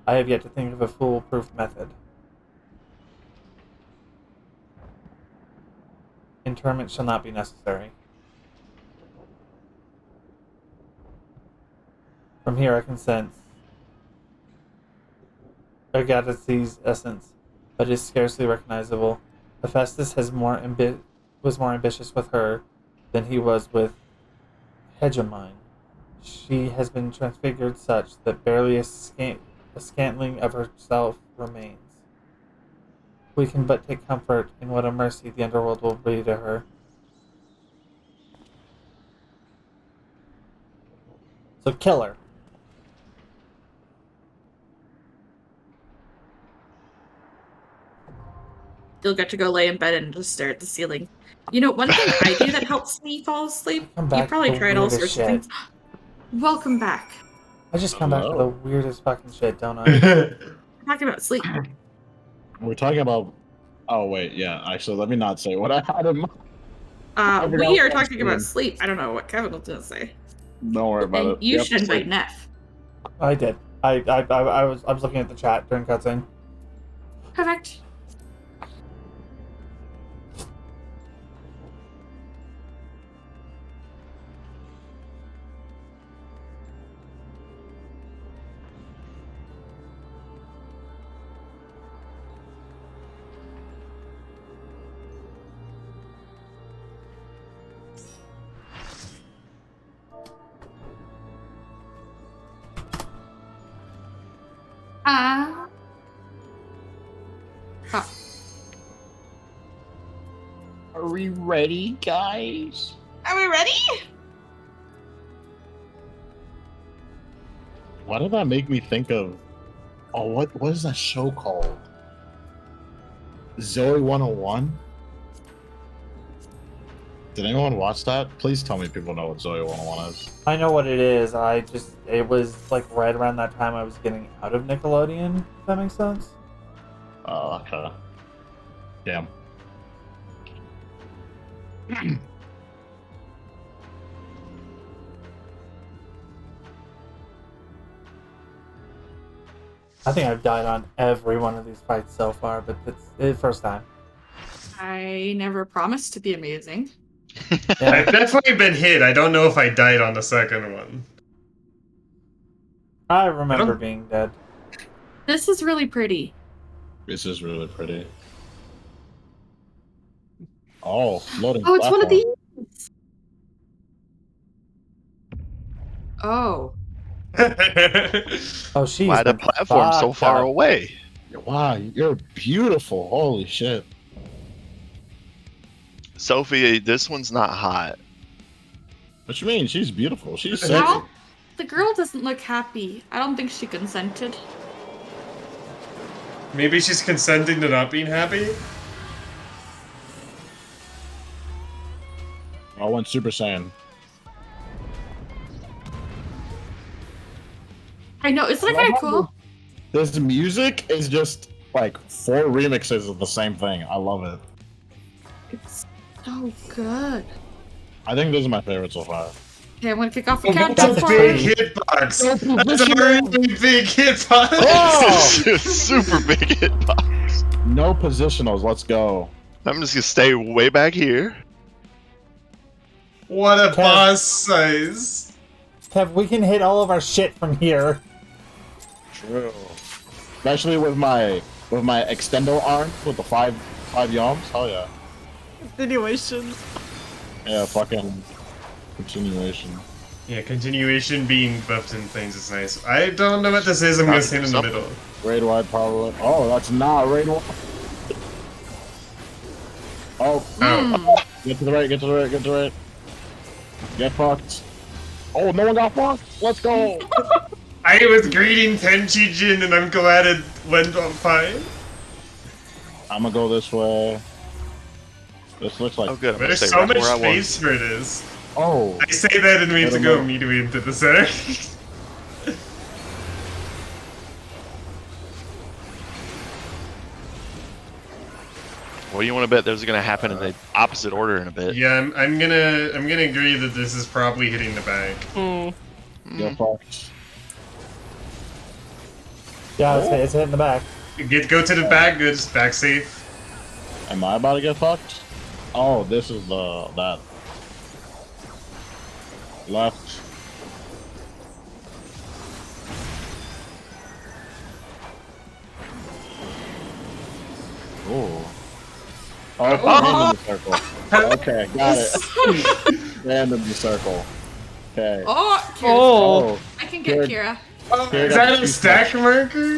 I have yet to think of a foolproof method. Interment shall not be necessary. From here I can sense Agathis' essence, but is scarcely recognizable. Hephaestus was more ambitious with her than he was with Hegemine. She has been transfigured such that barely a scantling of herself remains. We can but take comfort in what a mercy the underworld will be to her. So kill her. You'll get to go lay in bed and just stare at the ceiling. You know, one thing I do that helps me fall asleep, Come you back probably to the tried all weirdest sorts shit. of things. Welcome back. I just come back to the Hello. weirdest fucking shit, don't I? I'm talking about sleep. We're talking about. Oh wait, yeah. Actually, let me not say what I had in mind. I forgot We are what I was talking about saying. sleep. I don't know what Kevin was gonna say. Don't worry about And it. you Yep, should invite sleep. Neff. I did. I was looking at the chat during cutscene. Perfect. Oh. Are we ready, guys? Are we ready? Why did that make me think of? Oh, what is that show called? Zoe 101? Did anyone watch that? Please tell me people know what Zoe 101 is. I know what it is. It was like right around that time I was getting out of Nickelodeon. If that makes sense. Oh, okay. Damn. I think I've died on every one of these fights so far, but it's the first time. I never promised to be amazing. I've definitely been hit. I don't know if I died on the second one. I remember don't- being dead. This is really pretty. This is really pretty. Oh, floating Oh, it's one of platform. these. Oh. Oh, she's Why the been platform so fucked far up. away? Wow, you're beautiful. Holy shit. Sophie, this one's not hot. What you mean? She's beautiful. She's How? sexy. The girl doesn't look happy. I don't think she consented. Maybe she's consenting to not being happy? I went Super Saiyan. I know, isn't that kind of cool? This music is just like 4 remixes of the same thing. I love it. It's so good. I think this is my favorite so far. Okay, I'm gonna kick off the Oh, countdown that's a for big you. hitbox. That's a really big hitbox. Oh! Super big hitbox. No positionals. Let's go. I'm just gonna stay way back here. What a Kev. boss size. Kev, we can hit all of our shit from here. True. Especially with my extendo arm with the five yawns. Oh yeah. Continuation. Yeah, fucking continuation. Yeah, continuation being buffed and things is nice. I don't know what this is. I'm gonna stand in the middle. Raid wide power. Oh, that's not raid wide. Oh, Oh. get to the right. Get to the right. Get to the right. Get fucked. Oh, no one got fucked. Let's go. I was greeting Tenchi-jin and I'm glad it went on fine. I'm gonna go this way. This looks like. Oh, good. I'm gonna There's stay so right much where I was. space for this. Oh. I say that and we have to go Middle. immediately into the center. What do you want to bet those are gonna happen in the opposite order in a bit? Yeah, I'm gonna agree that this is probably hitting the back. Get fucked. Yeah, it's hitting the back. Go to the back, good, back safe. Am I about to get fucked? Oh, this is that. Left. Ooh. Oh, random circle. Okay, got it. Random circle. Okay. Oh, Kira's Oh. I can get Kira. Oh, Here, is got that two a stack marker?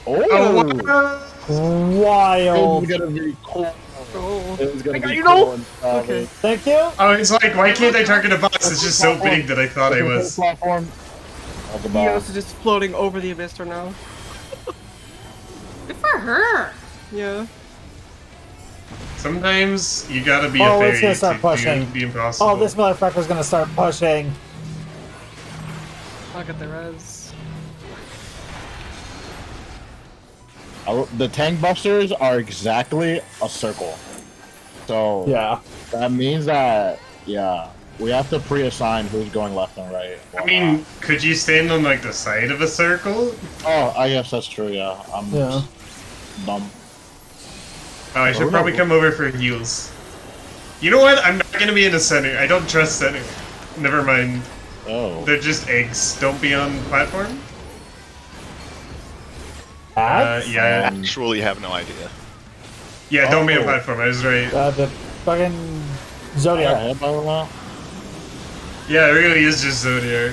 Oh, Oh, Wild. This is gonna be cool. Oh. This is gonna I got be you, cool no. and savage. Okay. Thank you. oh, it's like, why can't I target a boss? It's just so big that I thought I was. Platform. Oh, the Eos boss. is just floating over the abyss right now. Good for her. Yeah. Sometimes you gotta be Oh, a it's fairy gonna start to pushing. do the impossible. Oh, this motherfucker's gonna start pushing. I'll get the res. The tank busters are exactly a circle. So Yeah. that means that, yeah, we have to pre-assign who's going left and right. I mean, could you stand on like the side of a circle? Oh, I guess that's true, yeah. I'm Yeah. dumb. Oh, I should Oh, probably no. come over for heals. You know what? I'm not gonna be in the center. I don't trust center. Never mind. Oh. They're just eggs. Don't be on platform. Ads? Yeah. Actually, have no idea. Yeah, don't be on Oh. platform. I was right. The fucking Yeah, Zodiac. hit by that. Yeah, it really is just Zodiac.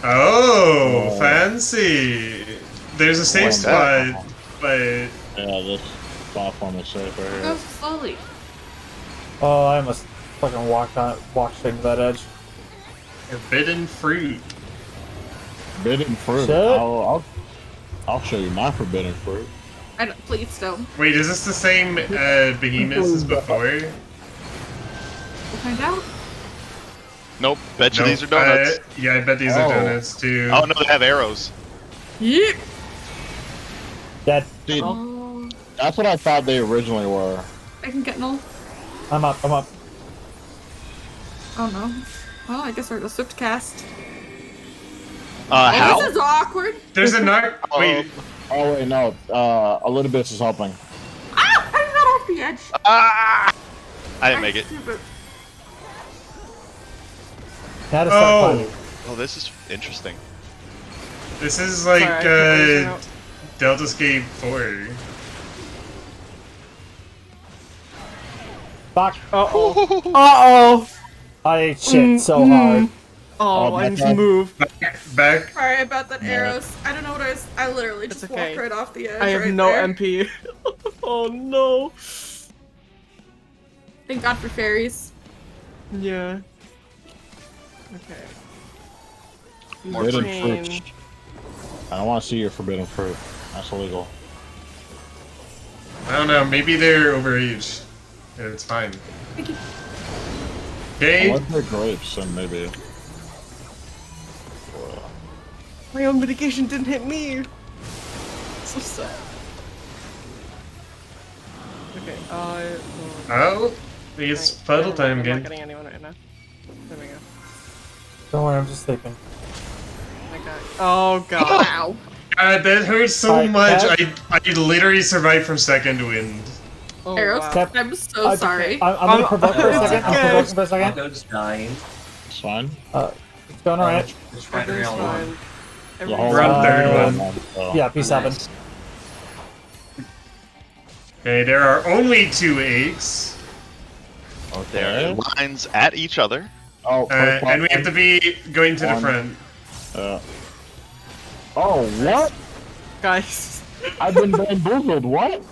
Oh, Oh. fancy. There's a safe like that. spot, but Yeah, this platform is safe right Go here. slowly. Oh, I almost fucking walked straight to that edge. forbidden fruit. Forbidden fruit. Shit. I'll show you my forbidden fruit. I don't, please don't. Wait, is this the same behemoth as before? We'll find out. Nope. Bet you Nope, these are donuts. yeah, I bet these Oh. are donuts too. Oh no, they have arrows. Yep. Dead. Dude, Oh, that's what I thought they originally were. I can get null. I'm up. I'm up. Oh no. Well, I guess we're the swift cast. How? Oh, this is awkward. There's a knock. Wait, Oh wait, no. A little bit is helping. Ah! I got off the edge. Ah! I didn't make it. Stupid. Had to start Oh. fighting. Oh, this is interesting. this is like Sorry, I kept losing out. Delta Escape 4. Fuck. Uh-oh. Uh-oh. I ate shit so hard. Oh, Oh, I need that's to move. Back. Sorry about that No. arrows. I don't know what I was. I literally just It's okay. walked right off the edge. I have right no there. MP. Oh no. Thank God for fairies. Yeah. Okay. More Forbidden Chain. fruit. I don't want to see your forbidden fruit. That's illegal. I don't know. Maybe they're overaged. And it's fine. Okay. Unless they're grapes, then maybe. My own mitigation didn't hit me. So sad. Okay, Oh, it's puddle time I'm not again. getting anyone right now. There we go. Don't worry, I'm just sleeping. My god. Oh god. Wow. That hurts so Alright, much. Kev? I literally survived from second wind. Oh, Arrows, wow. Kev, I'm so sorry. I'm gonna provoke for a It's second. I'm okay. provoking for a second. Taco's dying. It's fine. It's going alright. Just right Everything's around fine. one. The whole We're on third one. So. Yeah, P7. Nice. Okay, there are only 2 eggs. There are lines at each other. Oh, And we have to be going to the front. Oh, what? Guys. I've been bamboozled. What?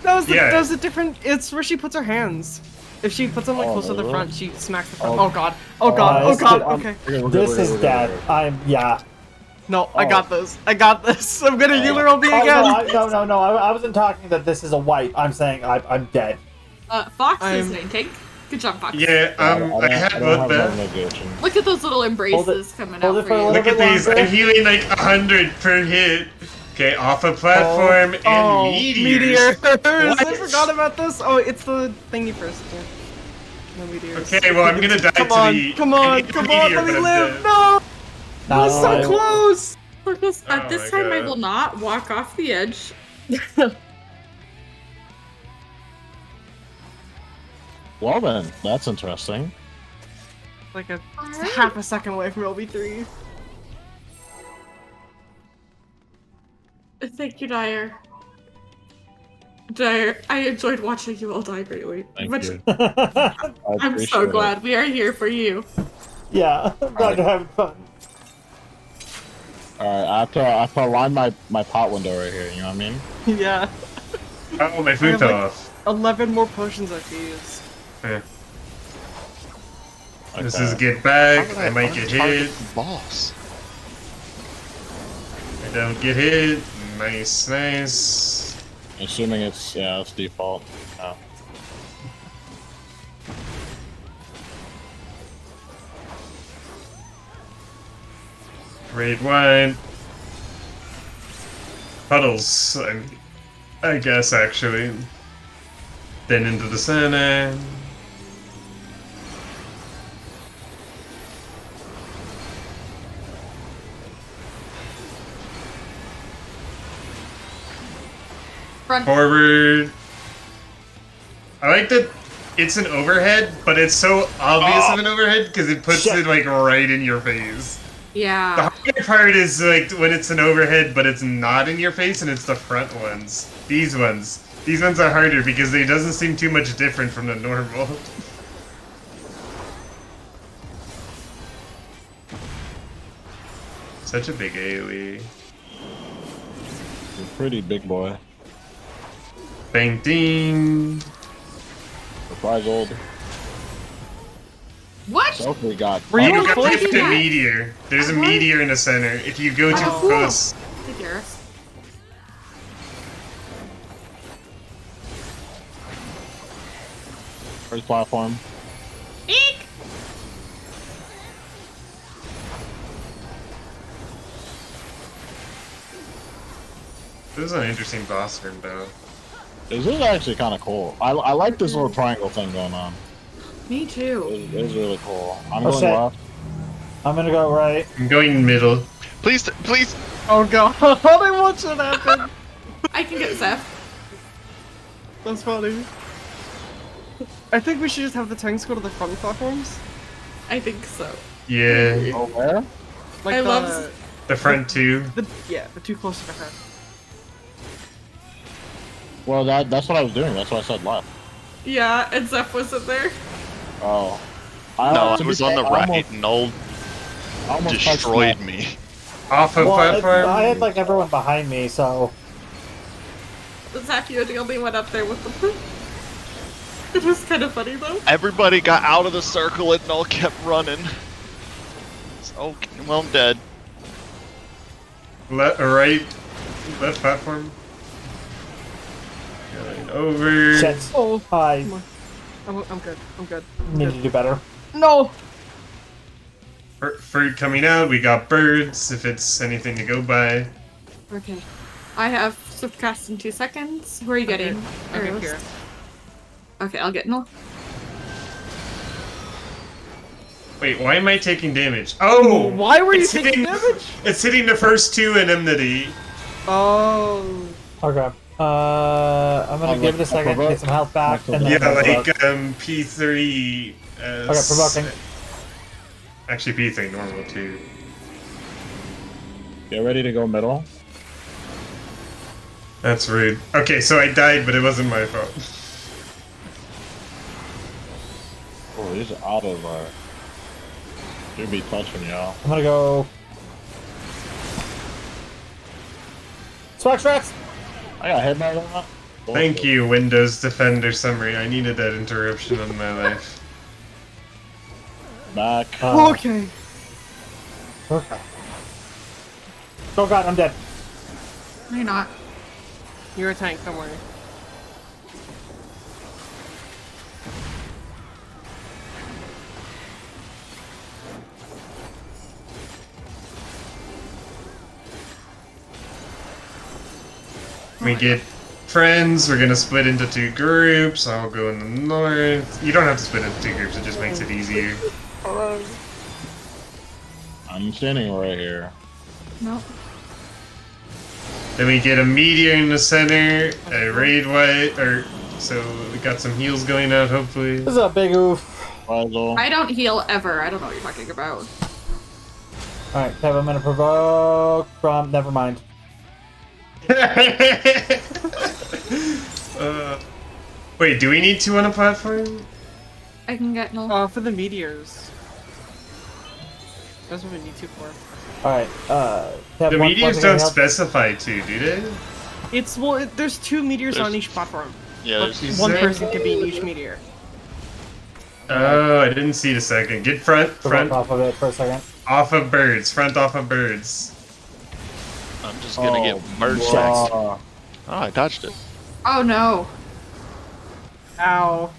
That was, Yeah. that was a different. It's where she puts her hands. If she puts them like close to the front, she smacks the front. Oh god. Oh god. Oh god. Okay. This is dead. Yeah. No, I got this. I got this. I'm gonna heal her OB Oh, again. no. I wasn't talking that this is a wipe. I'm saying I'm dead. Fox is I'm- main tank. Good job, Fox. Yeah, I have bloodbath. negation. Look at those little embraces Hold it- coming hold out it for for a you. little Look at bit these. longer. I'm healing like 100 per hit. Okay, off a platform and Oh, meteors. I forgot about this. Oh, it's the thingy first. Yeah. No meteors. Okay, well I'm gonna die Come to on, the. come on, the come on, meteor, let me but I'm live. dead. No! No, We're so close! Marcus, Oh at this my time I God. will not walk off the edge. Well then, that's interesting. Like a Alright. half a second away from LB3. Thank you, Dyer. Dyer, I enjoyed watching you all die greatly. Thank Much- you. I'm so glad we are here for you. Yeah, I'm glad you're having fun. Alright, I have to line my pot window right here, you know what I mean? Yeah. Oh, my I food have, fell like, off. 11 more potions I can use. Yeah. This Okay. is get back. How did I might get target hit. the boss? I don't get hit. Nice, nice. Assuming it's, yeah, it's default. Oh. Raid 1. Puddles, I guess, actually. Then into the center. Run. Forward. I like that it's an overhead, but it's so obvious of an overhead because it puts Shit. it like right in your face. The Yeah. harder part is like when it's an overhead, but it's not in your face, and it's the front ones. These ones. These ones are harder because they doesn't seem too much different from the normal. Such a big AoE. You're pretty big boy. Bang ding. Surprise old. What? Sophie got. Were you You on got full hit do the that? meteor. There's a What? meteor in the center. If you go too Oh, cool. close, Hey, Garrus. First platform. Eek! this is an interesting boss room though. This is actually kind of cool. I like this little triangle thing going on. Me too. It's really cool. I'm Oh, going shit. left. I'm gonna go right. I'm going middle. Please, please. Oh god, I watched that happen. I can get Zeph. That's funny. I think we should just have the tanks go to the front platforms. I think so. Yeah, Oh, where? Like I the, love- the front two. yeah, the two closer to her. Well, that's what I was doing. That's why I said left. Yeah, and Zeph wasn't there. Oh. No, to I be was on fair, the I right, almost- and Old I almost touched destroyed that. me. Off of Well, platform. I had like everyone behind me, so Zeph, you were the only one up there with the. It was kind of funny though. Everybody got out of the circle and all kept running. So, well, I'm dead. Right, left platform. Going over. shit. Oh, I I'm good. I'm good. I'm need good. to do better. No! fruit coming out. We got birds, if it's anything to go by. Okay. I have swift cast in 2 seconds. Who are you getting? Okay, Arrows? here. Okay, I'll get Null. Wait, why am I taking damage? Oh! Why were you it's taking hitting- damage? It's hitting the first 2 in Enmity. Oh. Okay. I'm gonna give it a second, get some health back, and then Yeah, I'm gonna like provoke. P3. Okay, provoking. Actually, P3 normal too. Get ready to go middle. That's rude. Okay, so I died, but it wasn't my fault. Oh, he's out of should be touching y'all. I'm gonna go. Swag Shreks! I got hit by that. Thank you, Windows Defender Summary. I needed that interruption in my life. Back. Okay. Okay. Oh god, I'm dead. No, you're not. You're a tank, don't worry. We get friends, we're gonna split into 2 groups. I'll go in the north. You don't have to split into 2 groups, it just makes it easier. I'm standing right here. No. Then we get a meteor in the center, a raid white, so we got some heals going out, hopefully. This is a big oof. Puzzle. I don't heal ever. I don't know what you're talking about. Alright, Kev, I'm gonna provoke from. Never mind. Wait, do we need 2 on a platform? I can get Null. For the meteors. That's what we need 2 for. Alright, Kev, The one meteors second, don't help. specify 2, do they? It's, well, there's 2 meteors There's- on each platform. Yeah, But there's, one there- person can be in each meteor. Oh, I didn't see the second. Get front, Provoke front, off of it for a second. off of birds, front off of birds. I'm just gonna get bird wow. strikes. Oh, I dodged it. Oh no. Ow.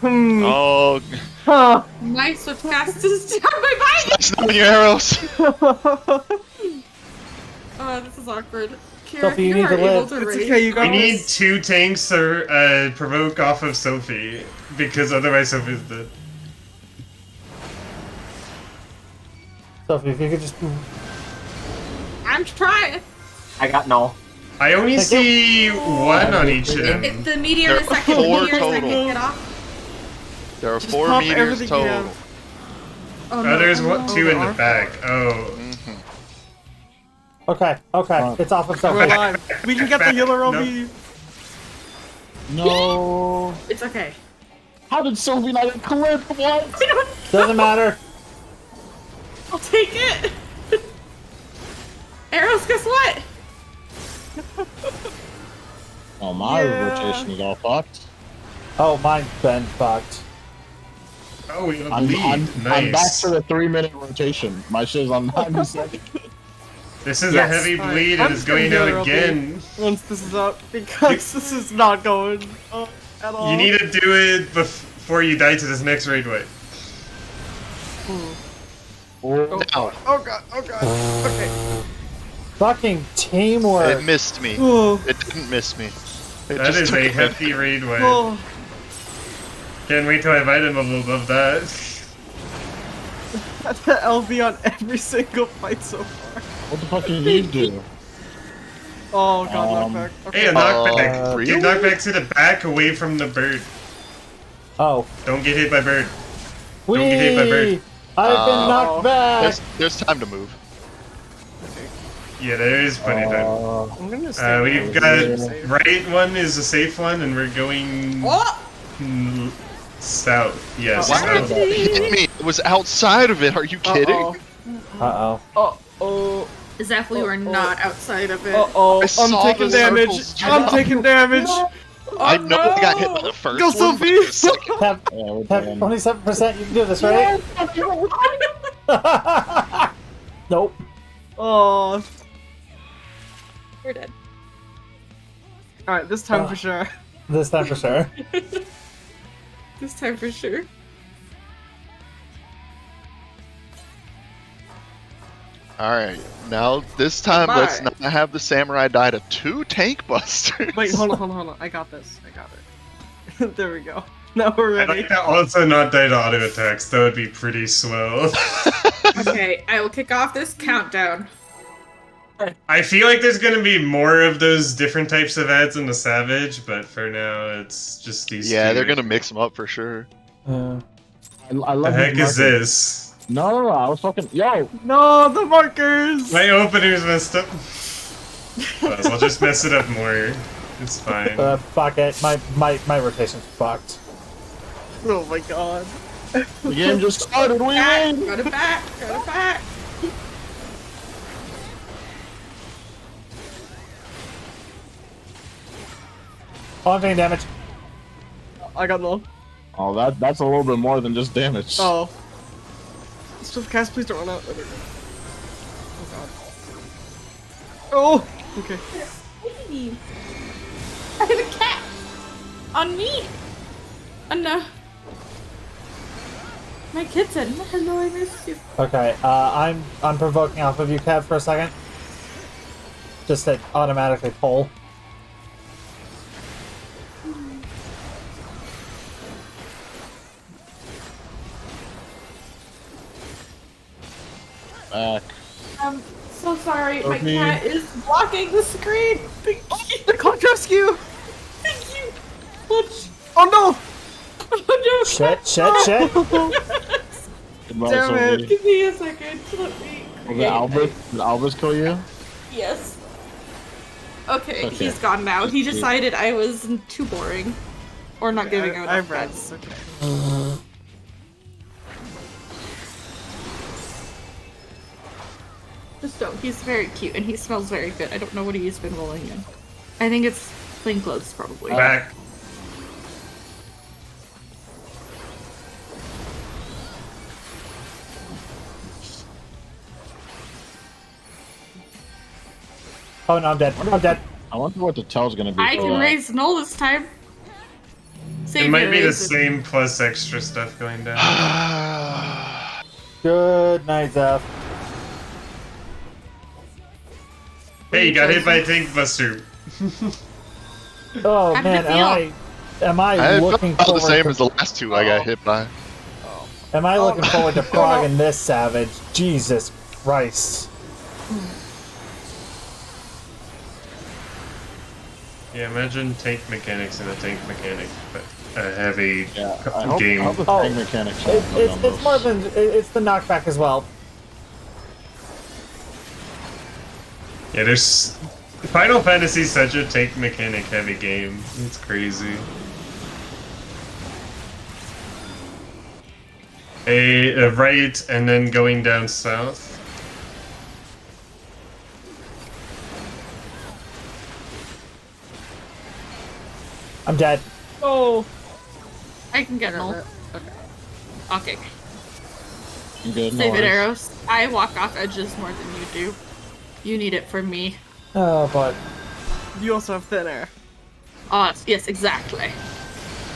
Oh, Huh. My swift cast is down my bite! that's not your arrows. Oh, this is awkward. Kira, Sophie, you you need are to able live. to It's raid. okay, you got We need this. 2 tanks to provoke off of Sophie, because otherwise Sophie's dead. Sophie, if you could just. I'm trying. I got null. I only Thank see 1 on each of them. The meteor in a There are second. 4 Meteor in a total. second. Get off. There are Just 4 pop meters everything you total. have. Oh, Oh, no. there's oh, one, no. 2 in the are? back. Oh. Okay, okay, it's off of We're Sophie. alive. We can get the healer on No. me. No. It's okay. How did Sophie not get clipped? What? Doesn't matter. I'll take it. Arrows, guess what? Oh, my Yeah. rotation is all fucked. Oh, mine's been fucked. Oh, we have a I'm lead. back Nice. to the 3-minute rotation. My shit's on 90 seconds. This is Yes. a heavy Alright, bleed I'm and it's just gonna going heal out her up again. Once this is up, because this is not going up at all. You need to do it before you die to this next raid wave. Oh god, oh god. Okay. Fucking teamwork. It missed me. Oh. It didn't miss me. It That just is took a minute. hefty raid wave. Oh. Can't wait till I fight him above that. That's the LV on every single fight so far. What the fuck did you do? Oh god, knockback. Okay. Hey, a knockback. really? Get knockback to the back away from the bird. Oh. Don't get hit by bird. Whee! Don't get hit by bird. I've been knocked back. There's time to move. Yeah, there is plenty of time. I'm gonna stay We've there. got right one is a safe one, and we're going south. Yes, Wow. south. It hit me. It was outside of it. Are you kidding? Uh-oh. Uh-oh. Zeph, we were not outside of it. Uh-oh. I I'm saw taking the damage. circles I'm jump. taking damage. I know I got hit by the first Go, one. but Sophie! the second- Have, Yeah, we're have done. 27%. You can do this, right? Nope. Oh. We're dead. Alright, this time for sure. This time for sure. This time for sure. All right, now this time let's Bye. not have the samurai die to 2 tank busters. Wait, hold on. I got this. I got it. There we go. Now we're I'd ready. like to also not die to auto attacks. That would be pretty swell. Okay, I will kick off this countdown. I feel like there's gonna be more of those different types of ads in the Savage, but for now it's just these Yeah, two. they're gonna mix them up for sure. I The love heck these is markers. this? No, I was fucking. Yo, No, the markers. My opener's messed up. Well, I'll just mess it up more. It's fine. Fuck it. My rotation's fucked. Oh my god. the game just started. We Back, win. go to back, go to back. Oh, I'm taking damage. I got no. Oh, that's a little bit more than just damage. Oh. Swift cast, please don't run out. Oh, there we go. Oh god. Oh! Okay. Baby. I have a cat on me. Oh no. My kitten. Hello, I miss you. Okay, I'm provoking off of you, Kev, for a second. Just to automatically pull. Back. I'm so sorry. My Okay. cat is blocking the screen. Thank you. The clock rescue! Thank you. Watch. Oh no! Oh no. Shit. Goodbye, Damn it. Sylvie. Give me a second. Let me. Did Albus kill you? Yes. Okay, Okay. he's gone now. He decided I was too boring. Or not giving out I enough read. pets. Okay. Just don't. He's very cute and he smells very good. I don't know what he's been rolling in. I think it's plain clothes, probably. Back. Oh no, I'm dead. I'm dead. I wonder what the tell's gonna be. I for can that. raise null this time. Save It might your be the raise it. same plus extra stuff going down. Good night, Zeph. Hey, you got hit by a tank buster. Oh How did man, it feel? am I I felt looking about the forward same to, as the last two I got hit by. am I looking forward to progging this savage? Jesus Christ. Yeah, imagine tank mechanics in a tank mechanic, but a heavy Yeah, I hope, game. I hope the Oh, tank mechanics. It's more than it's the knockback as well. Yeah, there's Final Fantasy is such a tank mechanic heavy game. It's crazy. A right and then going down south. I'm dead. Oh! I can get null. Okay. Okay. You good? Save No it, worries. arrows. I walk off edges more than you do. You need it from me. Oh boy. You also have thin air. Oh, yes, exactly.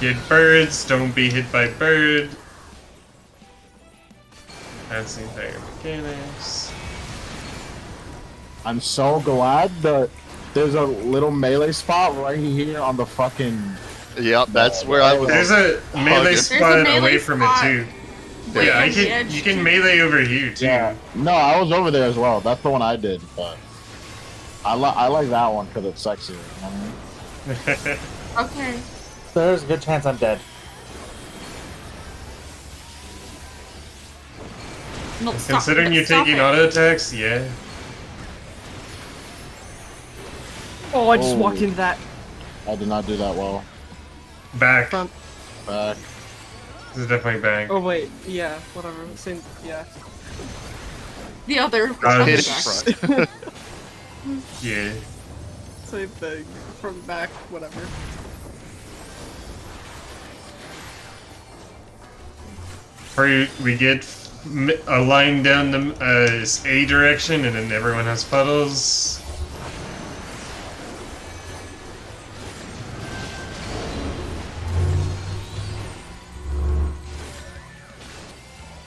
Get birds, don't be hit by bird. That's the entire mechanics. I'm so glad that there's a little melee spot right here on the fucking. Yep, that's where I was. There's a melee There's a spot melee away from spot. it too. Right Yeah, on the edge, you can too. melee over here too. Yeah. No, I was over there as well. That's the one I did, but I like that one because it's sexier. You know what I mean? Okay. So there's a good chance I'm dead. No, stop. Considering you're Stop taking it. auto attacks, yeah. Oh, I just Oh. walked into that. I did not do that well. Back. Front. Back. This is definitely back. Oh wait, yeah, whatever. Same, yeah. The other. Hit it back. front. Yeah. Same thing. From back, whatever. We get a line down the A direction, and then everyone has puddles.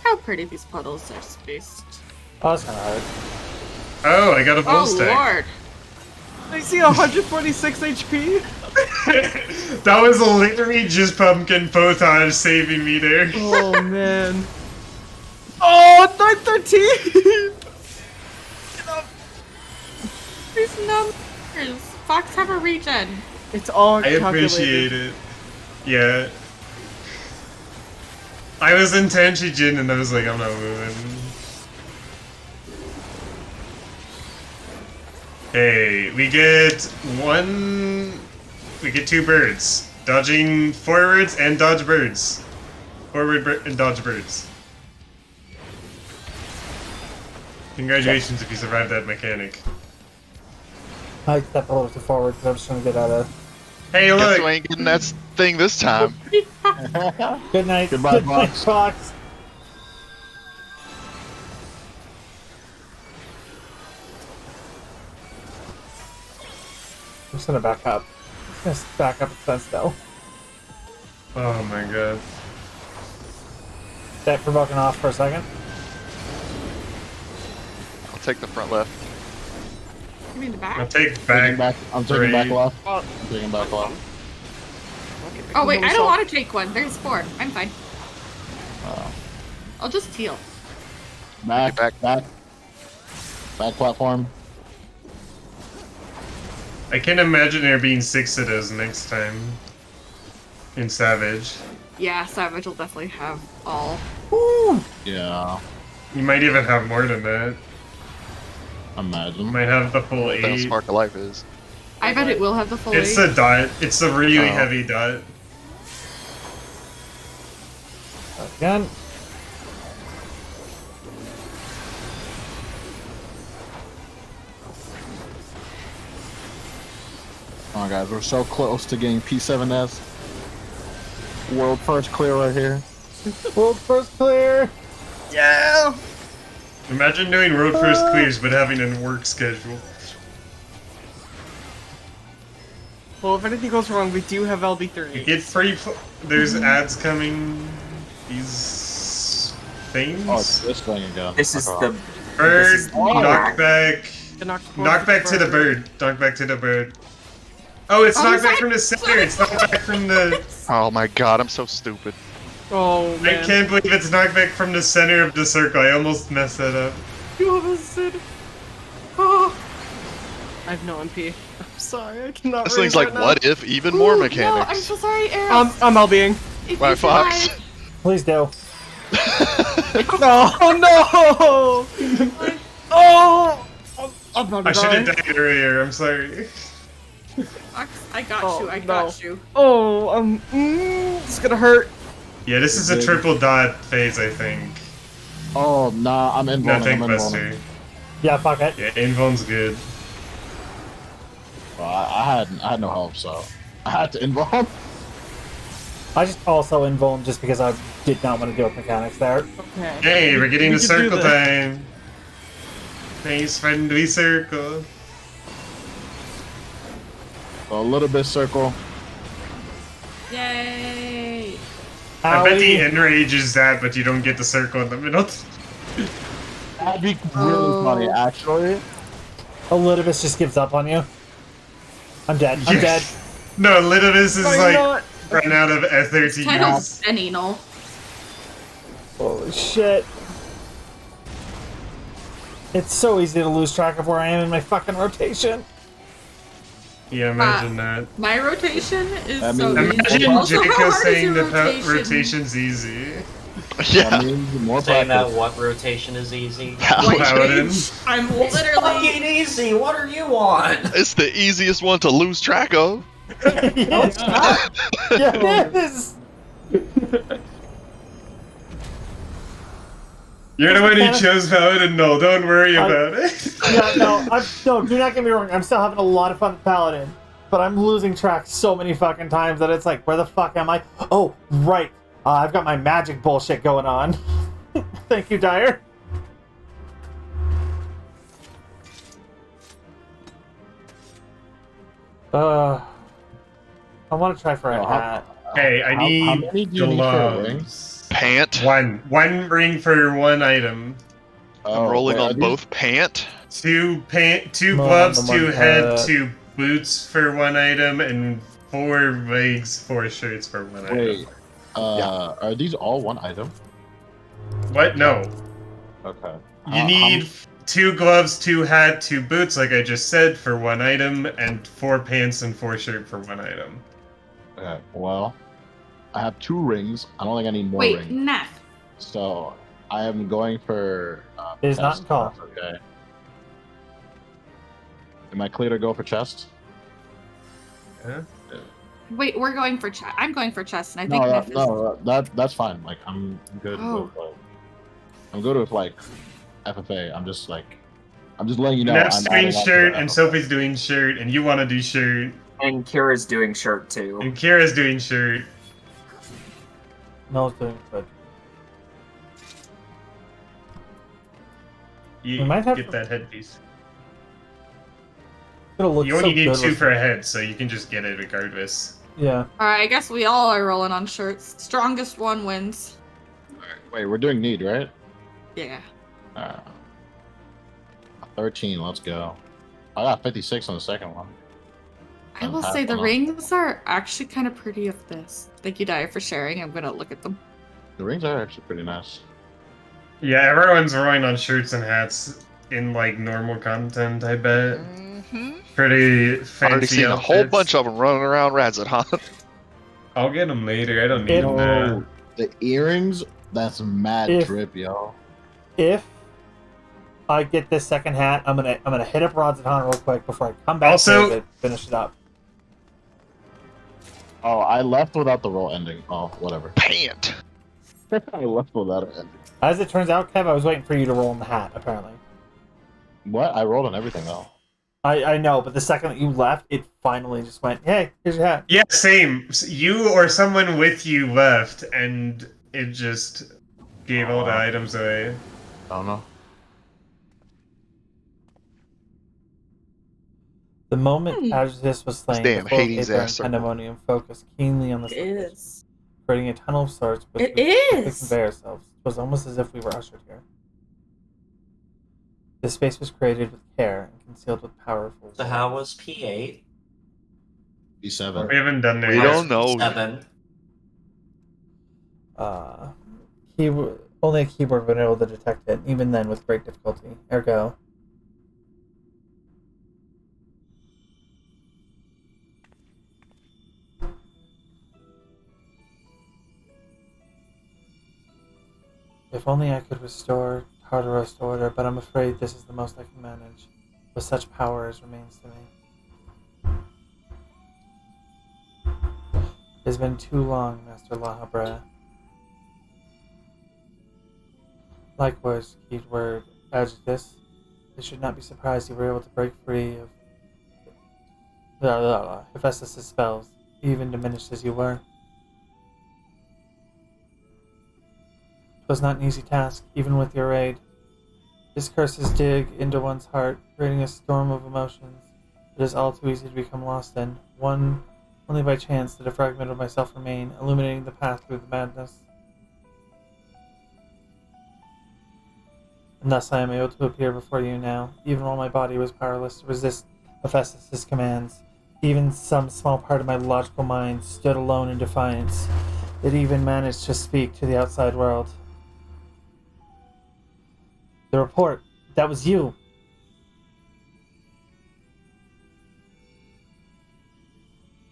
How pretty these puddles are spaced. Oh, that's kind of hard. Oh, I got a bull Oh stack. lord. I see 146 HP. That was literally just Pumpkin Potage saving me there. Oh man. Oh, 913. There's numbers. Fox have a regen. It's all I appreciate calculated. it. Yeah. I was in Tanchi and I was like, I'm not moving. Hey, we get two birds. Dodging forwards and dodge birds. And dodge birds. Congratulations if you survived that mechanic. I stepped a little too forward because I was trying to get out of. Hey, Guess look! you ain't getting that thing this time. Good night. Goodbye, Good night, Fox. Fox. I'm just gonna back up. I'm just gonna back up a fence though. Oh my god. That provoking off for a second. I'll take the front left. You mean the I'll back? take back. I'm taking back three. left. I'm taking back left. Oh wait, I don't want to take one. There's 4. I'm fine. Oh. I'll just heal. Back, Back. back. Back platform. I can imagine there being 6 of those next time. In Savage. Yeah, Savage will definitely have all. Yeah. You might even have more than that. You Imagine. might have the full That 8. spark of life is. I bet it will have the full It's 8. a dot. It's a really Oh. heavy dot. Again. Oh guys, we're so close to getting P7S. World first clear right here. World first clear. Yeah. Imagine doing road first clears but having a work schedule. Well, if anything goes wrong, we do have LB3. Get free. There's ads coming. These things. Oh, it's this thing again. This is Okay. the Bird. this is the Knock back. The knock Knock back to the bird. Knock back to the bird. Oh, it's Oh, knocked back sorry. from the center. It's knocked back from the. Oh my god, I'm so stupid. Oh I man. can't believe it's knocked back from the center of the circle. I almost messed that up. You almost did. Oh. I have no MP. I'm sorry, I cannot. This raise thing's like, right now. what if even more Ooh, mechanics? No, I'm so sorry, Eros. I'm LBing. If Bye, you Fox. survive- Please do. Oh no! Oh! I'm about to I should die. have died earlier. I'm sorry. Fox, I got Oh, you. I no. got you. Oh, it's gonna hurt. Yeah, this is a triple dot phase, I think. Oh, nah, I'm in No, I'm tank in buster. Yeah, fuck it. Yeah, invuln's good. Well, I had no help, so I had to involve. I just also invuln just because I did not want to deal with mechanics there. Okay. Hey, we're getting We the can do circle this. time. Nice friendly circle. A little bit circle. Yay! I bet the Owie. enrage is that, but you don't get the circle in the middle. That'd be really funny, actually. Elidibus just gives up on you. I'm dead. I'm dead. Yes. No, Litidus is No, you're like not. run out of S13. Title's anal. Holy shit. It's so easy to lose track of where I am in my fucking rotation. Yeah, imagine that. My rotation is I so mean- easy. Imagine Also, how Jacob hard is saying your the rotation? rotation's easy. Yeah. That means more Saying that practice. what rotation is easy? What Paladin. page? I'm It's literally. fucking easy. What are you on? It's the easiest one to lose track of. No, it's not. Yeah, it is. You're the one who chose Paladin. No, don't worry about it. Yeah, no, do not get me wrong. I'm still having a lot of fun with Paladin, but I'm losing track so many fucking times that it's like, where the fuck am I? Oh, right. I've got my magic bullshit going on. Thank you, Dyer. I want to try for a Oh, how- hat. Hey, I How need many do you need for a ring? gloves. Pant. One ring for one item. I'm rolling wait, are on these- both pant. Two More gloves, than one 2 head, hat. 2 boots for 1 item, and 4 legs, 4 shirts for 1 Wait, item. are these all one item? What? No. Okay. You need 2 gloves, 2 hat, 2 boots, like I just said, for 1 item, and 4 pants and 4 shirt for 1 item. Okay, well, I have 2 rings. I don't think I need more Wait, rings. Neff. So I am going for It is not chest. in call. That's okay. Am I clear to go for chest? Huh? Wait, we're going for chest. I'm going for chest, and I No, think Neff is. that's fine. Like I'm good Oh. with I'm good with like FFA. I'm just letting you know. Neff's I'm doing adding on to shirt, the and FFA. Sophie's doing shirt, and you want to do shirt, And Kira's doing shirt too. and Kira's doing shirt. Noel's doing good. You We might have get to- that headpiece. It'll look You only so need good 2 with- for a head, so you can just get it regardless. Yeah. Alright, I guess we all are rolling on shirts. Strongest one wins. Wait, we're doing need, right? Yeah. 13. Let's go. I got 56 on the second one. I will say the rings are actually kind of pretty of this. Thank you, Daya, for sharing. I'm gonna look at them. The rings are actually pretty nice. Yeah, everyone's rolling on shirts and hats in like normal content, I bet. Pretty fancy Already seen a whole outfits. bunch of them running around Razadon. I'll get them later. I don't need If- them now. Yo, the earrings, that's mad If- drip, yo. If I get this second hat, I'm gonna hit up Rods and Han real quick before I come back Also- here to finish it up. Oh, I left without the roll ending. Oh, whatever. Pant. I left without it ending. As it turns out, Kev, I was waiting for you to roll in the hat, apparently. What? I rolled on everything though. I know, but the second that you left, it finally just went, hey, here's your hat. Yeah, same. You or someone with you left, and it just gave all the items away. I don't know. The moment Adjutus was slain, Damn the full of Hades paper and ass circle. pandemonium focused keenly on the It surface, is. creating a tunnel of sorts with It which we could is. convey ourselves. It was almost as if we were ushered here. The space was created with care and concealed with powerful. So how was P8? B7. We haven't done that We yet. don't know. 7. Only a keyboard would be able to detect it, even then with great difficulty. Ergo. If only I could restore Tartaros to order, but I'm afraid this is the most I can manage, with such power as remains to me. It has been too long, Master Lahabrea. Likewise, keyword Adjutus. I should not be surprised you were able to break free of Hephaestus' spells, even diminished as you were. It was not an easy task, even with your aid. His curses dig into one's heart, creating a storm of emotions. It is all too easy to become lost in. Only by chance did a fragment of myself remain, illuminating the path through the madness. And thus I am able to appear before you now, even while my body was powerless to resist Hephaestus' commands. Even some small part of my logical mind stood alone in defiance. It even managed to speak to the outside world. The report, that was you!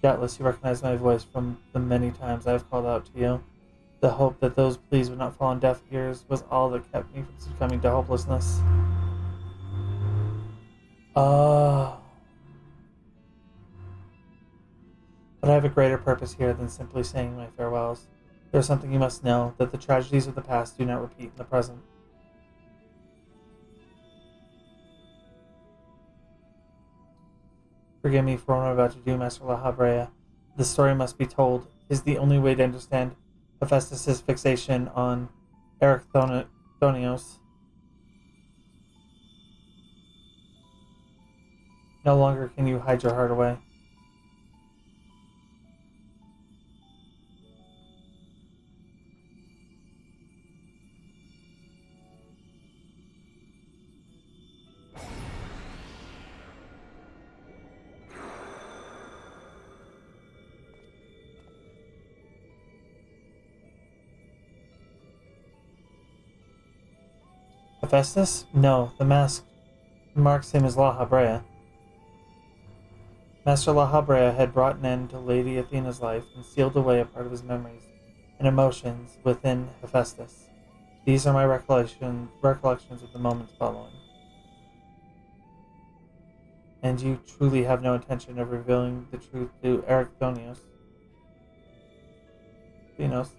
Doubtless you recognize my voice from the many times I have called out to you. The hope that those pleas would not fall on deaf ears was all that kept me from succumbing to hopelessness. Oh. But I have a greater purpose here than simply saying my farewells. There is something you must know, that the tragedies of the past do not repeat in the present. Forgive me for what I'm about to do, Master Lahabrea. The story must be told. It is the only way to understand Hephaestus' fixation on Eric Thonios. No longer can you hide your heart away. Hephaestus? No, the mask marks him as La Habrea. Master La Habrea had brought an end to Lady Athena's life and sealed away a part of his memories and emotions within Hephaestus. These are my recollections of the moments following. And you truly have no intention of revealing the truth to Erichthonios? Thenos.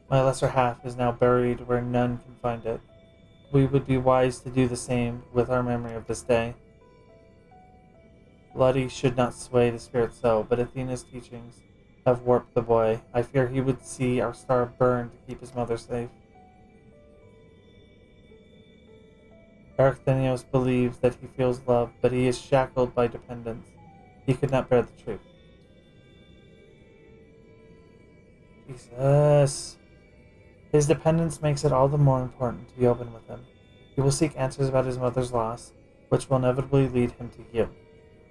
My lesser half is now buried where none can find it. We would be wise to do the same with our memory of this day. Bloody should not sway the spirit so, but Athena's teachings have warped the boy. I fear he would see our star burn to keep his mother safe. Erichthonios believes that he feels love, but he is shackled by dependence. He could not bear the truth. Jesus. His dependence makes it all the more important to be open with him. He will seek answers about his mother's loss, which will inevitably lead him to you.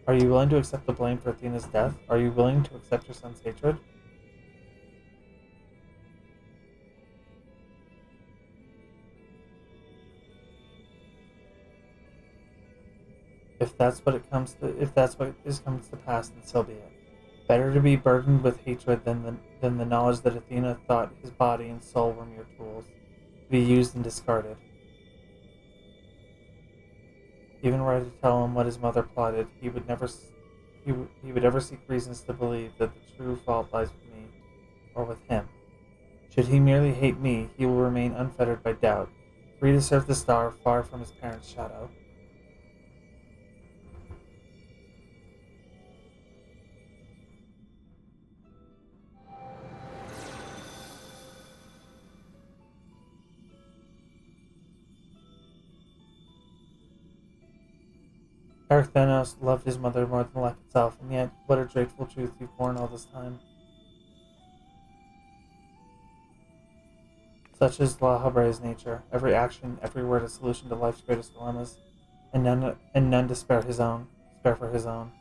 Are you willing to accept the blame for Athena's death? Are you willing to accept your son's hatred? If that's what comes to pass, then so be it. Better to be burdened with hatred than the knowledge that Athena thought his body and soul were mere tools, to be used and discarded. Even were I to tell him what his mother plotted, he would never seek reasons to believe that the true fault lies with me, or with him. Should he merely hate me, he will remain unfettered by doubt, free to serve the star far from his parents' shadow. Erichthonios loved his mother more than life itself, and yet, what a dreadful truth you've borne all this time. Such is La Habrea's nature. Every action, every word a solution to life's greatest dilemmas, and none to spare for his own.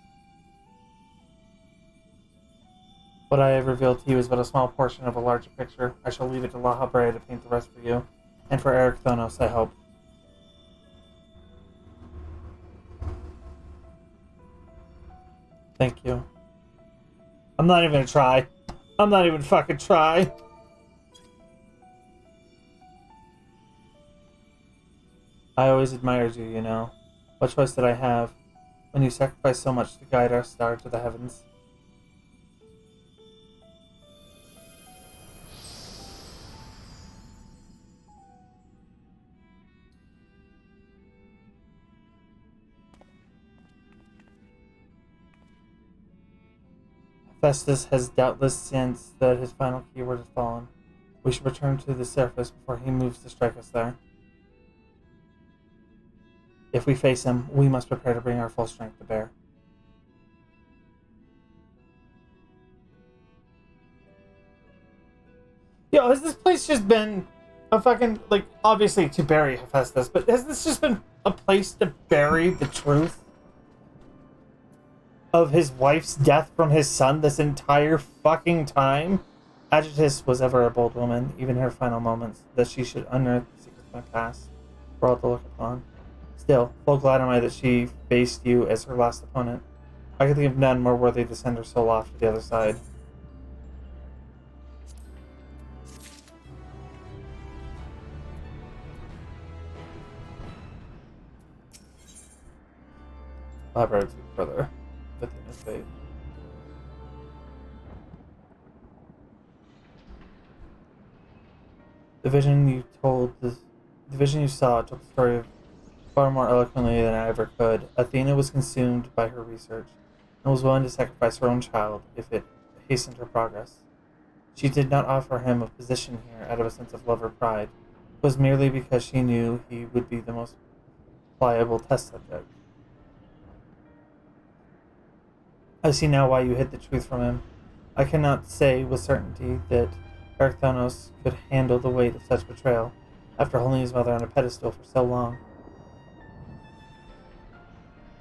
What I have revealed to you is but a small portion of a larger picture. I shall leave it to La Habrea to paint the rest for you, and for Erichthonios, I hope. Thank you. I'm not even gonna try. I'm not even fucking try. I always admired you, you know. What choice did I have when you sacrificed so much to guide our star to the heavens? Hephaestus has doubtless sensed that his final keyword has fallen. We should return to the surface before he moves to strike us there. If we face him, we must prepare to bring our full strength to bear. Yo, has this place just been a fucking, like, obviously to bury Hephaestus, but has this just been a place to bury the truth of his wife's death from his son this entire fucking time? Agitus was ever a bold woman, even in her final moments, that she should unearth the secrets of my past for all to look upon. Still, full glad am I that she faced you as her last opponent. I can think of none more worthy to send her soul off to the other side. Elaborate further within his faith. The vision you saw told the story of far more eloquently than I ever could. Athena was consumed by her research, and was willing to sacrifice her own child if it hastened her progress. She did not offer him a position here out of a sense of love or pride. It was merely because she knew he would be the most pliable test subject. I see now why you hid the truth from him. I cannot say with certainty that Erichthonios could handle the weight of such betrayal, after holding his mother on a pedestal for so long.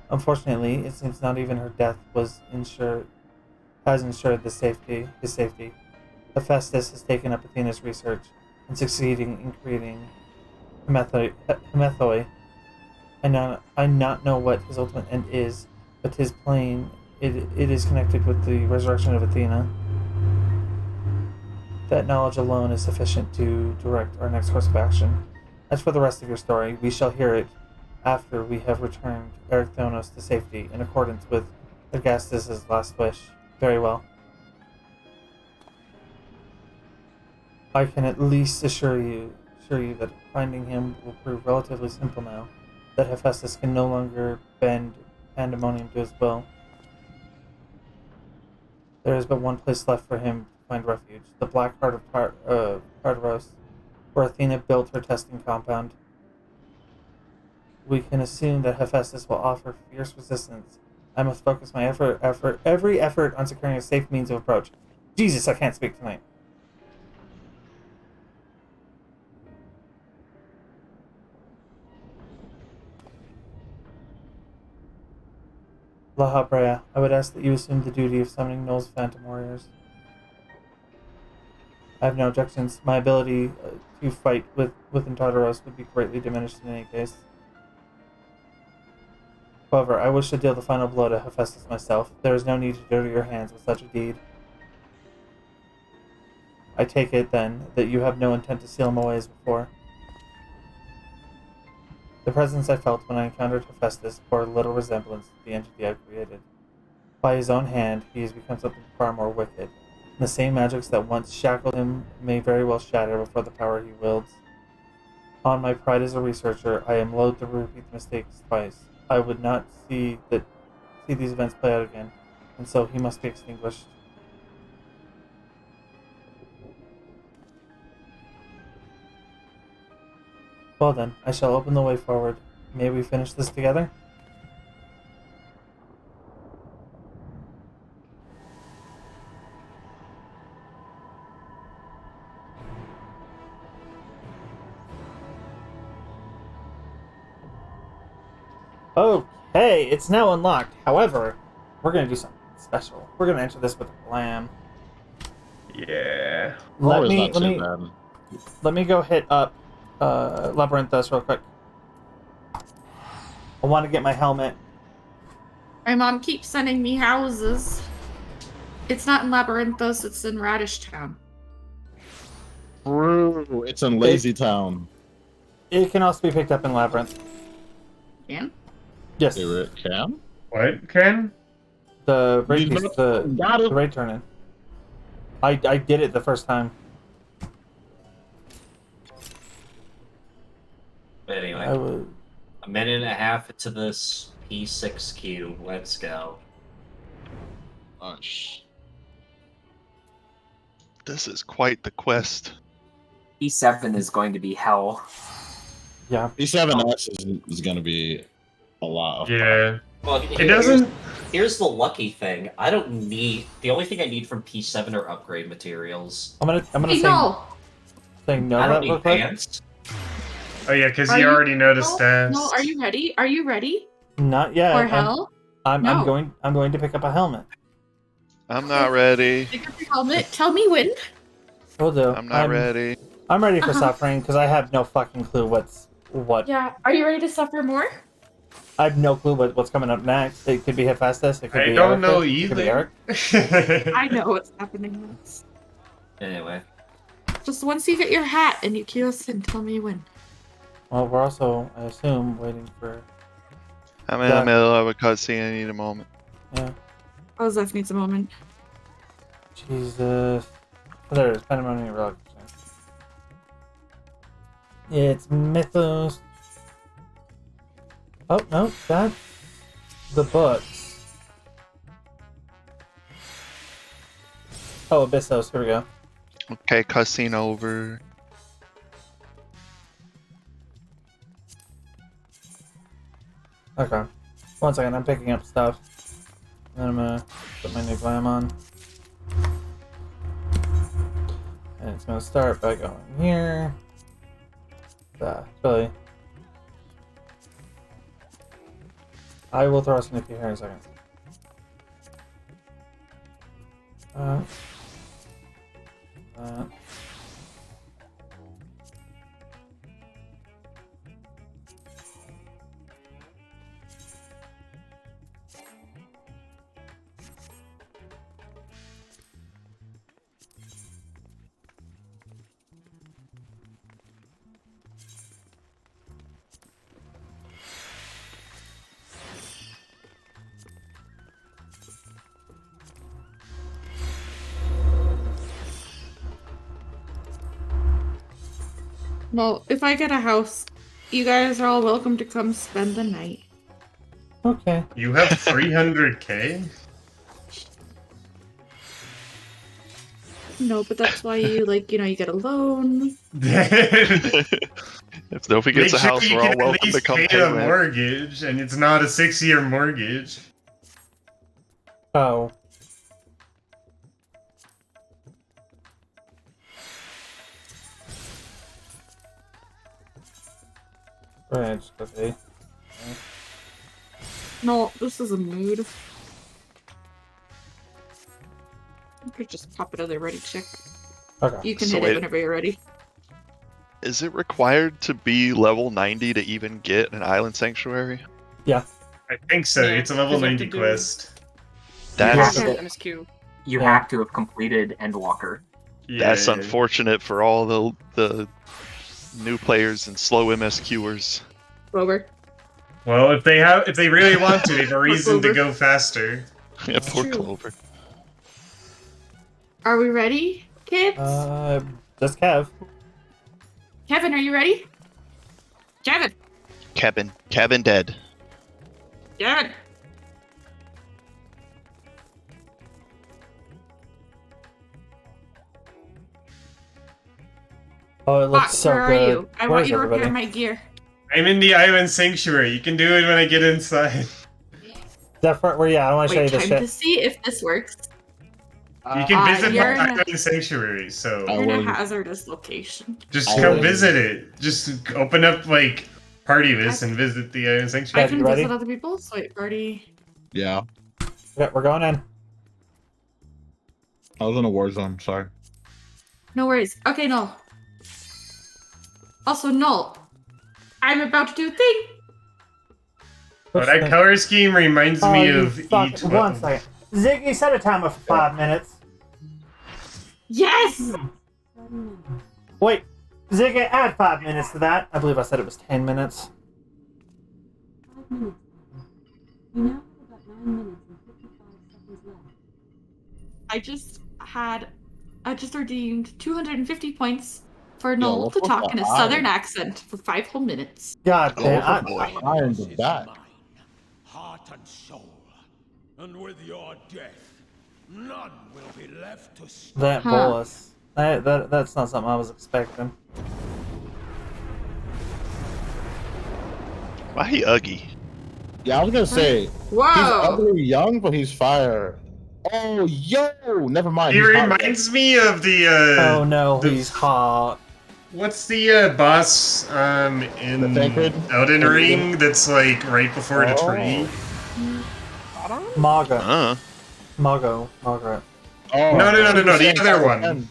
Unfortunately, it seems not even her death has ensured his safety. Hephaestus has taken up Athena's research and succeeding in creating Hemethoi. I not know what his ultimate end is, but his plane, it is connected with the resurrection of Athena. That knowledge alone is sufficient to direct our next course of action. As for the rest of your story, we shall hear it after we have returned Eric Thonos to safety in accordance with Agastus' last wish. Very well. I can at least assure you that finding him will prove relatively simple now, that Hephaestus can no longer bend pandemonium to his will. There is but one place left for him to find refuge, the Black Heart of Tartaros, where Athena built her testing compound. We can assume that Hephaestus will offer fierce resistance. I must focus my every effort on securing a safe means of approach. Jesus, I can't speak tonight. La Habrea, I would ask that you assume the duty of summoning Null's Phantom Warriors. I have no objections. My ability to fight within Tartaros would be greatly diminished in any case. However, I wish to deal the final blow to Hephaestus myself. There is no need to dirty your hands with such a deed. I take it, then, that you have no intent to seal him away as before. The presence I felt when I encountered Hephaestus bore little resemblance to the entity I created. By his own hand, he has become something far more wicked. And the same magics that once shackled him may very well shatter before the power he wields. On my pride as a researcher, I am loath to repeat the mistakes twice. I would not see these events play out again, and so he must be extinguished. Well then, I shall open the way forward. May we finish this together? Okay, it's now unlocked. However, we're going to do something special. We're going to enter this with a glam. Yeah. Let me go hit up Labyrinthos real quick. I want to get my helmet. My mom keeps sending me houses. It's not in Labyrinthos, it's in Radish Town. True. It's in Lazy Town. It can also be picked up in Labyrinth. Can? Yes. It can? What, Ken? The raid You piece, the raid turn-in. I did it the first time. But anyway, I was... a minute and a half into this P6 queue. Let's go. Gosh. This is quite the quest. E7 is going to be hell. Yeah. E7S is going to be a lot of fun. Yeah. Well, It doesn't. Here's the lucky thing. I don't need. The only thing I need from P7 are upgrade materials. I'm gonna Hey, no! say no I to that don't real need quick. pants. Oh yeah, because Are you you- already noticed No, stats. no, are you ready? Are you ready? Not yet. For hell? I'm No. going to pick up a helmet. I'm not ready. Pick up your helmet. Tell me when. Will do. I'm not ready. I'm ready for Uh-huh. suffering because I have no fucking clue what. Yeah. Are you ready to suffer more? I have no clue what's coming up next. It could be Hephaestus. It could I be don't Eric, know it could be Eric. either. I know what's happening next. Anyway, Just once you get your hat and you cue us in, tell me when. Well, we're also, I assume, waiting for. I'm in the middle of a cutscene. I need a moment. Yeah. Oh, Zeph needs a moment. Jesus. Oh, there it is. Pandemonium Relic. It's Mythos. Oh, no. That's the books. Oh, Abyssos. Here we go. Okay, cutscene over. Okay. One second. I'm picking up stuff. Then I'm gonna put my new glam on. And it's gonna start by going here. Really. I will throw Snoopy here in a second. Well, if I get a house, you guys are all welcome to come spend the night. Okay. You have 300k? No, but that's why you you get a loan. If nobody Make gets a sure house, you we're all can at welcome to least come pay pay the rent. mortgage, and it's not a 6-year mortgage. Oh. Right, okay. No, this is a mood. You could just pop it on there, ready, check. Okay. You can So hit wait. it whenever you're ready. Is it required to be level 90 to even get an island sanctuary? Yeah. I think so. Yeah, It's a level 'cause you have to 90 do- quest. That's Yeah. MSQ. You Yeah. have to have completed Endwalker. that's Yeah. unfortunate for all the new players and slow MSQers. Over. Well, if they really want to, they have a reason to Clover. go faster. Yeah, poor true. Clover. Are we ready, kids? Just Kev. Kevin, are you ready? Kevin! Kevin dead. Kevin! Oh, it looks Fox, so where are good. you? I want Where's you to repair everybody? my gear. I'm in the island sanctuary. You can do it when I get inside. That front where, yeah, I want to show you Wait, the time shit. to see if this works. You can visit you're my in a- island sanctuary, so I You're in a was- hazardous location. just I come was- visit it. Just open up like party list and visit the island I sanctuary. can you ready? visit other people, so wait, party. Yeah. Okay, we're going in. I was in a war zone. Sorry. No worries. Okay, no. Also, no. I'm about to do a thing. Oh, that color scheme reminds me you of fuck- each One second. Ziggy, set a timer for 5 minutes. Yes! Wait, Ziggy, add 5 minutes to that. I believe I said it was 10 minutes. 5 minutes. You now have about 9 minutes and 55 seconds left. I just redeemed 250 points for Yo, Noel what's to with talk the in a eye? southern accent for 5 whole minutes. God Oh, damn. boy. Iron the back. Heart and soul, and with your death, none will be left to stop. That Huh. bolus. That's not something I was expecting. Why he Uggy? Yeah, I was gonna say Whoa! he's ugly young, but he's fire. Oh, yo! Never mind. He he's hot. reminds me of the Oh no, the- he's hot. what's the boss in The Tancred? Elden Ring that's like right before the tree? Margaret. Margaret. Oh, No, the other Kaioken. one.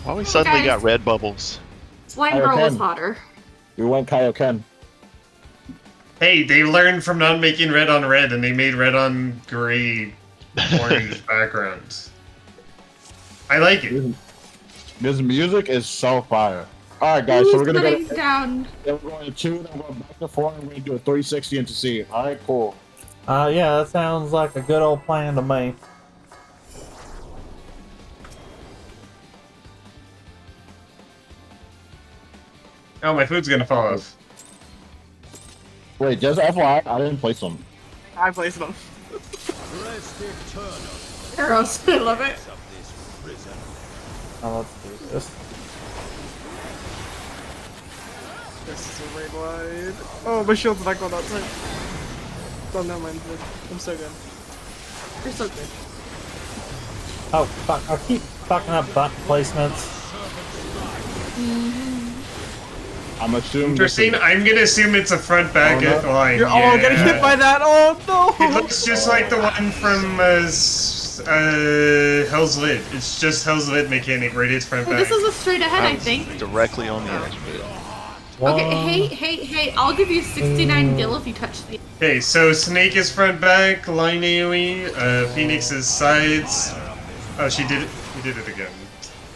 Why we suddenly guys. got red bubbles? Slime Girl was Kaioken. hotter. We went Kaioken. Hey, they learned from not making red on red, and they made red on gray, orange background. I like it. This music is so fire. All right, guys. So we're Who's gonna go. putting down? Then we're going to 2, then we're going back to 4, and we're gonna do a 360 into C. All right, cool. Yeah, that sounds like a good old plan to me. Oh, my food's gonna fall off. Wait, just FYI, I didn't place them. I placed them. Rest eternal Arrows. I love it. of this prison. Now let's do this. This is a raid wide. Oh, my shield's not going outside. Oh, never mind. I'm so good. You're so good. Oh fuck! I keep fucking up button placements. I'm assuming. Interesting. I'm gonna assume it's a front back Oh, no. line. You're all getting hit by that. Oh no! It looks just like the one from Hell's Lit. It's just Hell's Lit mechanic, right? It's front Well, back. this is a straight ahead, I was think. directly on the edge of it. Okay, hey, I'll give you 69 gil if you touch the. Okay, so Snake is front back, line AoE, Phoenix is sides. Oh, she did it. We did it again.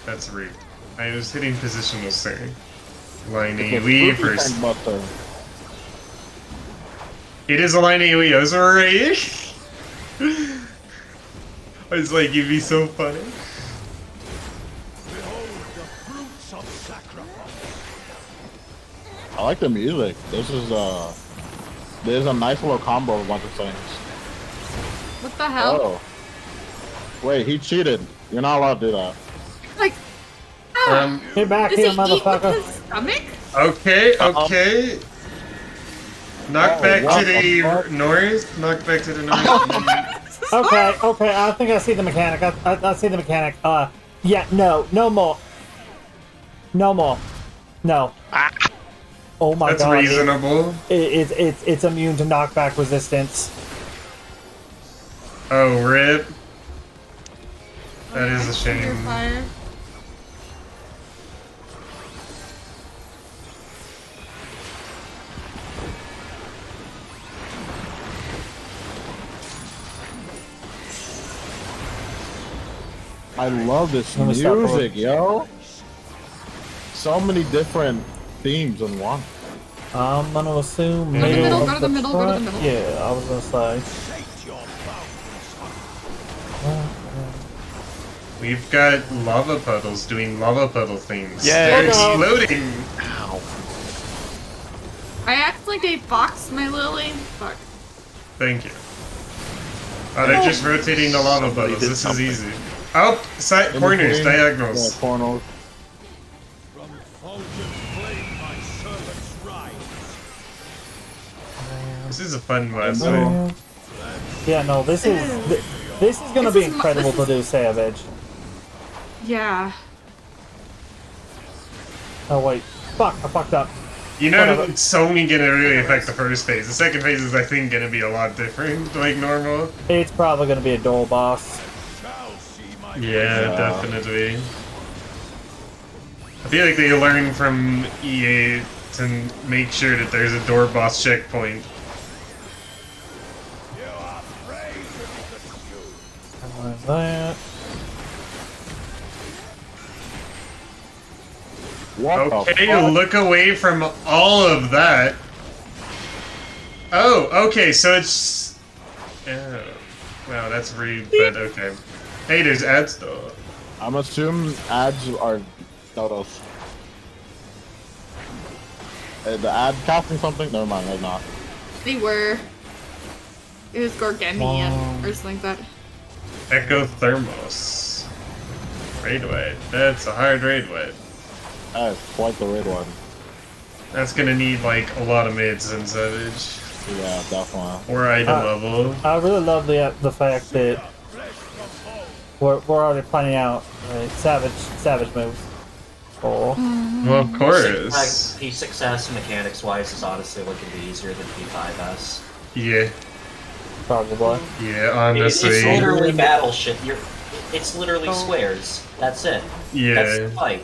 That's rude. I was hitting positional, sir. Line AoE first. Buster. It is a line AoE. I was right. I was like, you'd be so funny. Behold the fruits of sacrifice. I like the music. There's a nice little combo of a bunch of things. What the hell? Oh. Wait, he cheated. You're not allowed to do that. Like, Get back does here, he eat with motherfucker. his stomach? Okay, okay. Knock Oh, back what to the the fuck? north. Knock back to the north. Okay, I think I see the mechanic. I see the mechanic. Yeah, no more. No more. No. Oh my That's god. reasonable. It's immune to knockback resistance. Oh, rip. That is a shame. Fire. I love this Let me stop music, yo. So many different themes in one. I'm gonna assume Go to the middle. middle, go to of the middle, go to the front. middle. Yeah, I was gonna say. Shake your bones. We've got lava puddles doing lava puddle things. Yeah. They're Hello. exploding. Ow. I accidentally boxed my lily. Fuck. Thank you. Oh, they're just rotating the lava Somebody puddles. did This something. is easy. Oh, side In corners, between- diagonals. Yeah, corners. From Fulgen's flame, my servants rise. This is a fun one. Oh. Yeah, no, this is gonna This be is incredible this to do Savage. Yeah. Oh wait, fuck, I fucked up. You know, Whatever. it's only gonna really affect the first phase. The second phase is, I think, gonna be a lot different, like normal. It's probably gonna be a dual boss. Shall see my Yeah, definitely. I feel like they learned from EA to make sure that there's a door boss checkpoint. You are prey to be pursued. Like that. What the Okay, fuck? look away from all of that. Oh, okay, so it's... Oh, wow, that's rude, but okay. Hey, there's ads though. I'm assuming ads are dodos. The ad casting something? Never mind, they're not. They were. It was Gorgenia Wow. or something like that. Echo Thermos. Raid weight. That's a hard raid weight. That is quite the red one. That's gonna need like a lot of mids in Savage. Yeah, definitely. Or item level. I really love the fact that we're already planning out savage moves. Oh, Well, of course. P6S mechanics wise is honestly looking to be easier than P5S. Yeah, probably. yeah, honestly. It's literally battle shit. It's literally squares. That's it. That's the Yeah. fight.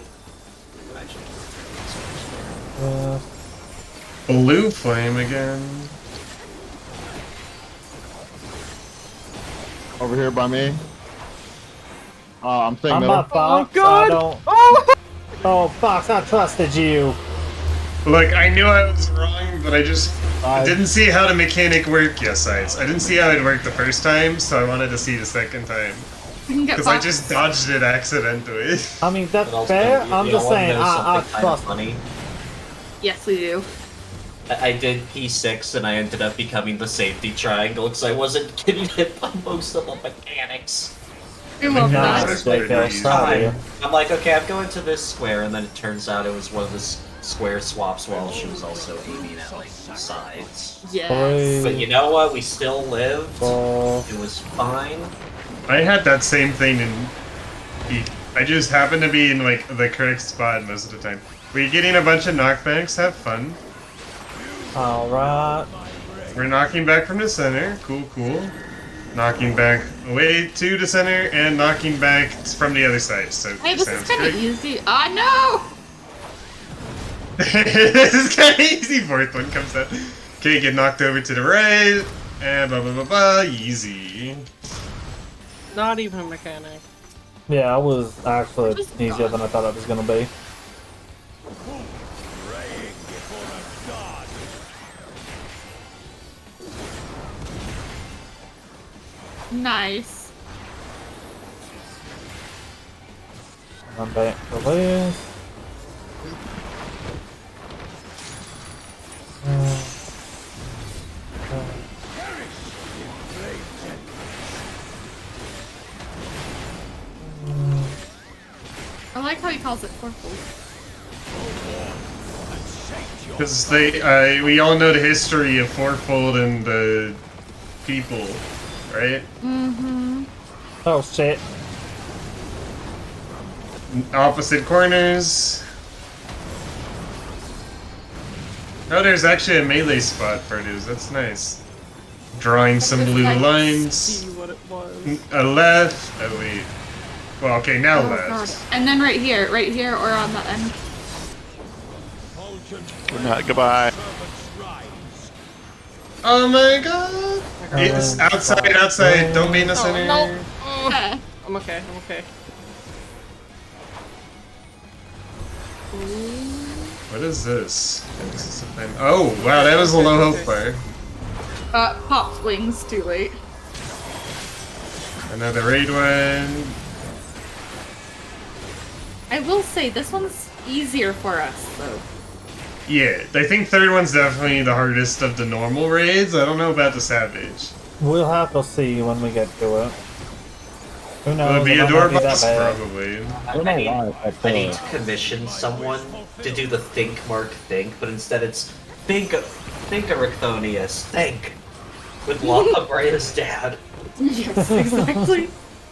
Blue flame again. Over here by me. I'm thinking I'm middle. not Fox. Oh, God. I don't. Oh, Fox, I trusted you. Look, I knew I was wrong, but I I- didn't see how the mechanic worked. Yes, sides. I didn't see how it worked the first time, so I wanted to see the second time. You can get Because I boxed. just dodged it accidentally. I mean, that's But also, fair. you I'm know just what, saying, there's I something kind of trust. funny. Yes, we do. I did P6 and I ended up becoming the safety triangle because I wasn't getting hit by most of the mechanics. I love Nice, that. That's JK. pretty Proud of you. I'm like, okay, I'm going to this square, and then it turns out it was one of the square swaps while she was also aiming at like the sides. Yes. But you know what? We still lived. Oh, It was fine. I had that same thing in Heat. I just happened to be in like the correct spot most of the time. We're getting a bunch of knockbacks, have fun. alright. We're knocking back from the center, cool, cool. Knocking back away to the center and knocking back from the other side, so Hey, this is sounds kind of great. easy. Ah, This is kind of easy, fourth one comes out. Okay, get knocked over to the right, and blah blah blah blah, easy. Not even a mechanic. Yeah, I was actually easier than I thought it was gonna be. Praying before a god. no! Nice. I'm back for this. like how he calls it fourfold. Because we all know the history of Fourfold and the people, right? Mm-hmm. Oh shit. Opposite corners. Oh, there's actually a melee spot for this. That's nice. Drawing some blue lines. See what it was. A left. Oh wait. Well, okay, now Oh, left. God. And then right here or on the end. Good night, goodbye. Oh my god! It's outside. Don't be in the center. No. Yeah. I'm okay. I'm okay. What is this? This is a thing. Oh wow, that was a low hope fire. Popped wings too late. Another raid one. I will say this one's easier for us though. Yeah, I think third one's definitely the hardest of the normal raids. I don't know about the savage. We'll have to see when we get to it. Who knows? Will it be a might door not be that boss? bad. Probably. I need to commission someone to do the think mark think, but instead it's think Ericthonius, think with Lava Brea's dad. Yes, exactly.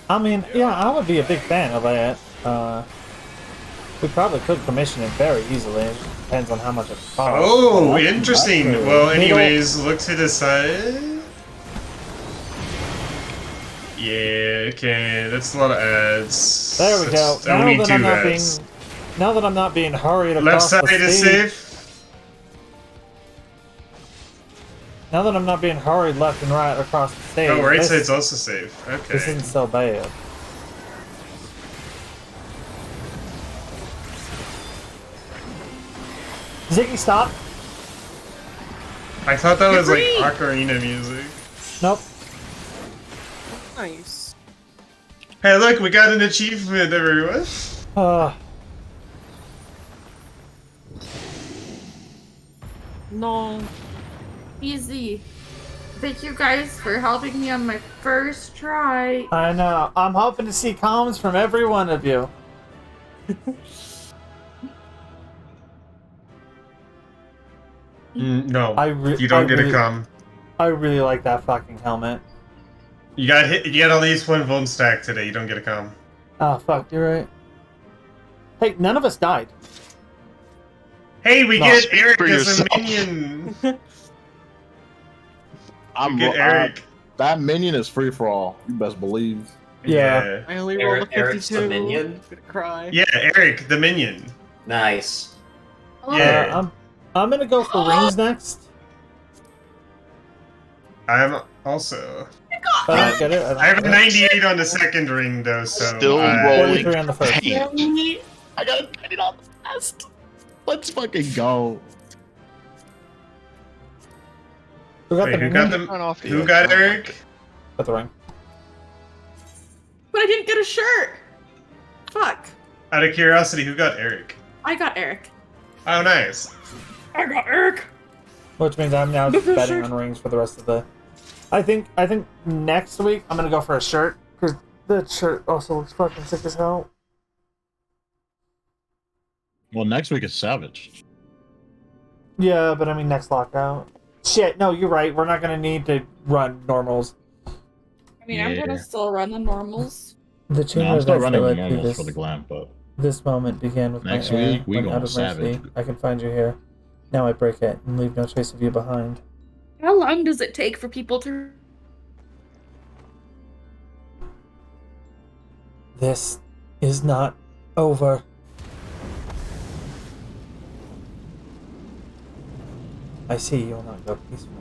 I mean, yeah, I would be a big fan of that. We probably could commission it very easily. It just depends on how much it costs. Oh, That's interesting. true. Well, We don't- anyways, look to the side. Yeah, okay, that's a lot of ads. There we go. I Now need that two I'm not being, ads. now that I'm not being hurried Left across side the is stage. safe. Now that I'm not being hurried left and right across the stage. Oh, right this, side's also safe. This Okay. isn't so bad. Ziggy, stop. I thought that was like free. ocarina music. Nope. Nice. Hey, look, we got an achievement, everyone. No. Easy. Thank you guys for helping me on my first try. I know. I'm hoping to see comments from every one of you. No, you I don't get really- a com. I really like that fucking helmet. You got hit. You got at least one Vuln stack today. You don't get a com. Oh fuck, you're right. Hey, none of us died. Hey, we No, get speak Eric for as a yourself. minion. I'm Get Eric. that minion is free for all. You best believe. Yeah. I only rolled a 52. Eric's the minion? I'm gonna cry. Yeah, Eric, the minion. Nice. Yeah. I'm gonna go for rings next. I'm also. But I don't get it. I have a 98 on the second ring though, so. Still I- rolling 43 on the first. paint. I got it on the last. Let's fucking go. Who got Wait, the who minion? got the? Run off the Who edge. got Eric? Got the ring. But I didn't get a shirt. Fuck. Out of curiosity, who got Eric? I got Eric. Oh, nice. I got Eric. Which means I'm now just betting on rings for the rest of the. I think next week I'm gonna go for a shirt because that shirt also looks fucking sick as hell. Well, next week is Savage. Yeah, but I mean next lockout. Shit, no, you're right. We're not gonna need to run normals. I mean, I'm Yeah. gonna still run the normals. The chain No, I'm of still events running that the led to normals this, for the glam, but this moment began with Next my heir. week, we When going out of mercy, savage. I can find you here. Now I break it and leave no trace of you behind. How long does it take for people to? This is not over. I see you will not go peacefully.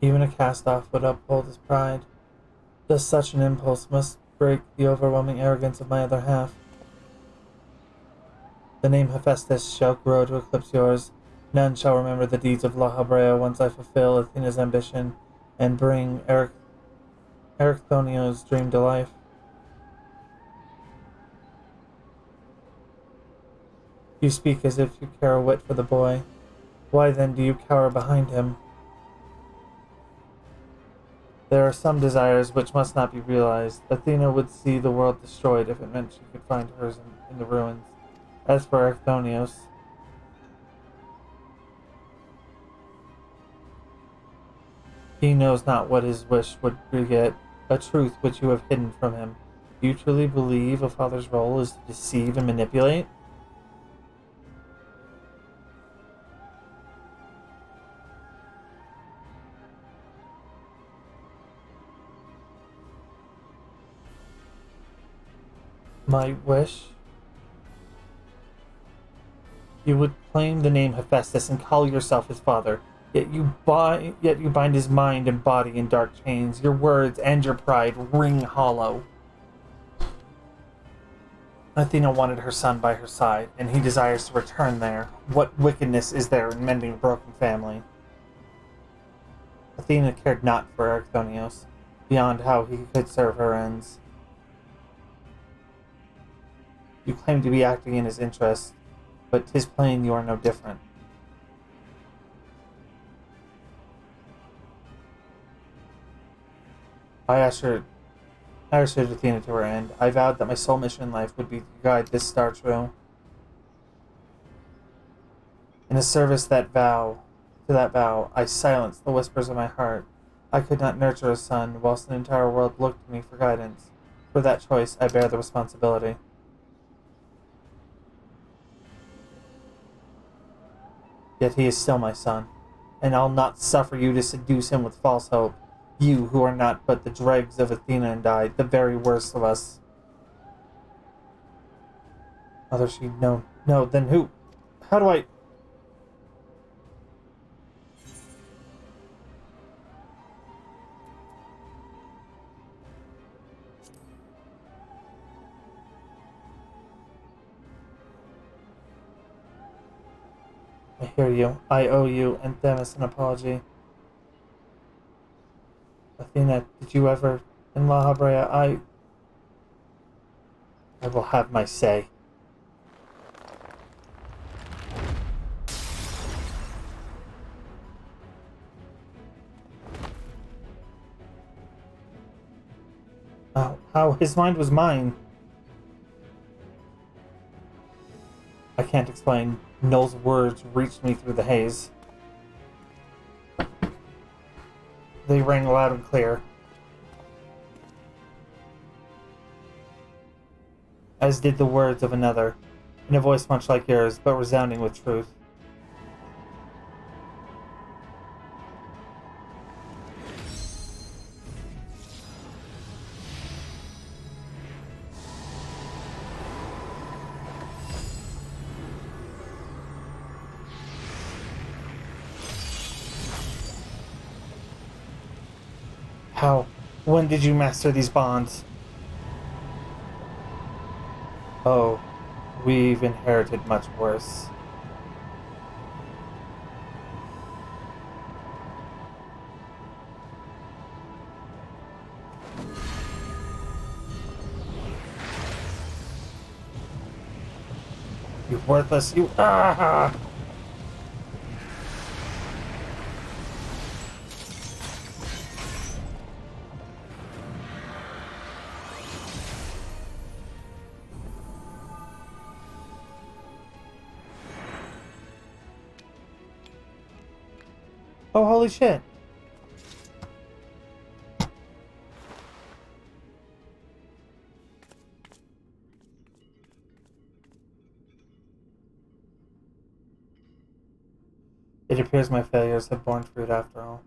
Even a cast-off would uphold his pride. Just such an impulse must break the overwhelming arrogance of my other half. The name Hephaestus shall grow to eclipse yours, None shall remember the deeds of La Habrea once I fulfill Athena's ambition and bring Ericthonio's dream to life. You speak as if you care a whit for the boy. Why then do you cower behind him? There are some desires which must not be realized. Athena would see the world destroyed if it meant she could find hers in the ruins. As for Ericthonios, he knows not what his wish would beget, a truth which you have hidden from him. Do you truly believe a father's role is to deceive and manipulate? My wish? You would claim the name Hephaestus and call yourself his father, yet you bind his mind and body in dark chains. Your words and your pride ring hollow. Athena wanted her son by her side, and he desires to return there. What wickedness is there in mending a broken family? Athena cared not for Ericthonios, beyond how he could serve her ends. You claim to be acting in his interest, but 'tis plain you are no different. I ushered Athena to her end. I vowed that my sole mission in life would be to guide this star true. In a service to that vow, I silenced the whispers of my heart. I could not nurture a son, whilst an entire world looked to me for guidance. For that choice, I bear the responsibility. Yet he is still my son, and I'll not suffer you to seduce him with false hope. You, who are not but the dregs of Athena and I, the very worst of us. Mother, no, then who? How do I... I hear you. I owe you and Themis an apology. Athena, did you ever... In La Habrea, I will have my say. How his mind was mine. I can't explain. Null's words reached me through the haze. They rang loud and clear. As did the words of another, in a voice much like yours, but resounding with truth. How? When did you master these bonds? Oh, we've inherited much worse. You worthless, you... Ah! Oh, holy shit. It appears my failures have borne fruit after all.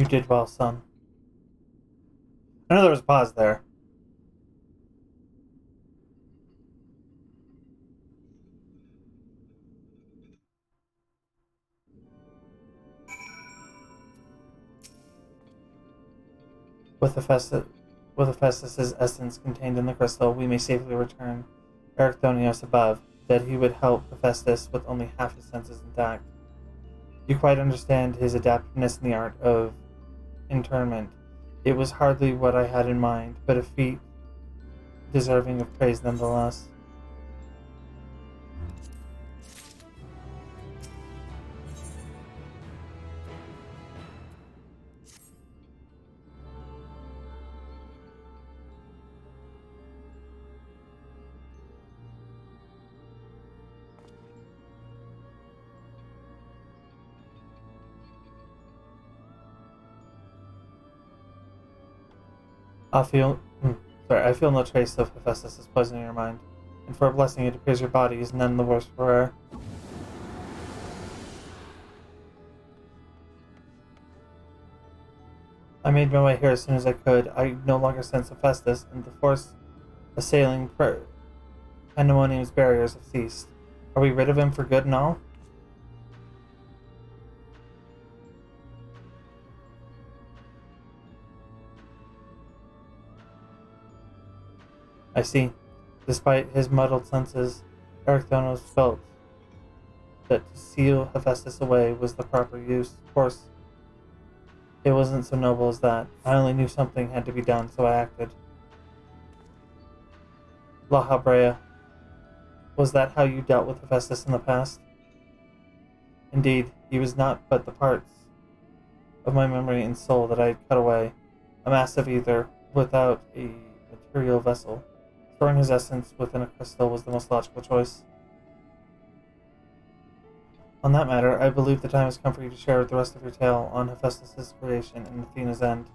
You did well, son. I know there was a pause there. With Hephaestus' essence contained in the crystal, we may safely return Ericthonios above, that he would help Hephaestus with only half his senses intact. You quite understand his adaptiveness in the art of internment. It was hardly what I had in mind, but a feat deserving of praise nonetheless. I feel no trace of Hephaestus' poison in your mind, and for a blessing it appears your body is none the worse for wear. I made my way here as soon as I could. I no longer sense Hephaestus, and the force assailing Pandemonium's barriers have ceased. Are we rid of him for good and all? I see. Despite his muddled senses, Ericthonios felt that to seal Hephaestus away was the proper use. Of course, it wasn't so noble as that. I only knew something had to be done, so I acted. La Habrea, was that how you dealt with Hephaestus in the past? Indeed, he was not but the parts of my memory and soul that I had cut away, a mass of ether without a material vessel. Storing his essence within a crystal was the most logical choice. On that matter, I believe the time has come for you to share the rest of your tale on Hephaestus' creation and Athena's end.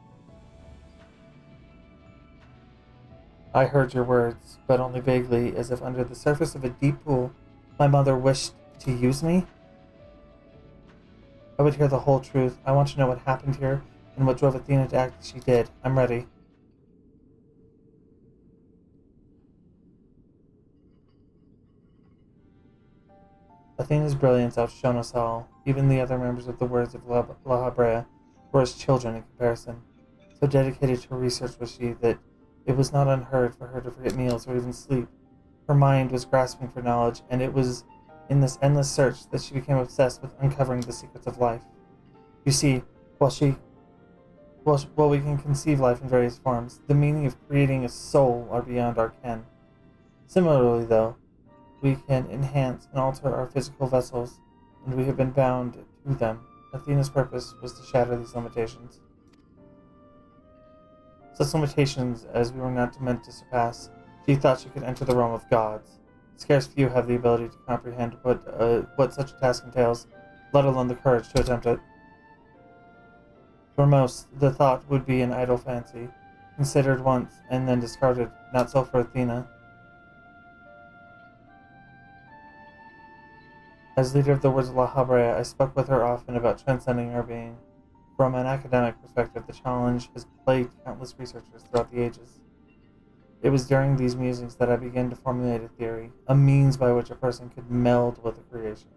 I heard your words, but only vaguely, as if under the surface of a deep pool, my mother wished to use me. I would hear the whole truth. I want to know what happened here, and what drove Athena to act as she did. I'm ready. Athena's brilliance outshone us all. Even the other members of the Words of La Habrea were as children in comparison. So dedicated to her research was she that it was not unheard for her to forget meals or even sleep. Her mind was grasping for knowledge, and it was in this endless search that she became obsessed with uncovering the secrets of life. You see, while we can conceive life in various forms, the meaning of creating a soul are beyond our ken. Similarly, though, we can enhance and alter our physical vessels, and we have been bound to them. Athena's purpose was to shatter these limitations. Such limitations as we were not meant to surpass. She thought she could enter the realm of gods. Scarce few have the ability to comprehend what such a task entails, let alone the courage to attempt it. For most, the thought would be an idle fancy, considered once and then discarded. Not so for Athena. As leader of the Words of La Habrea, I spoke with her often about transcending our being. From an academic perspective, the challenge has plagued countless researchers throughout the ages. It was during these musings that I began to formulate a theory, a means by which a person could meld with a creation.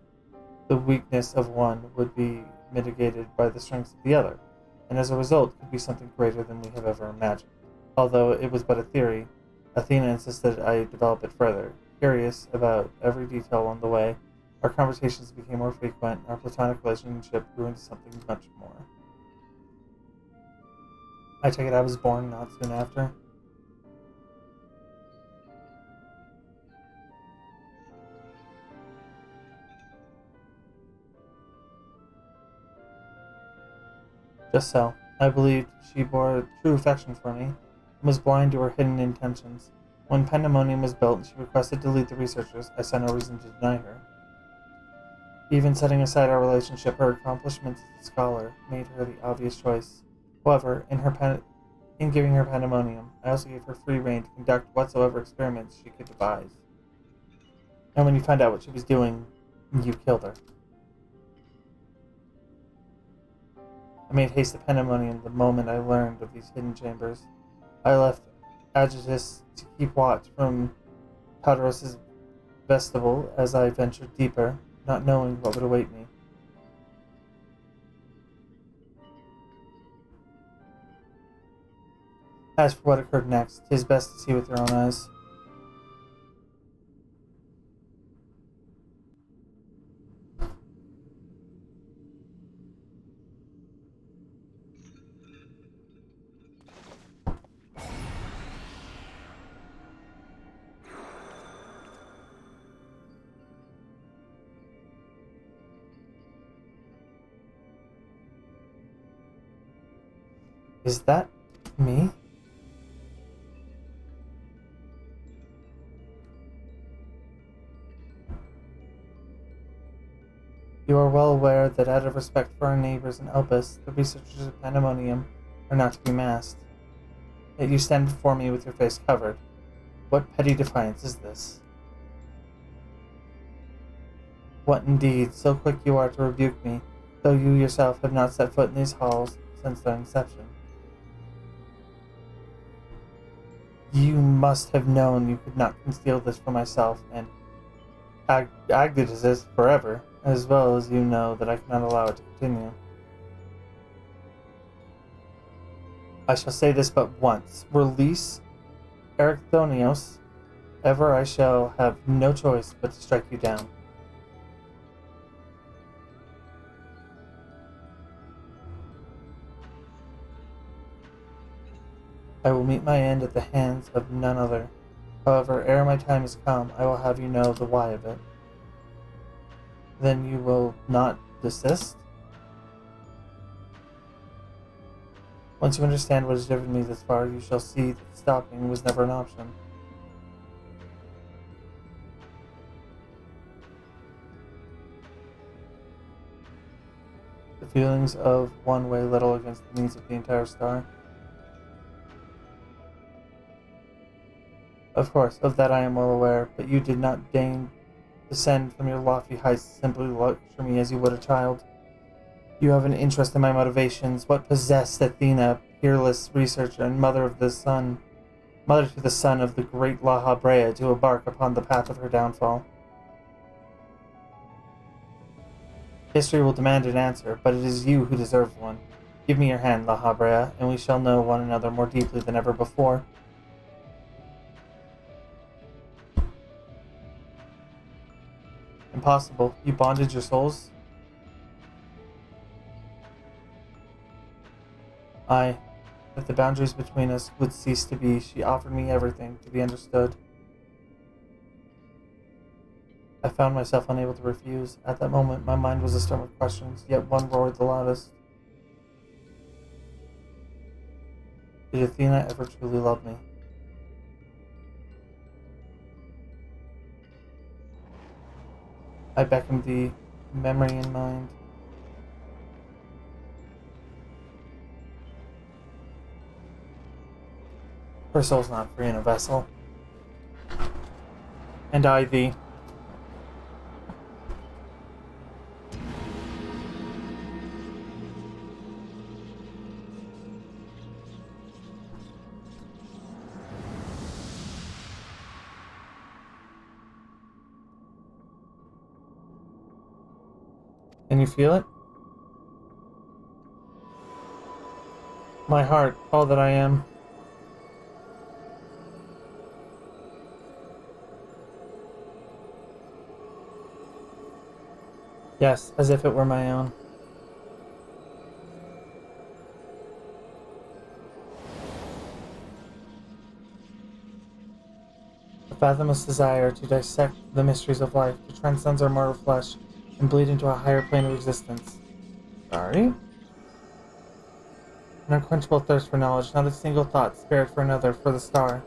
The weakness of one would be mitigated by the strengths of the other, and as a result could be something greater than we have ever imagined. Although it was but a theory, Athena insisted I develop it further. Curious about every detail along the way, our conversations became more frequent, and our platonic relationship grew into something much more. I take it I was born not soon after. Just so. I believed she bore true affection for me, and was blind to her hidden intentions. When Pandemonium was built and she requested to lead the researchers, I saw no reason to deny her. Even setting aside our relationship, her accomplishments as a scholar made her the obvious choice. However, in giving her Pandemonium, I also gave her free rein to conduct whatsoever experiments she could devise. And when you found out what she was doing, you killed her. I made haste to pandemonium the moment I learned of these hidden chambers. I left Agitus to keep watch from Powderos's vestibule as I ventured deeper, not knowing what would await me. As for what occurred next, 'tis best to see with your own eyes. Is that me? You are well aware that out of respect for our neighbors in Elpis, the researchers of Pandemonium are not to be masked. Yet you stand before me with your face covered. What petty defiance is this? What indeed, so quick you are to rebuke me, though you yourself have not set foot in these halls since their inception. You must have known you could not conceal this from myself, and Agdid this forever, as well as you know that I cannot allow it to continue. I shall say this but once. Release Ericthonios, ever I shall have no choice but to strike you down. I will meet my end at the hands of none other. However, ere my time is come, I will have you know the why of it. Then you will not desist? Once you understand what has driven me this far, you shall see that stopping was never an option. The feelings of one weigh little against the needs of the entire star. Of course, of that I am well aware, but you did not deign descend from your lofty heights to simply lecture me as you would a child. You have an interest in my motivations. What possessed Athena, peerless researcher and mother to the son of the great La Habrea, to embark upon the path of her downfall? History will demand an answer, but it is you who deserves one. Give me your hand, La Habrea, and we shall know one another more deeply than ever before. Impossible. You bonded your souls? Aye. If the boundaries between us would cease to be, she offered me everything to be understood. I found myself unable to refuse. At that moment, my mind was a storm of questions, yet one roared the loudest. Did Athena ever truly love me? I beckoned thee, memory in mind. Her soul's not free in a vessel. And I thee. Can you feel it? My heart, all that I am. Yes, as if it were my own. A fathomless desire to dissect the mysteries of life, to transcend our mortal flesh, and bleed into a higher plane of existence. Sorry? An unquenchable thirst for knowledge, not a single thought spared for another, for the star.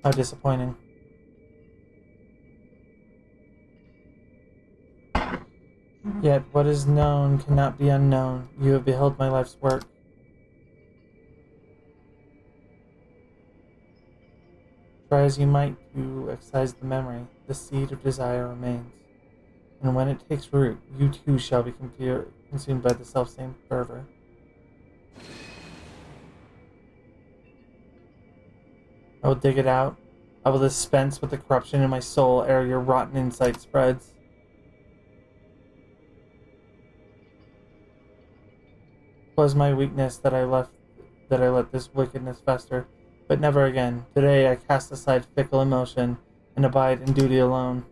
How disappointing. Yet what is known cannot be unknown. You have beheld my life's work. Try as you might to excise the memory, the seed of desire remains. And when it takes root, you too shall be consumed by the selfsame fervor. I will dig it out. I will dispense with the corruption in my soul ere your rotten insight spreads. 'Twas my weakness that I let this wickedness fester, but never again. Today I cast aside fickle emotion and abide in duty alone.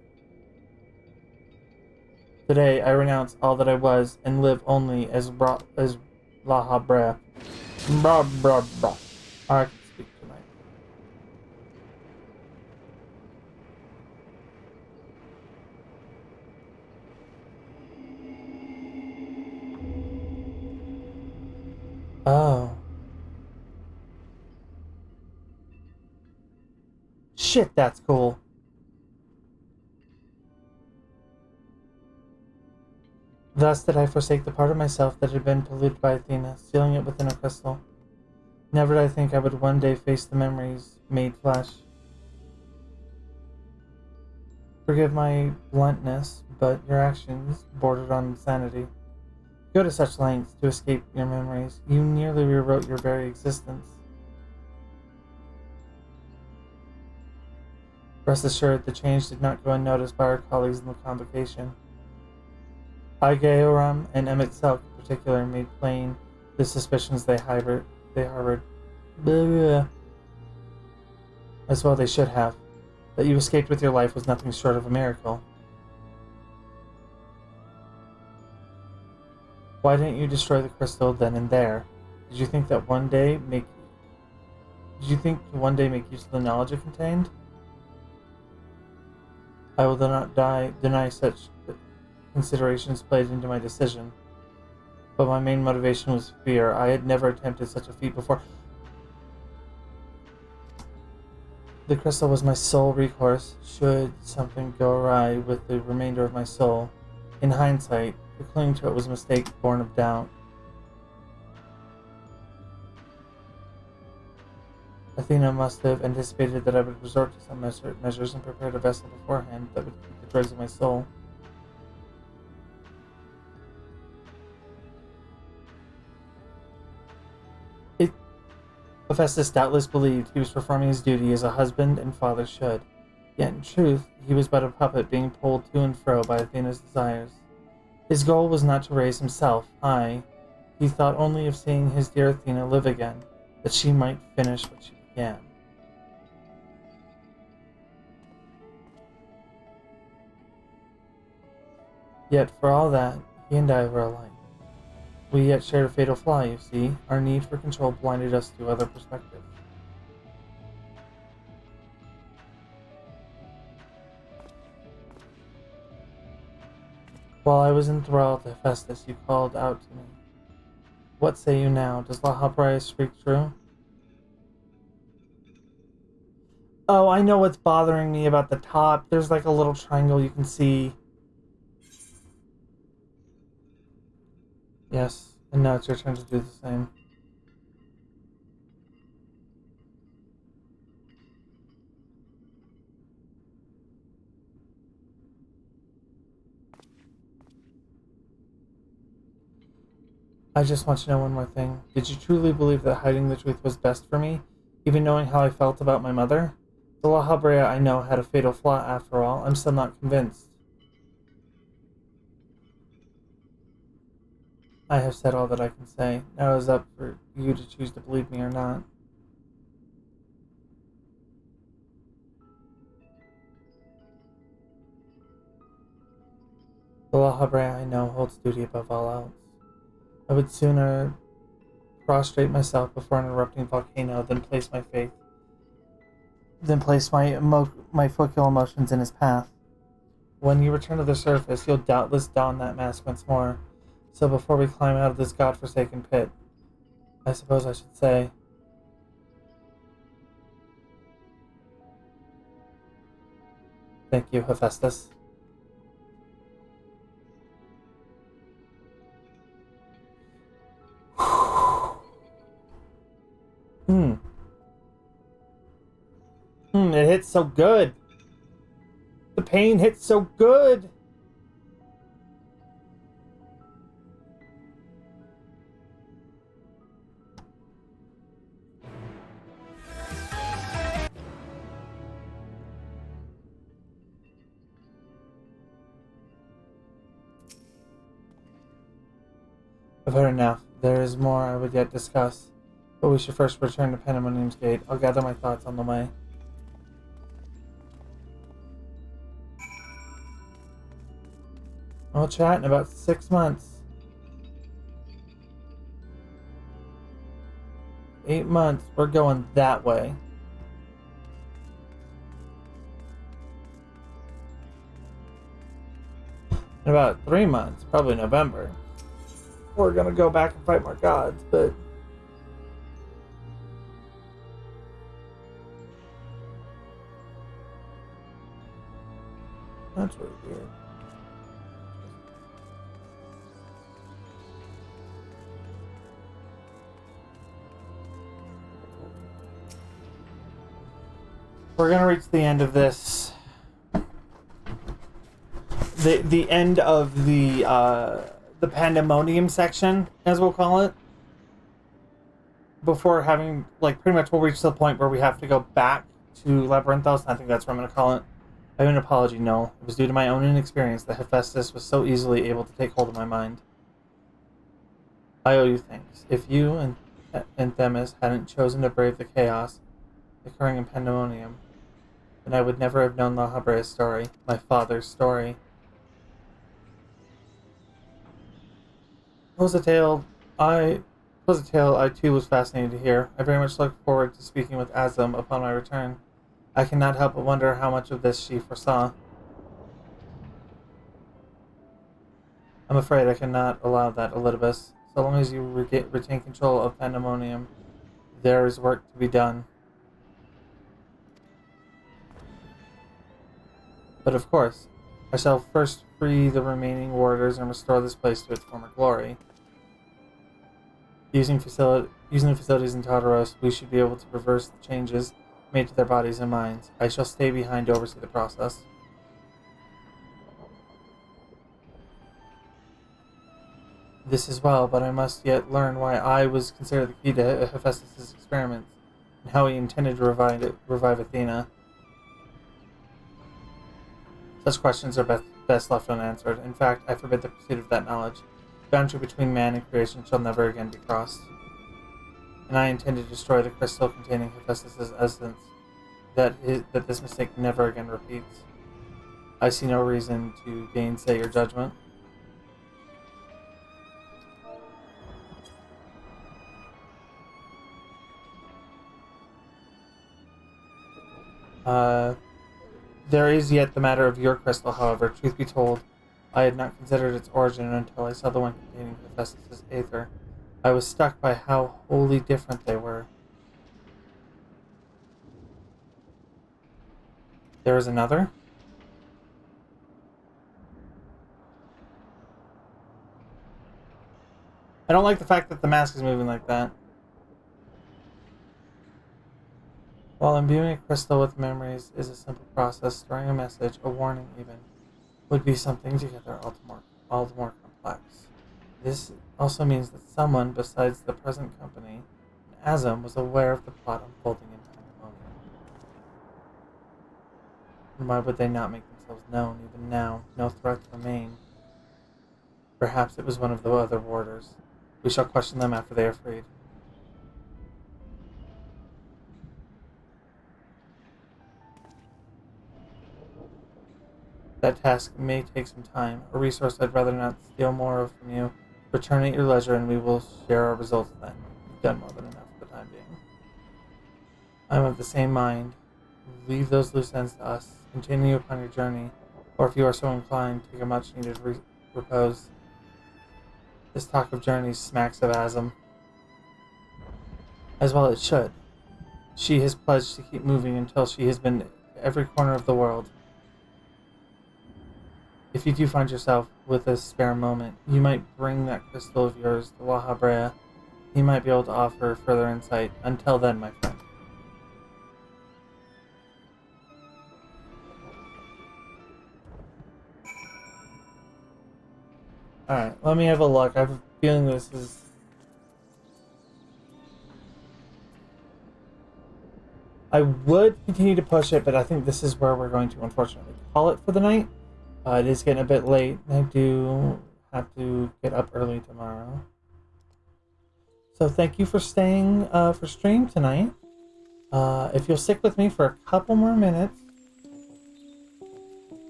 Today I renounce all that I was and live only as La Bra. Bra bra bra. I can speak tonight. Oh. Shit, that's cool. Thus did I forsake the part of myself that had been polluted by Athena, sealing it within a crystal. Never did I think I would one day face the memories made flesh. Forgive my bluntness, but your actions bordered on insanity. Go to such lengths to escape your memories. You nearly rewrote your very existence. Rest assured, the change did not go unnoticed by our colleagues in the convocation. Igaoram and Emmett Selk in particular made plain the suspicions they harbored. Blah, blah. As well they should have. That you escaped with your life was nothing short of a miracle. Why didn't you destroy the crystal then and there? Did you think to one day make use of the knowledge it contained? I will not deny such considerations played into my decision. But my main motivation was fear. I had never attempted such a feat before. The crystal was my sole recourse, should something go awry with the remainder of my soul. In hindsight, to cling to it was a mistake born of doubt. Athena must have anticipated that I would resort to some measures and prepared a vessel beforehand that would keep the dregs of my soul. Hephaestus doubtless believed he was performing his duty as a husband and father should, yet in truth he was but a puppet being pulled to and fro by Athena's desires. His goal was not to raise himself high. He thought only of seeing his dear Athena live again, that she might finish what she began. Yet for all that, he and I were alike. We yet shared a fatal flaw, you see. Our need for control blinded us to other perspectives. While I was enthralled to Hephaestus, you called out to me. What say you now? Does La Habrea speak true? Oh, I know what's bothering me about the top. There's like a little triangle you can see. Yes, and now it's your turn to do the same. I just want to know one more thing. Did you truly believe that hiding the truth was best for me, even knowing how I felt about my mother? The La Habrea I know had a fatal flaw after all. I'm still not convinced. I have said all that I can say. Now it is up for you to choose to believe me or not. The La Habrea I know holds duty above all else. I would sooner prostrate myself before an erupting volcano than place my focal emotions in his path. When you return to the surface, you'll doubtless don that mask once more. So before we climb out of this godforsaken pit, I suppose I should say, thank you, Hephaestus. It hits so good. The pain hits so good. I've heard enough. There is more I would yet discuss, but we should first return to Pandemonium's Gate. I'll gather my thoughts on the way. I'll chat in about 6 months. 8 months, we're going that way. In about 3 months, probably November, we're gonna go back and fight more gods, but that's really weird. We're gonna reach the end of this. The end of the Pandemonium section, as we'll call it. Before having, like, pretty much we'll reach the point where we have to go back to Labyrinthos. I think that's what I'm gonna call it. I have an apology, Noel. It was due to my own inexperience that Hephaestus was so easily able to take hold of my mind. I owe you thanks. If you and Themis hadn't chosen to brave the chaos occurring in Pandemonium, then I would never have known La Habrea's story, my father's story. It was a tale I too was fascinated to hear. I very much look forward to speaking with Azam upon my return. I cannot help but wonder how much of this she foresaw. I'm afraid I cannot allow that, Elidibus. So long as you retain control of Pandemonium, there is work to be done. But of course, I shall first free the remaining warders and restore this place to its former glory. Using the facilities in Tartaros, we should be able to reverse the changes made to their bodies and minds. I shall stay behind to oversee the process. This is well, but I must yet learn why I was considered the key to Hephaestus' experiments, and how he intended to revive Athena. Such questions are best left unanswered. In fact, I forbid the pursuit of that knowledge. The boundary between man and creation shall never again be crossed. And I intend to destroy the crystal containing Hephaestus' essence, that this mistake never again repeats. I see no reason to gainsay your judgment. There is yet the matter of your crystal, however. Truth be told, I had not considered its origin until I saw the one containing Hephaestus' aether. I was struck by how wholly different they were. There is another? I don't like the fact that the mask is moving like that. While imbuing a crystal with memories is a simple process, storing a message, a warning even, would be something together all the more complex. This also means that someone besides the present company, Azam, was aware of the plot unfolding in Pandemonium. And why would they not make themselves known even now? No threats remain. Perhaps it was one of the other warders. We shall question them after they are freed. That task may take some time, a resource I'd rather not steal more of from you. Return at your leisure and we will share our results then. You've done more than enough for the time being. I'm of the same mind. Leave those loose ends to us. Continue upon your journey, or if you are so inclined, take a much-needed repose. This talk of journeys smacks of Azam. As well it should. She has pledged to keep moving until she has been to every corner of the world. If you do find yourself with a spare moment, you might bring that crystal of yours to La Habrea. He might be able to offer further insight. Until then, my friend. Alright, let me have a look. I have a feeling this is... I would continue to push it, but I think this is where we're going to unfortunately call it for the night. It is getting a bit late. I do have to get up early tomorrow. So thank you for staying for stream tonight. If you'll stick with me for a couple more minutes,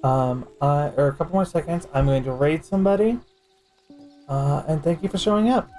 or a couple more seconds, I'm going to raid somebody. And thank you for showing up.